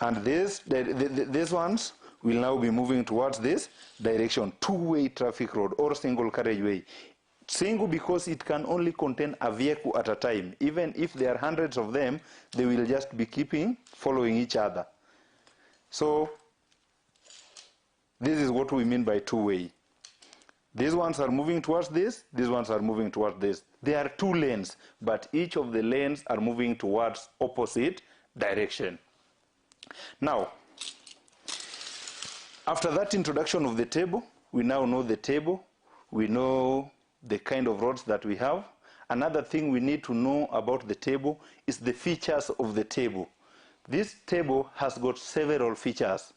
and these ones will now be moving towards this direction. Two-way traffic road or single carriageway. Single because it can only contain a vehicle at a time. Even if there are hundreds of them, they will just be following each other. So this is what we mean by two-way. These ones are moving towards this, these ones are moving towards this. There are 2 lanes, but each of the lanes are moving towards opposite direction. Now, after that introduction of the table, we now know the table, we know the kind of roads that we have. Another thing we need to know about the table is the features of the table. This table has got several features.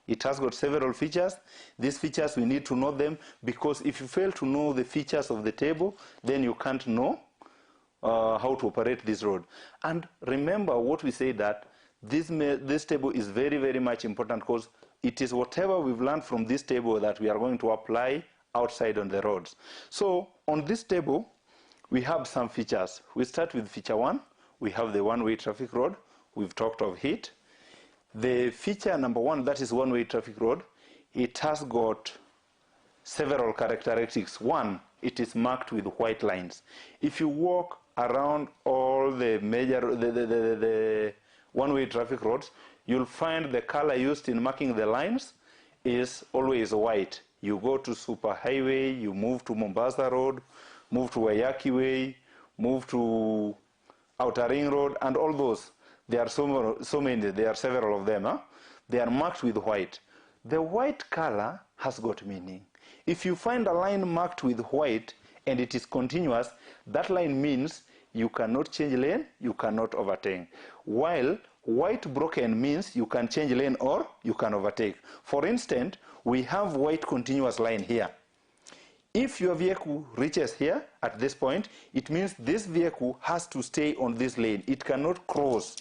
It has got several features. These features, we need to know them, because if you fail to know the features of the table, then you can't know how to operate this road. And remember what we say, that this table is very, very much important, because it is whatever we've learned from this table that we are going to apply outside on the roads. So on this table, we have some features. We start with feature 1. We have the one-way traffic road. We've talked of it. The feature number 1, that is one-way traffic road, it has got several characteristics. 1, it is marked with white lines. If you walk around all the major, the one-way traffic roads, you'll find the color used in marking the lines is always white. You go to Superhighway, you move to Mombasa Road, move to Wayaki Way, move to Outer Ring Road, and all those. There are so many, there are several of them. They are marked with white. The white color has got meaning. If you find a line marked with white and it is continuous, that line means you cannot change lane, you cannot overtake. While white broken means you can change lane or you can overtake. For instance, we have white continuous line here. If your vehicle reaches here at this point, it means this vehicle has to stay on this lane. It cannot cross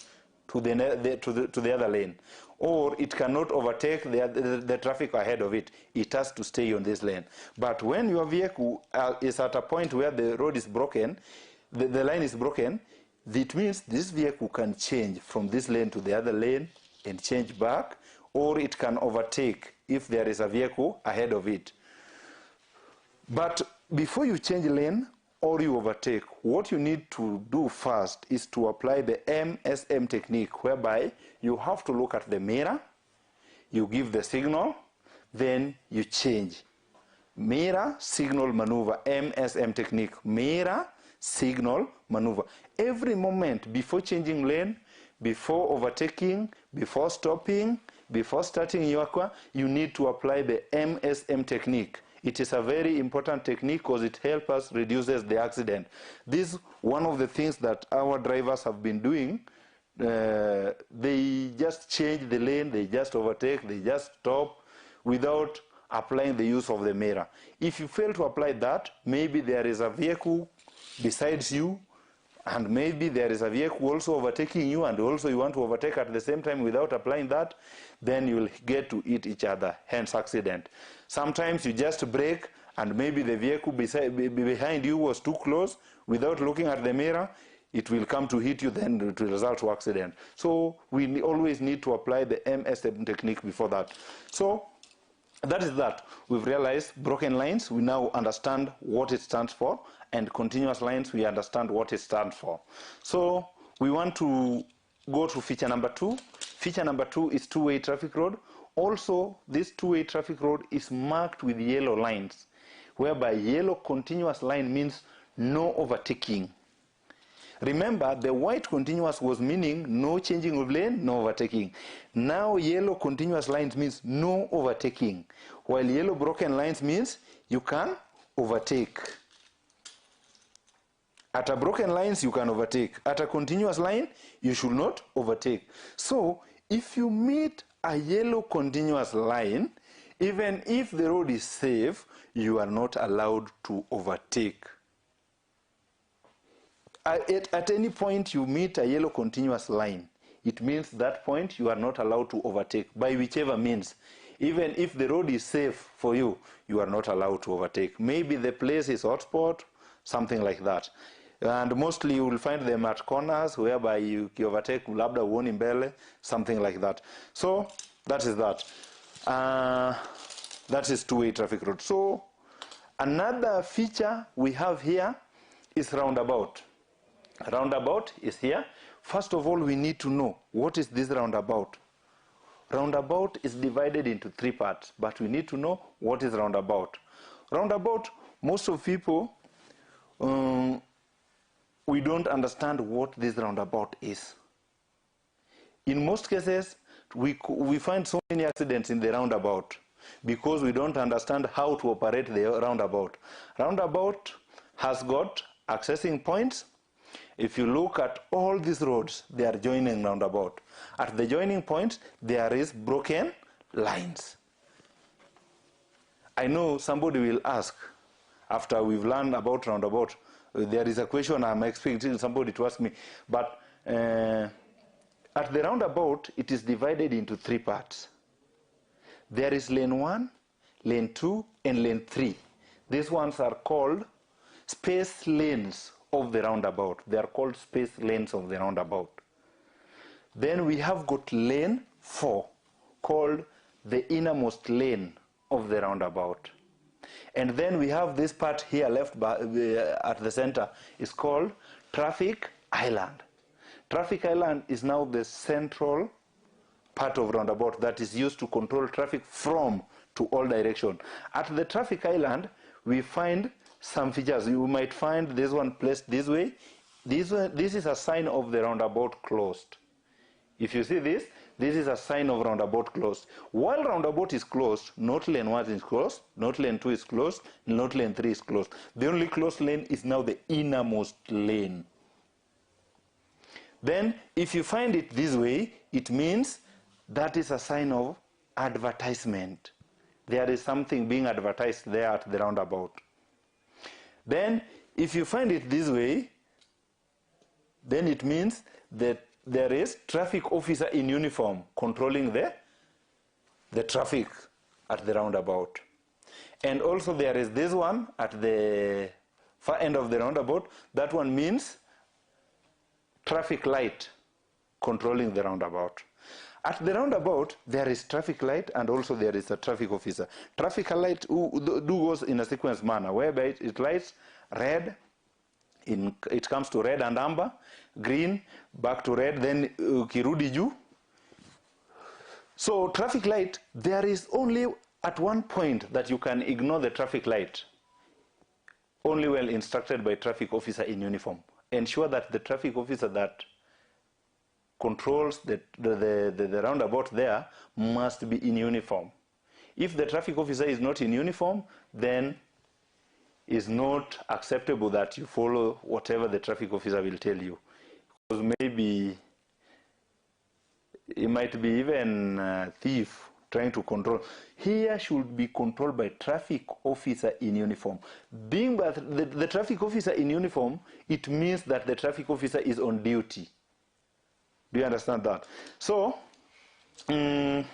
to the other lane, or it cannot overtake the traffic ahead of it. It has to stay on this lane. But when your vehicle is at a point where the road is broken, the line is broken, it means this vehicle can change from this lane to the other lane and change back, or it can overtake if there is a vehicle ahead of it. But before you change lane or you overtake, what you need to do first is to apply the MSM technique, whereby you have to look at the mirror, you give the signal, then you change. Mirror, signal, maneuver, MSM technique. Mirror, signal, maneuver. Every moment before changing lane, before overtaking, before stopping, before starting your car, you need to apply the MSM technique. It is a very important technique because it helps us reduces the accident. This is one of the things that our drivers have been doing. They just change the lane, they just overtake, they just stop without applying the use of the mirror. If you fail to apply that, maybe there is a vehicle besides you, and maybe there is a vehicle also overtaking you, and also you want to overtake at the same time without applying that, then you will get to hit each other, hence accident. Sometimes you just brake, and maybe the vehicle behind you was too close. Without looking at the mirror, it will come to hit you, then it will result to accident. So we always need to apply the MSM technique before that. So that is that. We've realized broken lines, we now understand what it stands for, and continuous lines, we understand what it stands for. So we want to go to feature number 2. Feature number 2 is two-way traffic road. Also, this two-way traffic road is marked with yellow lines, whereby yellow continuous line means no overtaking. Remember, the white continuous was meaning no changing of lane, no overtaking. Now yellow continuous lines means no overtaking, while yellow broken lines means you can overtake. At a broken lines, you can overtake. At a continuous line, you should not overtake. So, if you meet a yellow continuous line, even if the road is safe, you are not allowed to overtake. At any point you meet a yellow continuous line, it means that point you are not allowed to overtake by whichever means. Even if the road is safe for you, you are not allowed to overtake. Maybe the place is hotspot, something like that. And mostly you will find them at corners whereby you overtake labda uoni mbele, something like that. So that is that. That is two-way traffic road. So another feature we have here is roundabout. Roundabout is here. First of all, we need to know what is this roundabout. Roundabout is divided into 3 parts, but we need to know what is roundabout. Roundabout, most of people, we don't understand what this roundabout is. In most cases, we find so many accidents in the roundabout because we don't understand how to operate the roundabout. Roundabout has got accessing points. If you look at all these roads, they are joining roundabout. At the joining point, there is broken lines. I know somebody will ask, after we've learned about roundabout, there is a question I'm expecting somebody to ask me, but at the roundabout, it is divided into 3 parts. There is lane 1, lane 2, and lane 3. These ones are called space lanes of the roundabout. They are called space lanes of the roundabout. Then we have got lane 4, called the innermost lane of the roundabout. And then we have this part here left by, at the center is called traffic island. Traffic island is now the central part of roundabout that is used to control traffic from to all direction. At the traffic island, we find some features. You might find this one placed this way. This is a sign of the roundabout closed. If you see this, this is a sign of roundabout closed. While roundabout is closed, not lane 1 is closed, not lane 2 is closed, not lane 3 is closed. The only closed lane is now the innermost lane. Then, if you find it this way, it means that is a sign of advertisement. There is something being advertised there at the roundabout. Then, if you find it this way, then it means that there is traffic officer in uniform controlling the traffic at the roundabout. And also there is this one at the far end of the roundabout. That one means traffic light controlling the roundabout. At the roundabout, there is traffic light and also there is a traffic officer. Traffic light goes in a sequence manner, whereby it lights red, it comes to red and amber, green, back to red, then kirudi juu. So traffic light, there is only at one point that you can ignore the traffic light, only well instructed by traffic officer in uniform. Ensure that the traffic officer that controls the roundabout there must be in uniform. If the traffic officer is not in uniform, then it's not acceptable that you follow whatever the traffic officer will tell you. Because maybe it might be even a thief trying to control. Here should be controlled by traffic officer in uniform. Being the traffic officer in uniform, it means that the traffic officer is on duty. Do you understand that? So that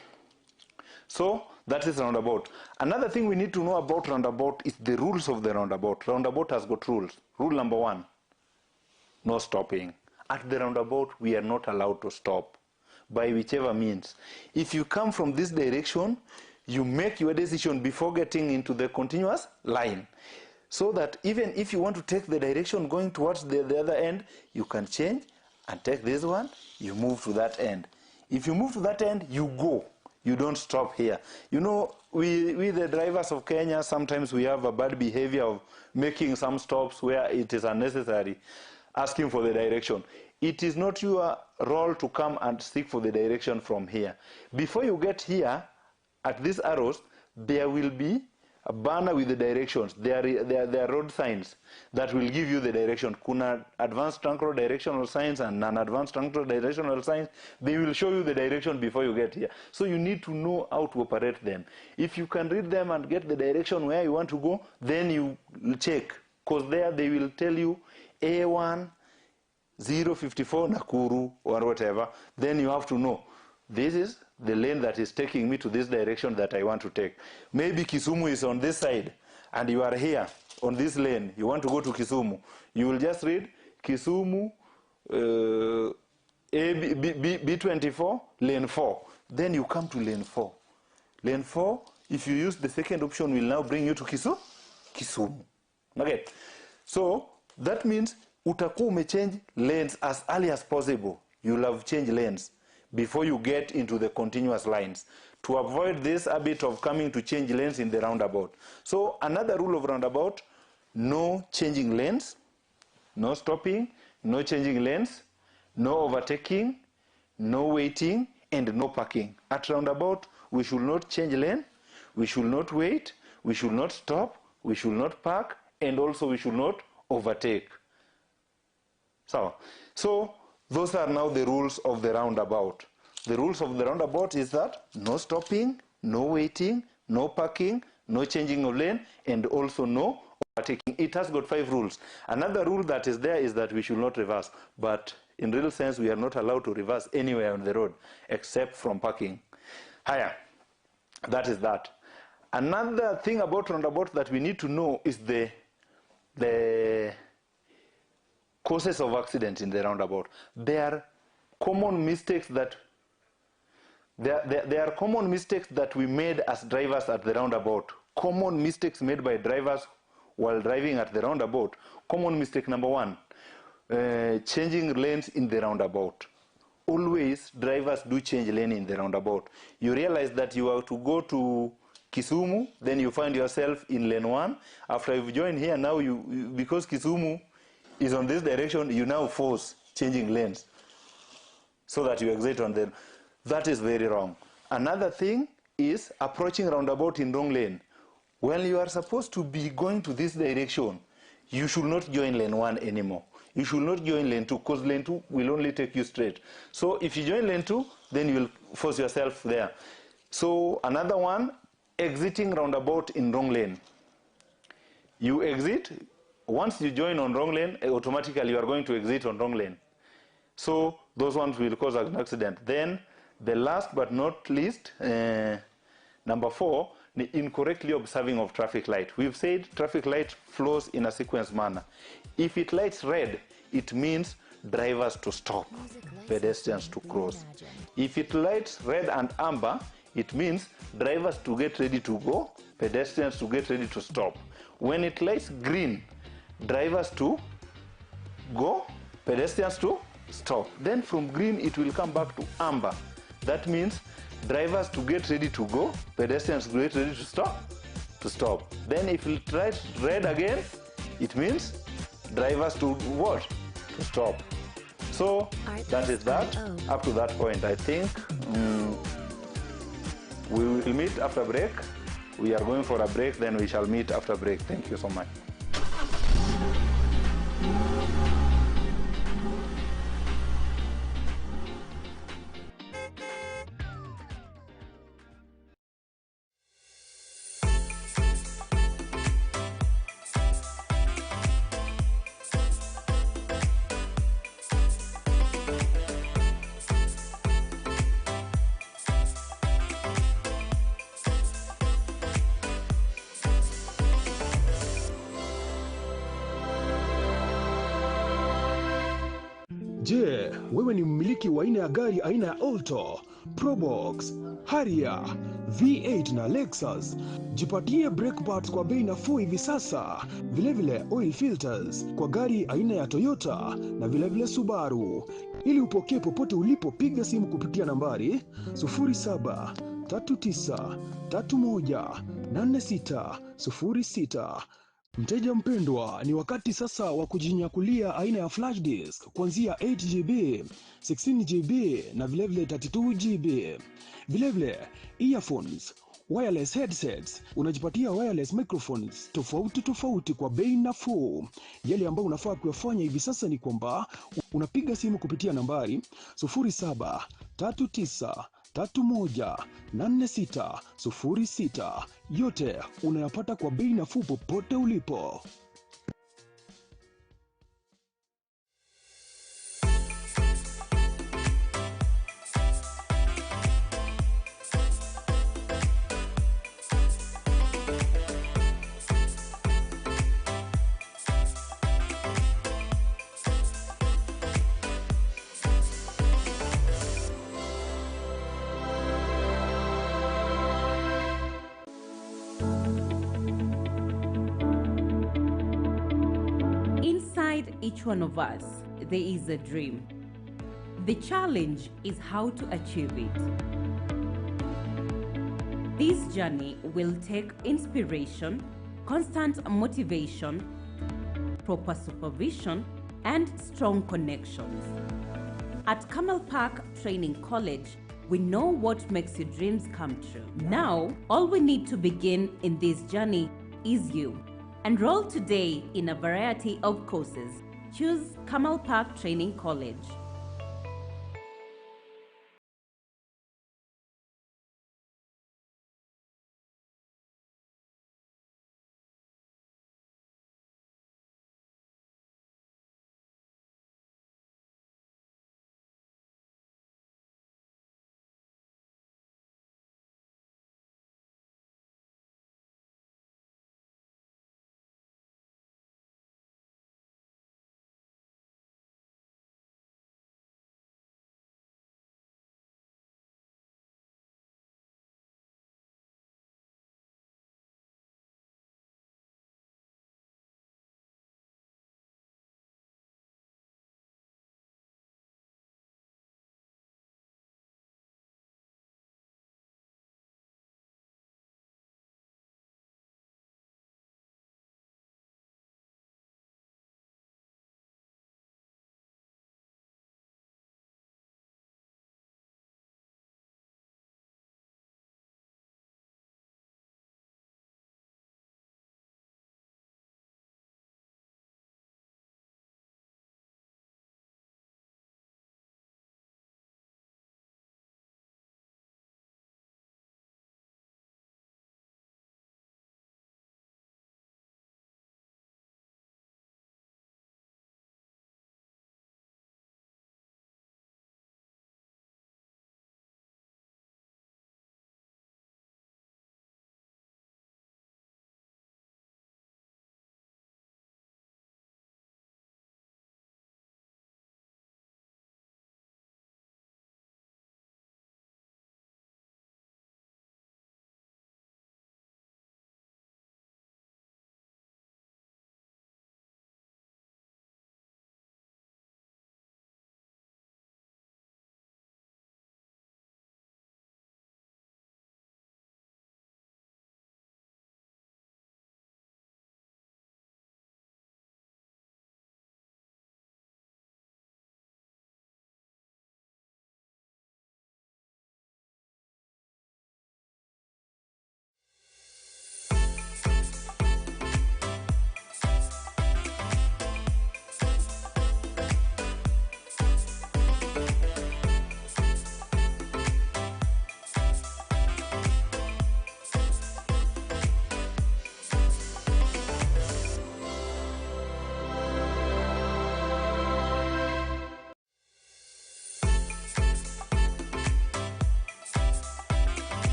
is roundabout. Another thing we need to know about roundabout is the rules of the roundabout. Roundabout has got rules. Rule number 1, no stopping. At the roundabout, we are not allowed to stop by whichever means. If you come from this direction, you make your decision before getting into the continuous line. So that even if you want to take the direction going towards the other end, you can change and take this one, you move to that end. If you move to that end, you go. You don't stop here. You know, we the drivers of Kenya, sometimes we have a bad behavior of making some stops where it is unnecessary, asking for the direction. It is not your role to come and seek for the direction from here. Before you get here, at these arrows, there will be a banner with the directions. There are road signs that will give you the direction. Kuna advanced trunk-road directional signs and non-advanced trunk-road directional signs. They will show you the direction before you get here. So you need to know how to operate them. If you can read them and get the direction where you want to go, then you check. Because there they will tell you A1, 054 Nakuru or whatever. Then you have to know, this is the lane that is taking me to this direction that I want to take. Maybe Kisumu is on this side and you are here on this lane. You want to go to Kisumu. You will just read Kisumu B24 lane 4. Then you come to lane 4. Lane 4, if you use the second option, will now bring you to Kisumu. Okay. So that means utakuwa umechange lanes as early as possible. You'll have changed lanes before you get into the continuous lines to avoid this habit of coming to change lanes in the roundabout. So another rule of roundabout, no changing lanes, no stopping, no changing lanes, no overtaking, no waiting, and no parking. At roundabout, we should not change lane, we should not wait, we should not stop, we should not park, and also we should not overtake. So those are now the rules of the roundabout. The rules of the roundabout is that no stopping, no waiting, no parking, no changing of lane, and also no overtaking. It has got 5 rules. Another rule that is there is that we should not reverse, but in real sense, we are not allowed to reverse anywhere on the road except from parking. Higher. That is that. Another thing about roundabout that we need to know is the causes of accident in the roundabout. There are common mistakes that there are common mistakes that we made as drivers at the roundabout. Common mistakes made by drivers while driving at the roundabout. Common mistake number 1, changing lanes in the roundabout. Always drivers do change lane in the roundabout. You realize that you have to go to Kisumu, then you find yourself in lane 1. After you've joined here, now because Kisumu is on this direction, you now force changing lanes so that you exit on them. That is very wrong. Another thing is approaching roundabout in wrong lane. When you are supposed to be going to this direction, you should not join lane 1 anymore. You should not join lane 2 because lane 2 will only take you straight. So if you join lane 2, then you will force yourself there. So another one, exiting roundabout in wrong lane. You exit, once you join on wrong lane, automatically you are going to exit on wrong lane. So those ones will cause an accident. Then the last but not least, number 4, the incorrectly observing of traffic light. We've said traffic light flows in a sequence manner. If it lights red, it means drivers to stop, pedestrians to cross. If it lights red and amber, it means drivers to get ready to go, pedestrians to get ready to stop. When it lights green, drivers to go, pedestrians to stop. Then from green, it will come back to amber. That means drivers to get ready to go, pedestrians to get ready to stop. Then if it lights red again, it means drivers to what? To stop. So that is that. Up to that point, I think we will meet after break. We are going for a break, then we shall meet after break. Thank you so much. Je, wewe ni mmiliki wa aina ya gari aina ya Alto, Probox, Harrier, V8 na Lexus? Jipatie brake pads kwa bei nafuu hivi sasa. Vilevile oil filters kwa gari aina ya Toyota na vilevile Subaru. Ili upokee popote ulipo, piga simu kupitia nambari 0739318606. Mteja mpendwa, ni wakati sasa wa kujinyakulia aina ya flash disk kuanzia 8GB, 16GB na vilevile 32GB. Vilevile earphones, wireless headsets, unajipatia wireless microphones tofauti kwa bei nafuu. Yale ambayo unafaa kuyafanya hivi sasa ni kwamba unapiga simu kupitia nambari 0739318606. Yote unayapata kwa bei nafuu popote ulipo. Each one of us, there is a dream. The challenge is how to achieve it. This journey will take inspiration, constant motivation, proper supervision, and strong connections. At Camel Park Training College, we know what makes your dreams come true. Now, all we need to begin in this journey is you. Enroll today in a variety of courses. Choose Camel Park Training College.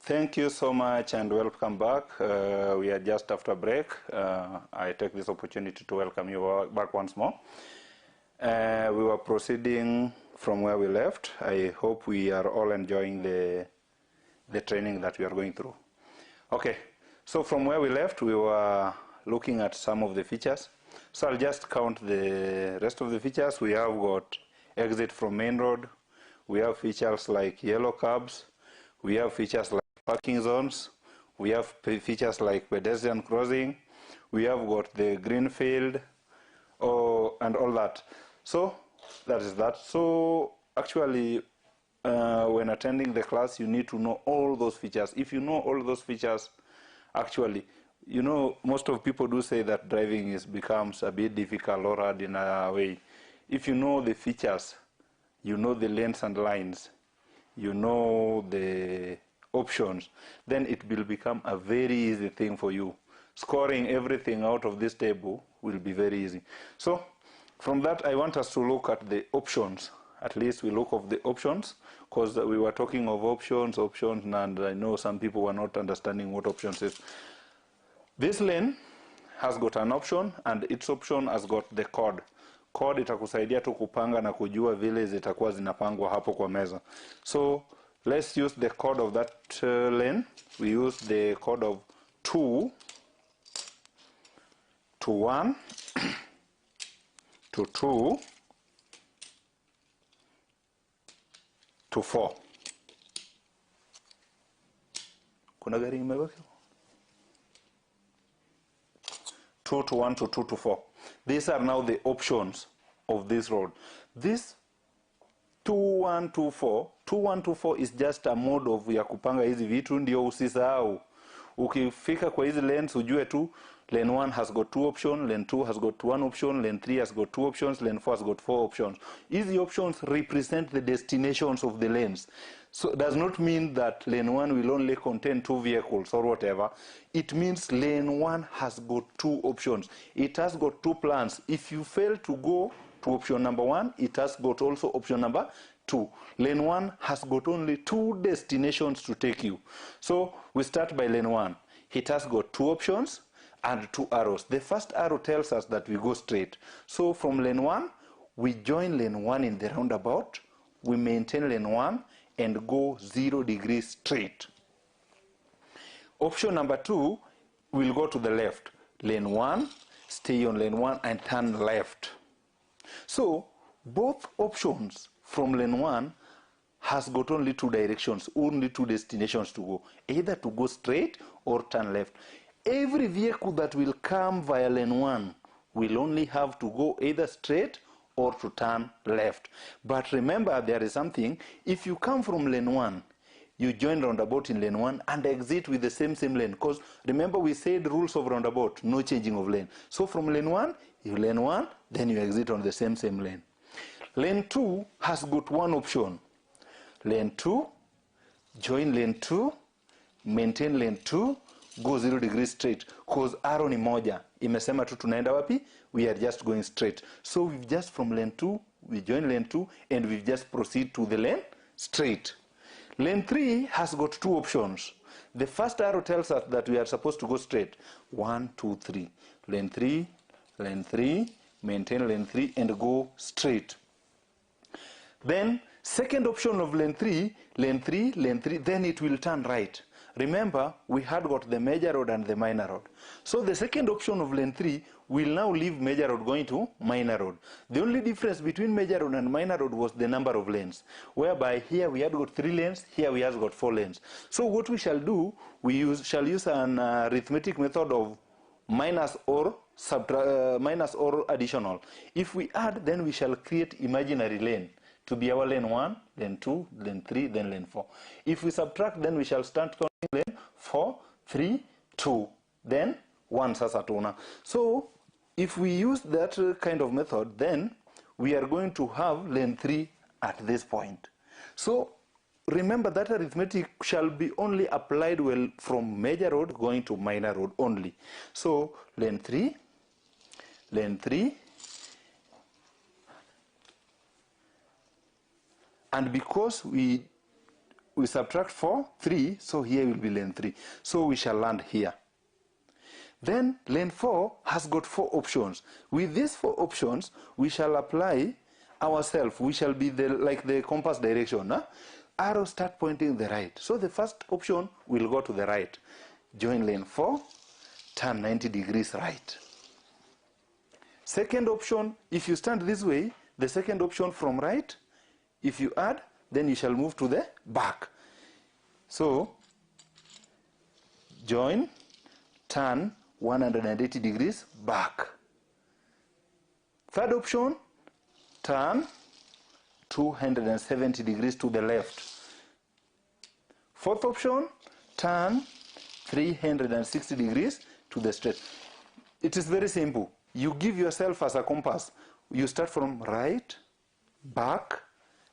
Thank you so much and welcome back. We are just after break. I take this opportunity to welcome you back once more. We were proceeding from where we left. I hope we are all enjoying the training that we are going through. Okay, so from where we left, we were looking at some of the features. So I'll just count the rest of the features. We have got exit from main road. We have features like yellow curbs. We have features like parking zones. We have features like pedestrian crossing. We have got the green field and all that. So that is that. So actually, when attending the class, you need to know all those features. If you know all those features, actually, you know, most of people do say that driving becomes a bit difficult or hard in a way. If you know the features, you know the lanes and lines, you know the options, then it will become a very easy thing for you. Scoring everything out of this table will be very easy. So from that, I want us to look at the options. At least we look at the options, because we were talking of options, and I know some people were not understanding what options is. This lane has got an option, and its option has got the code. Code itakusaidia tu kupanga na kujua vile zitakuwa zinapangwa hapo kwa meza. So let's use the code of that lane. We use the code of 2 to 1 to 2 to 4. Kuna gari imebaki? 2 to 1 to 2 to 4. These are now the options of this road. This 2124, 2124 is just a mode of ya kupanga hizi vitu, ndio usisahau. Ukifika kwa hizi lanes ujue tu lane 1 has got 2 options, lane 2 has got 1 option, lane 3 has got 2 options, lane 4 has got 4 options. These options represent the destinations of the lanes. So it does not mean that lane 1 will only contain 2 vehicles or whatever. It means lane 1 has got 2 options. It has got 2 plans. If you fail to go to option number 1, it has got also option number 2. Lane 1 has got only 2 destinations to take you. So we start by lane 1. It has got 2 options and 2 arrows. The first arrow tells us that we go straight. So from lane 1, we join lane 1 in the roundabout. We maintain lane 1 and go 0 degrees straight. Option number 2, we'll go to the left. Lane 1, stay on lane 1 and turn left. So both options from lane 1 has got only 2 directions, only 2 destinations to go, either to go straight or turn left. Every vehicle that will come via lane 1 will only have to go either straight or to turn left. But remember, there is something. If you come from lane 1, you join roundabout in lane 1 and exit with the same lane. Because remember, we said rules of roundabout, no changing of lane. So from lane 1, you lane 1, then you exit on the same lane. Lane 2 has got 1 option. Lane 2, join lane 2, maintain lane 2, go 0 degrees straight. Because arrow ni moja. Imesema tu tunaenda wapi? We are just going straight. So we've just from lane 2, we join lane 2, and we just proceed to the lane straight. Lane 3 has got 2 options. The first arrow tells us that we are supposed to go straight. 1, 2, 3. Lane 3, maintain lane 3, and go straight. Then, second option of lane 3, then it will turn right. Remember, we had got the major road and the minor road. So the second option of lane 3 will now leave major road going to minor road. The only difference between major road and minor road was the number of lanes, whereby here we had got 3 lanes, here we have got 4 lanes. So what we shall do, we shall use an arithmetic method of minus or additional. If we add, then we shall create imaginary lane to be our lane 1, lane 2, lane 3, then lane 4. If we subtract, then we shall start counting lane 4, 3, 2, then 1 sasa tuna. So if we use that kind of method, then we are going to have lane 3 at this point. So remember that arithmetic shall be only applied well from major road going to minor road only. So lane 3, and because we we subtract 4, 3, so here will be lane 3. So we shall land here. Then lane 4 has got 4 options. With these 4 options, we shall apply ourselves. We shall be like the compass direction. Huh? Arrow start pointing the right. So the first option will go to the right. Join lane 4, turn 90 degrees right. Second option, if you stand this way, the second option from right, if you add, then you shall move to the back. So, join, turn 180 degrees back. Third option, turn 270 degrees to the left. Fourth option, turn 360 degrees to the straight. It is very simple. You give yourself as a compass. You start from right, back,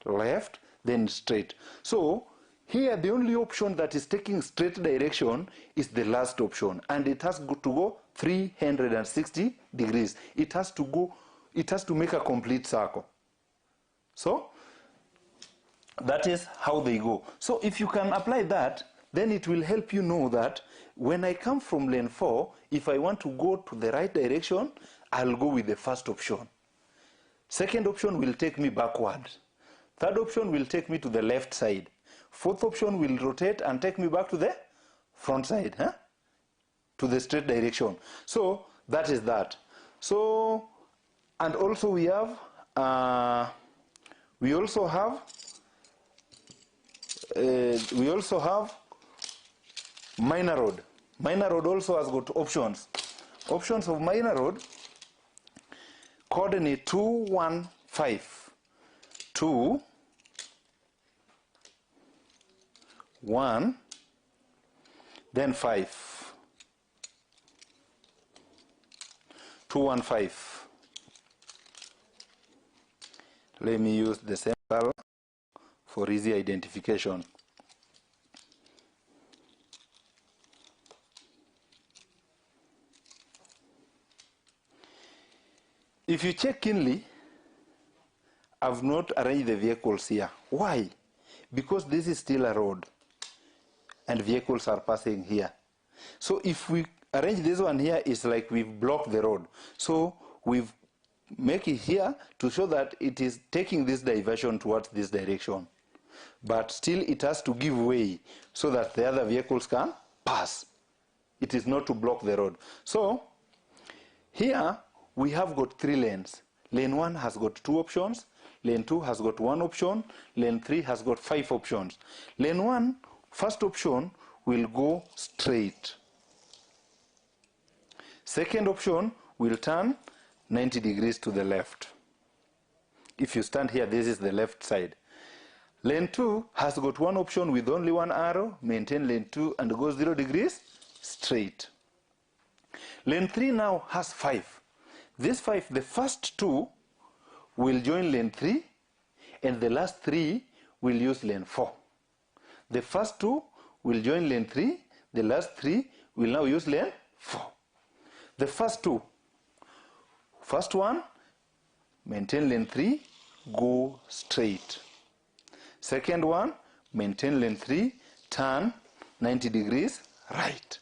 left, then straight. So here the only option that is taking straight direction is the last option, and it has to go 360 degrees. It has to make a complete circle. So that is how they go. So if you can apply that, then it will help you know that when I come from lane 4, if I want to go to the right direction, I'll go with the first option. Second option will take me backward. Third option will take me to the left side. Fourth option will rotate and take me back to the front side, to the straight direction. So that is that. So, and also we have, we also have minor road. Minor road also has got options. Options of minor road, coordinate 2, 1, 5. 2, 1, then 5. 2, 1, 5. Let me use the same color for easy identification. If you check keenly, I've not arranged the vehicles here. Why? Because this is still a road and vehicles are passing here. So if we arrange this one here, it's like we've blocked the road. So we've make it here to show that it is taking this diversion towards this direction. But still it has to give way so that the other vehicles can pass. It is not to block the road. So here we have got 3 lanes. Lane 1 has got 2 options. Lane 2 has got 1 option. Lane 3 has got 5 options. Lane 1, first option will go straight. Second option will turn 90 degrees to the left. If you stand here, this is the left side. Lane 2 has got 1 option with only 1 arrow, maintain lane 2 and go 0 degrees straight. Lane 3 now has 5. This 5, the first 2 will join lane 3 and the last 3 will use lane 4. The first 2 will join lane 3, the last 3 will now use lane 4. The first 2, first one, maintain lane 3, go straight. Second one, maintain lane 3, turn 90 degrees right.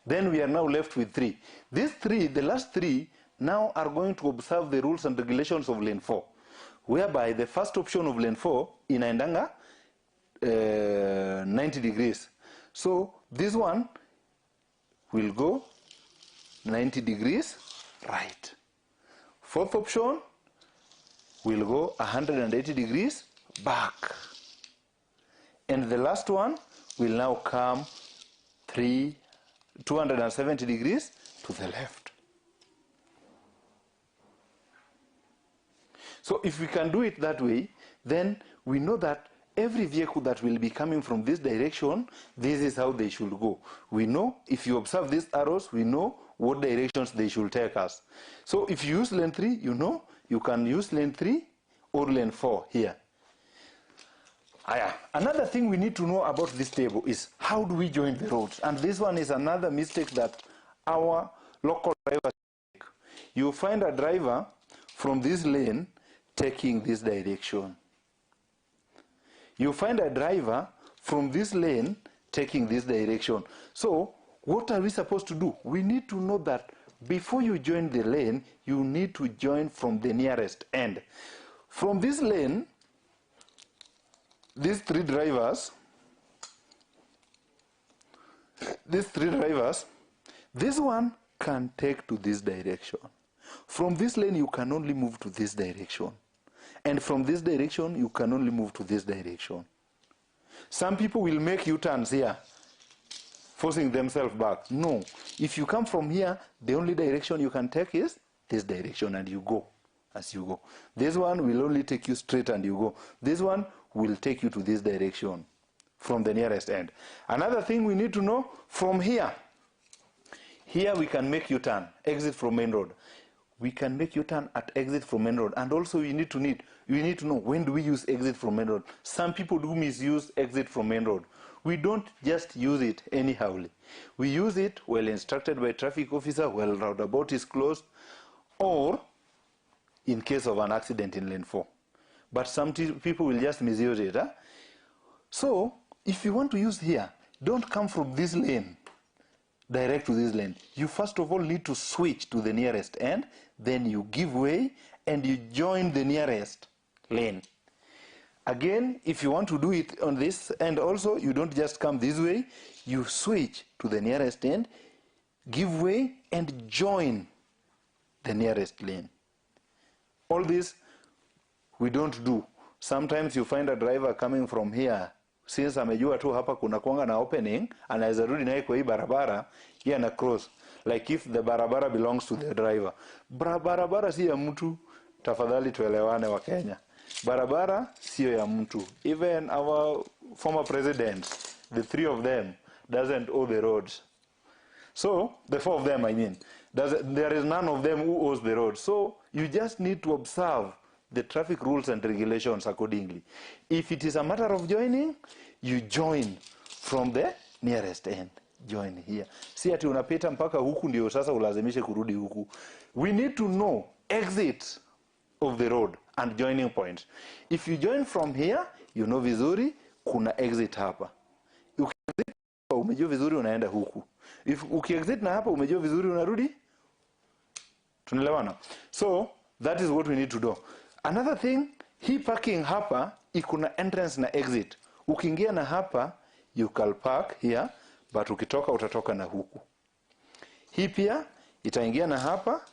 Then we are now left with 3. These 3, the last 3, now are going to observe the rules and regulations of lane 4, whereby the first option of lane 4 inaendanga 90 degrees. So this one will go 90 degrees right. Fourth option will go 180 degrees back. And the last one will now come 270 degrees to the left. So if we can do it that way, then we know that every vehicle that will be coming from this direction, this is how they should go. We know, if you observe these arrows, we know what directions they should take us. So if you use lane 3, you know, you can use lane 3 or lane 4 here. Another thing we need to know about this table is how do we join the roads? And this one is another mistake that our local drivers make. You find a driver from this lane taking this direction. you find a driver from this lane taking this direction. So what are we supposed to do? We need to know that before you join the lane, you need to join from the nearest end. From this lane, these three drivers, this one can take to this direction. From this lane, you can only move to this direction. And from this direction, you can only move to this direction. Some people will make U-turns here, forcing themselves back. No. If you come from here, the only direction you can take is this direction, and you go as you go. This one will only take you straight and you go. This one will take you to this direction from the nearest end. Another thing we need to know, from here we can make U-turn, exit from main road. We can make U-turn at exit from main road. And also we need to know, when do we use exit from main road? Some people do misuse exit from main road. We don't just use it anyhowly. We use it while instructed by traffic officer, while roundabout is closed, or in case of an accident in lane 4. But some people will just misuse it. Huh? So if you want to use here, don't come from this lane direct to this lane. You first of all need to switch to the nearest end, then you give way and you join the nearest lane. Again, if you want to do it on this end also, you don't just come this way, you switch to the nearest end, give way and join the nearest lane. All this we don't do. Sometimes you find a driver coming from here, since amejua tu hapa kuna kuanga na opening, anaweza rudi naye kwa hii barabara, yeye ana cross. Like if the barabara belongs to the driver. Barabara si ya mtu, tafadhali tuelewane wa Kenya. Barabara sio ya mtu. Even our former presidents, the 3 of them, doesn't owe the roads. So, the 4 of them, I mean, there is none of them who owes the road. So, you just need to observe the traffic rules and regulations accordingly. If it is a matter of joining, you join from the nearest end. Join here. Si ati unapita mpaka huku ndio sasa ulazimishe kurudi huku. We need to know exit of the road and joining points. If you join from here, you know vizuri kuna exit hapa. Ukiexit umejua vizuri unaenda huku. If ukiexit na hapa umejua vizuri unarudi. Tunaelewana? So that is what we need to do. Another thing, hii parking hapa ikuna entrance na exit. Ukiingia na hapa, you can park here, but ukitoka utatoka na huku. Hii pia itaingia na hapa,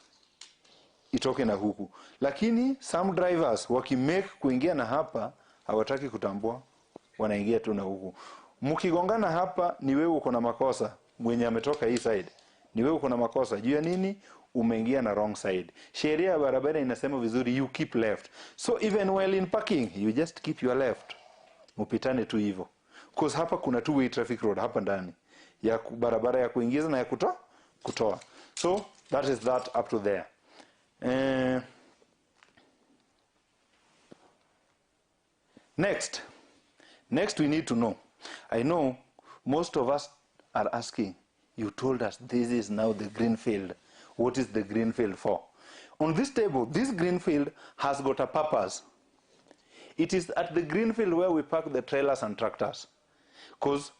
itoke na huku. Lakini some drivers wakimake kuingia na hapa, hawataki kutambua, wanaingia tu na huku. Mkigongana hapa, ni wewe uko na makosa, mwenye ametoka hii side. Ni wewe uko na makosa. Juu ya nini? Umeingia na wrong side. Sheria ya barabara inasema vizuri, you keep left. So even while in parking, you just keep your left. Mupitane tu hivyo. Because hapa kuna two-way traffic road hapa ndani. Ya barabara ya kuingiza na ya kutoa. So that is that up to there. Next we need to know. I know most of us are asking, you told us this is now the green field. What is the green field for? On this table, this green field has got a purpose. It is at the green field where we park the trailers and tractors. Because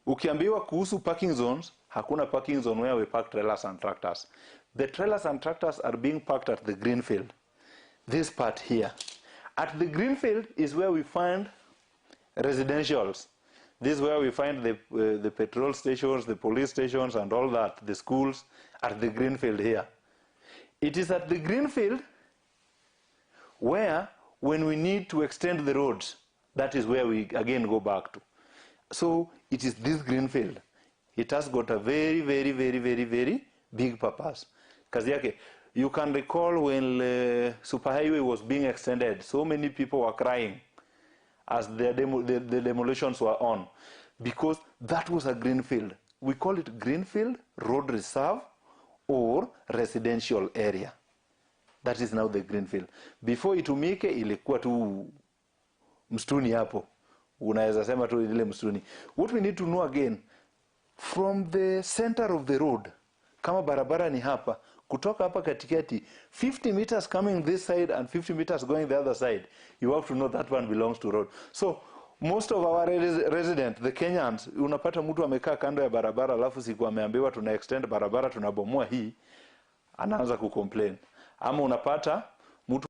ukiambiwa kuhusu parking zones, hakuna parking zone where we park trailers and tractors. The trailers and tractors are being parked at the green field. This part here. At the green field is where we find residentials. This is where we find the petrol stations, the police stations, and all that, the schools, at the green field here. It is at the green field where, when we need to extend the roads, that is where we again go back to. So it is this green field. It has got a very, very, very, very, very big purpose. Kazi yake, you can recall when Superhighway was being extended, so many people were crying as the demolitions were on, because that was a green field. We call it greenfield, road reserve, or residential area. That is now the greenfield. Before itumike ilikuwa tu mstuni hapo. Unaweza sema tu ile mstuni. What we need to know again, from the center of the road, kama barabara ni hapa, kutoka hapa katikati 50 meters coming this side and 50 meters going the other side, you have to know that one belongs to road. So most of our residents, the Kenyans, unapata mtu amekaa kando ya barabara alafu siku ameambiwa tuna extend barabara tunabomoa hii, anaanza kucomplain. Ama unapata mtu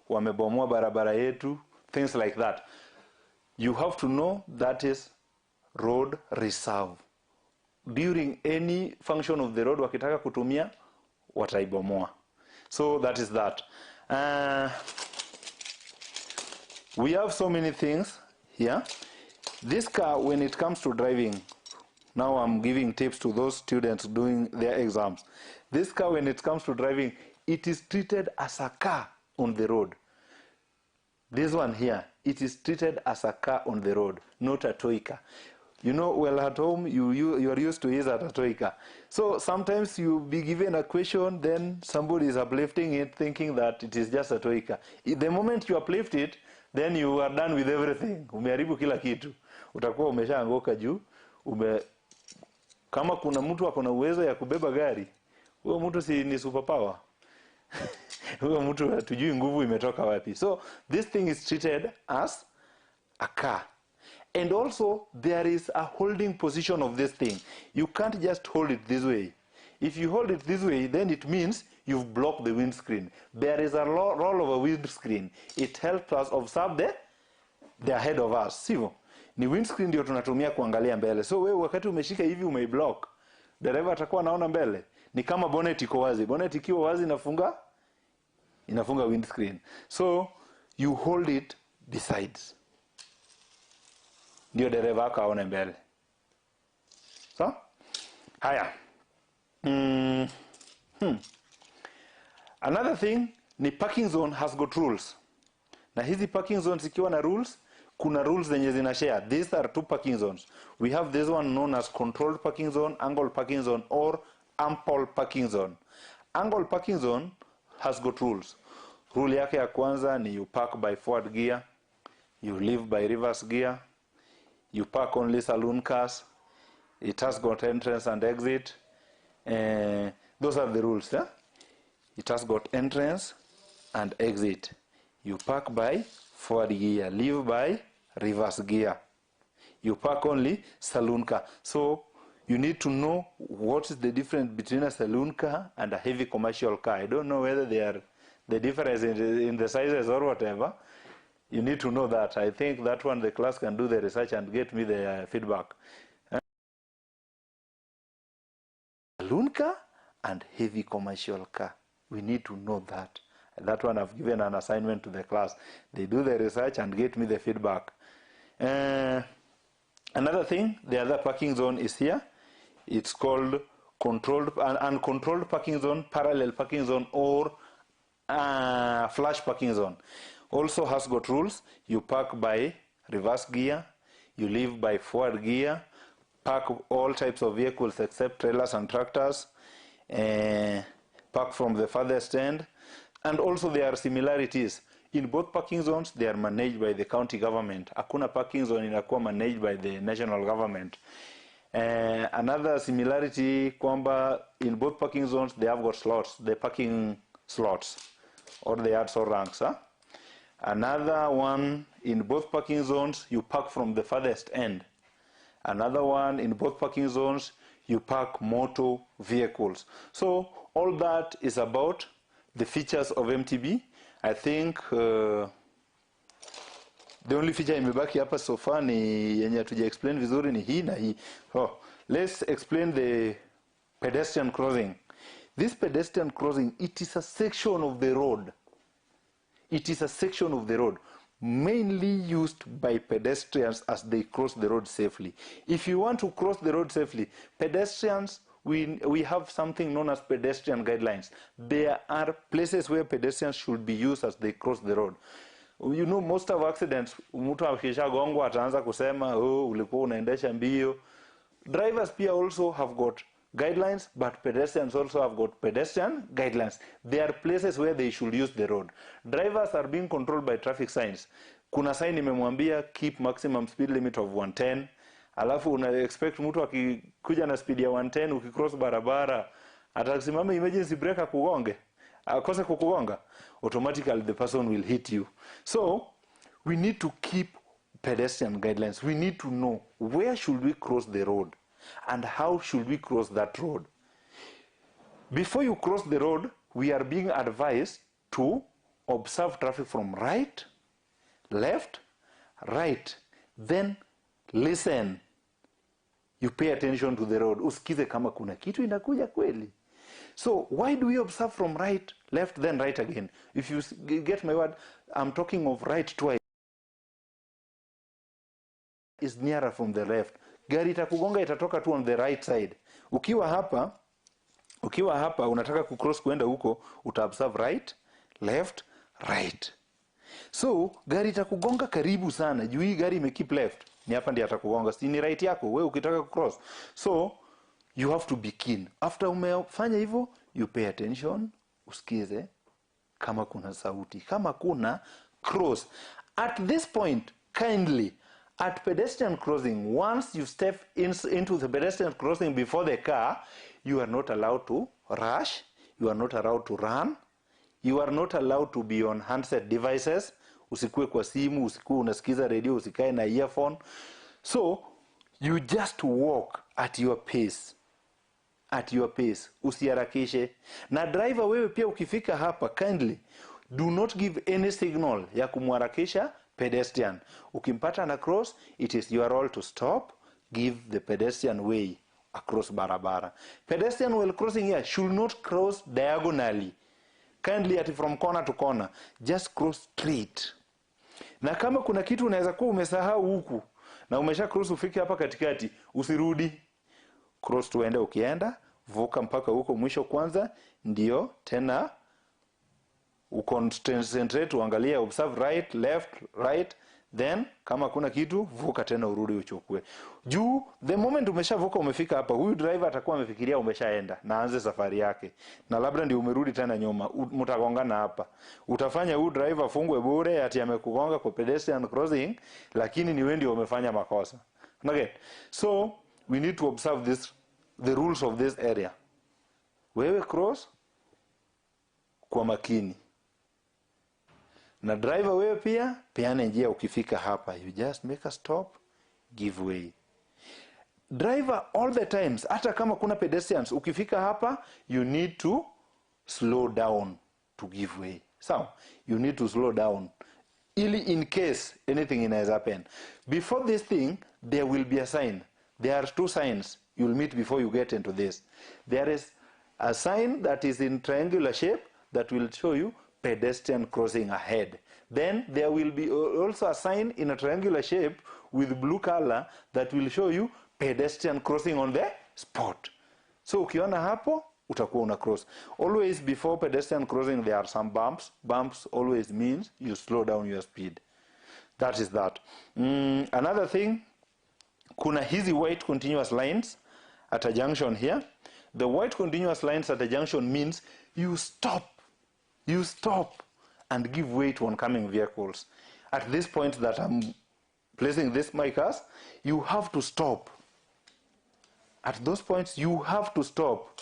wamebomoa barabara yetu, things like that. You have to know that is road reserve. During any function of the road, wakitaka kutumia, wataibomoa. So that is that. We have so many things here. This car, when it comes to driving, now I'm giving tips to those students doing their exams. This car, when it comes to driving, it is treated as a car on the road. This one here, it is treated as a car on the road, not a toy car. You know, well, at home, you are used to use a toy car. So sometimes you be given a question, then somebody is uplifting it, thinking that it is just a toy car. The moment you uplift it, then you are done with everything. Umeharibu kila kitu. Utakuwa umeshaanguka juu. Kama kuna mtu ako na uwezo ya kubeba gari, huyo mtu si ni superpower. Huyo mtu hatujui nguvu imetoka wapi. So this thing is treated as a car. And also there is a holding position of this thing. You can't just hold it this way. If you hold it this way, then it means you've blocked the windscreen. There is a role of a windscreen. It helps us observe the ahead of us. Sivyo? Ni windscreen ndio tunatumia kuangalia mbele. So wewe wakati umeshika hivi umeiblock, dereva atakuwa anaona mbele. Ni kama bonnet iko wazi. Bonnet ikiwa wazi inafunga windscreen. So you hold it besides. Ndio dereva akaone mbele. So? Haya. Another thing, ni parking zone has got rules. Na hizi parking zones ikiwa na rules, kuna rules zenye zina share. These are two parking zones. We have this one known as controlled parking zone, angled parking zone, or ample parking zone. Angled parking zone has got rules. Rule yake ya kwanza ni you park by forward gear, you leave by reverse gear, you park only saloon cars, it has got entrance and exit. Those are the rules. Yeah? It has got entrance and exit. You park by forward gear, leave by reverse gear. You park only saloon car. So you need to know what is the difference between a saloon car and a heavy commercial car. I don't know whether they are the difference in the sizes or whatever. You need to know that. I think that one the class can do the research and get me the feedback. Saloon car and heavy commercial car. We need to know that. That one I've given an assignment to the class. They do the research and get me the feedback. Another thing, the other parking zone is here. It's called controlled and uncontrolled parking zone, parallel parking zone, or flash parking zone. Also has got rules. You park by reverse gear, you leave by forward gear, park all types of vehicles except trailers and tractors, park from the farthest end. And also there are similarities. In both parking zones, they are managed by the county government. Hakuna parking zone inakuwa managed by the national government. Another similarity kwamba in both parking zones, they have got slots, the parking slots, or the yards or ranks. Huh? Another one, in both parking zones, you park from the farthest end. Another one, in both parking zones, you park motor vehicles. So all that is about the features of MTB. I think the only feature imebaki hapa so far ni yenye hatuja explain vizuri ni hii na hii. Oh, let's explain the pedestrian crossing. This pedestrian crossing, it is a section of the road. It is a section of the road mainly used by pedestrians as they cross the road safely. If you want to cross the road safely, pedestrians, we have something known as pedestrian guidelines. There are places where pedestrians should be used as they cross the road. You know, most of accidents, mtu akishagongwa ataanza kusema, oh, ulikuwa unaendesha mbio. Drivers pia also have got guidelines, but pedestrians also have got pedestrian guidelines. There are places where they should use the road. Drivers are being controlled by traffic signs. Kuna sign imemwambia keep maximum speed limit of 110. alafu una expect mtu akikuja na speed ya 110 ukicross barabara atasimama emergency brake akugonge, akose kukugonga, automatically the person will hit you. So we need to keep pedestrian guidelines. We need to know where should we cross the road and how should we cross that road. Before you cross the road, we are being advised to observe traffic from right, left, right, then listen. You pay attention to the road. Usikize kama kuna kitu inakuja kweli. So why do we observe from right, left, then right again? If you get my word, I'm talking of right twice. Is nearer from the left. Gari itakugonga itatoka tu on the right side. Ukiwa hapa unataka kucross kuenda huko, utaobserve right, left, right. So gari itakugonga karibu sana. Juu hii gari imekeep left. Ni hapa ndiye atakugonga. Si ni right yako wewe ukitaka kucross. So you have to be keen. After umefanya hivyo, you pay attention, usikize kama kuna sauti. Kama kuna, cross. At this point, kindly, at pedestrian crossing, once you step into the pedestrian crossing before the car, you are not allowed to rush, you are not allowed to run, you are not allowed to be on handset devices. Usikue kwa simu, usikue unasikiza radio, usikae na earphone. So, you just walk at your pace. At your pace. Usiharakishe. Na driver wewe pia ukifika hapa, kindly, do not give any signal ya kumharakisha pedestrian. Ukimpata na cross, it is your role to stop, give the pedestrian way across barabara. Pedestrian while crossing here should not cross diagonally. Kindly at from corner to corner. Just cross straight. Na kama kuna kitu unaweza kuwa umesahau huku na umesha cross ufike hapa katikati, usirudi. Cross tuende, ukienda vuka mpaka huko mwisho kwanza, ndio tena uconcentrate, uangalie, observe right, left, right, then kama kuna kitu vuka tena urudi uchukue. Juu the moment umeshavuka umefika hapa, huyu driver atakuwa amefikiria umeshaenda na aanze safari yake, na labda ndio umerudi tena nyuma, mtagongana hapa. Utafanya huyu driver afungwe bure ati amekugonga kwa pedestrian crossing, lakini ni wewe ndio umefanya makosa. Okay, so we need to observe the rules of this area. Wewe cross kwa makini, na driver wewe pia peana njia ukifika hapa. You just make a stop, give way. Driver all the times, hata kama kuna pedestrians, ukifika hapa you need to slow down to give way. So you need to slow down ili in case anything inaweza happen. Before this thing there will be a sign. There are two signs you'll meet before you get into this. There is a sign that is in triangular shape that will show you pedestrian crossing ahead. Then there will be also a sign in a triangular shape with blue color that will show you pedestrian crossing on the spot. So ukiona hapo utakuwa una cross. Always before pedestrian crossing there are some bumps. Bumps always means you slow down your speed. That is that. Another thing, kuna hizi white continuous lines at a junction here. The white continuous lines at a junction means you stop. You stop and give way to oncoming vehicles. At this point that I'm placing this micas, you have to stop. At those points, you have to stop.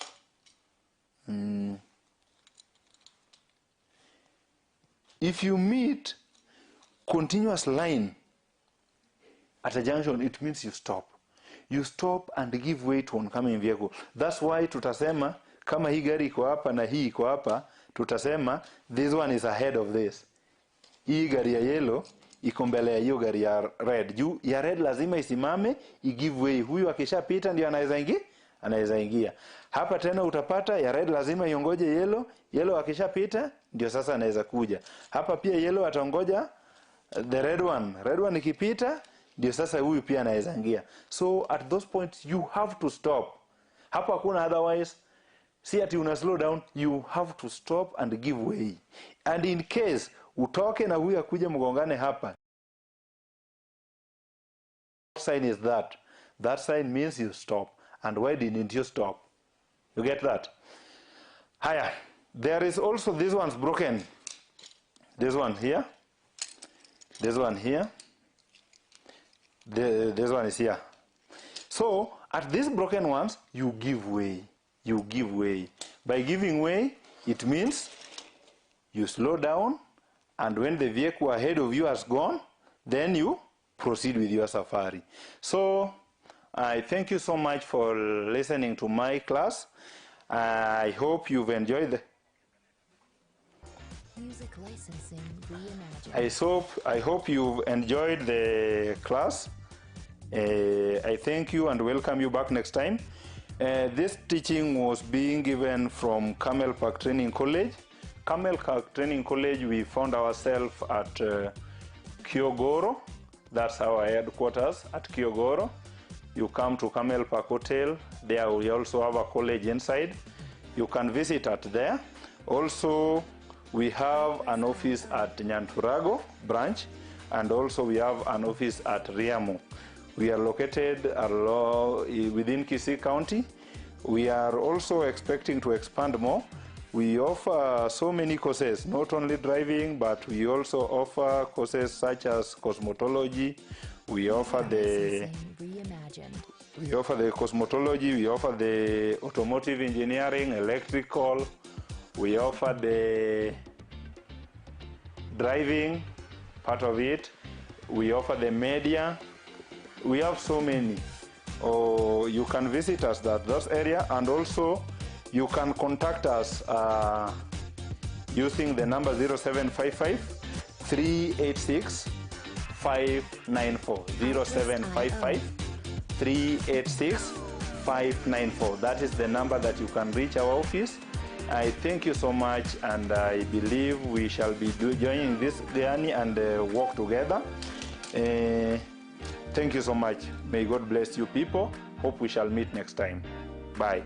If you meet continuous line at a junction, it means you stop. You stop and give way to oncoming vehicle. That's why tutasema, kama hii gari iko hapa na hii iko hapa, tutasema this one is ahead of this. Hii gari ya yellow iko mbele ya hiyo gari ya red. Juu ya red lazima isimame, give way. Huyu akishapita ndio anaweza ingia. Hapa tena utapata ya red lazima iongoje yellow. Yellow akishapita ndio sasa anaweza kuja. Hapa pia yellow atangoja the red one. Red one ikipita ndio sasa huyu pia anaweza ingia. So at those points you have to stop. Hapa hakuna otherwise. See ati una slow down, you have to stop and give way. And in case utoke na huyu akuje mgongane hapa, what sign is that? That sign means you stop. And why didn't you stop? You get that? Haya, there is also this one's broken. This one here. This one here. This one is here. So at these broken ones, you give way. You give way. By giving way, it means you slow down, and when the vehicle ahead of you has gone, then you proceed with your safari. So I thank you so much for listening to my class. I hope you've enjoyed the Music licensing reimagined. I hope you've enjoyed the class. I thank you and welcome you back next time. This teaching was being given from Camel Park Training College. Camel Park Training College, we found ourselves at Kyogoro. That's our headquarters, at Kyogoro. You come to Camel Park Hotel. There we also have a college inside. You can visit at there. Also, we have an office at Nyanturago branch, and also we have an office at Riamu. We are located within Kisii County. We are also expecting to expand more. We offer so many courses, not only driving, but we also offer courses such as cosmetology. We offer the cosmetology, we offer the automotive engineering, electrical, we offer the driving, part of it. We offer the media. We have so many. You can visit us at that area, and also you can contact us using the number 0755 386 594. 0755 386 594. That is the number that you can reach our office. I thank you so much, and I believe we shall be joining this journey and work together. Thank you so much. May God bless you people. Hope we shall meet next time. Bye.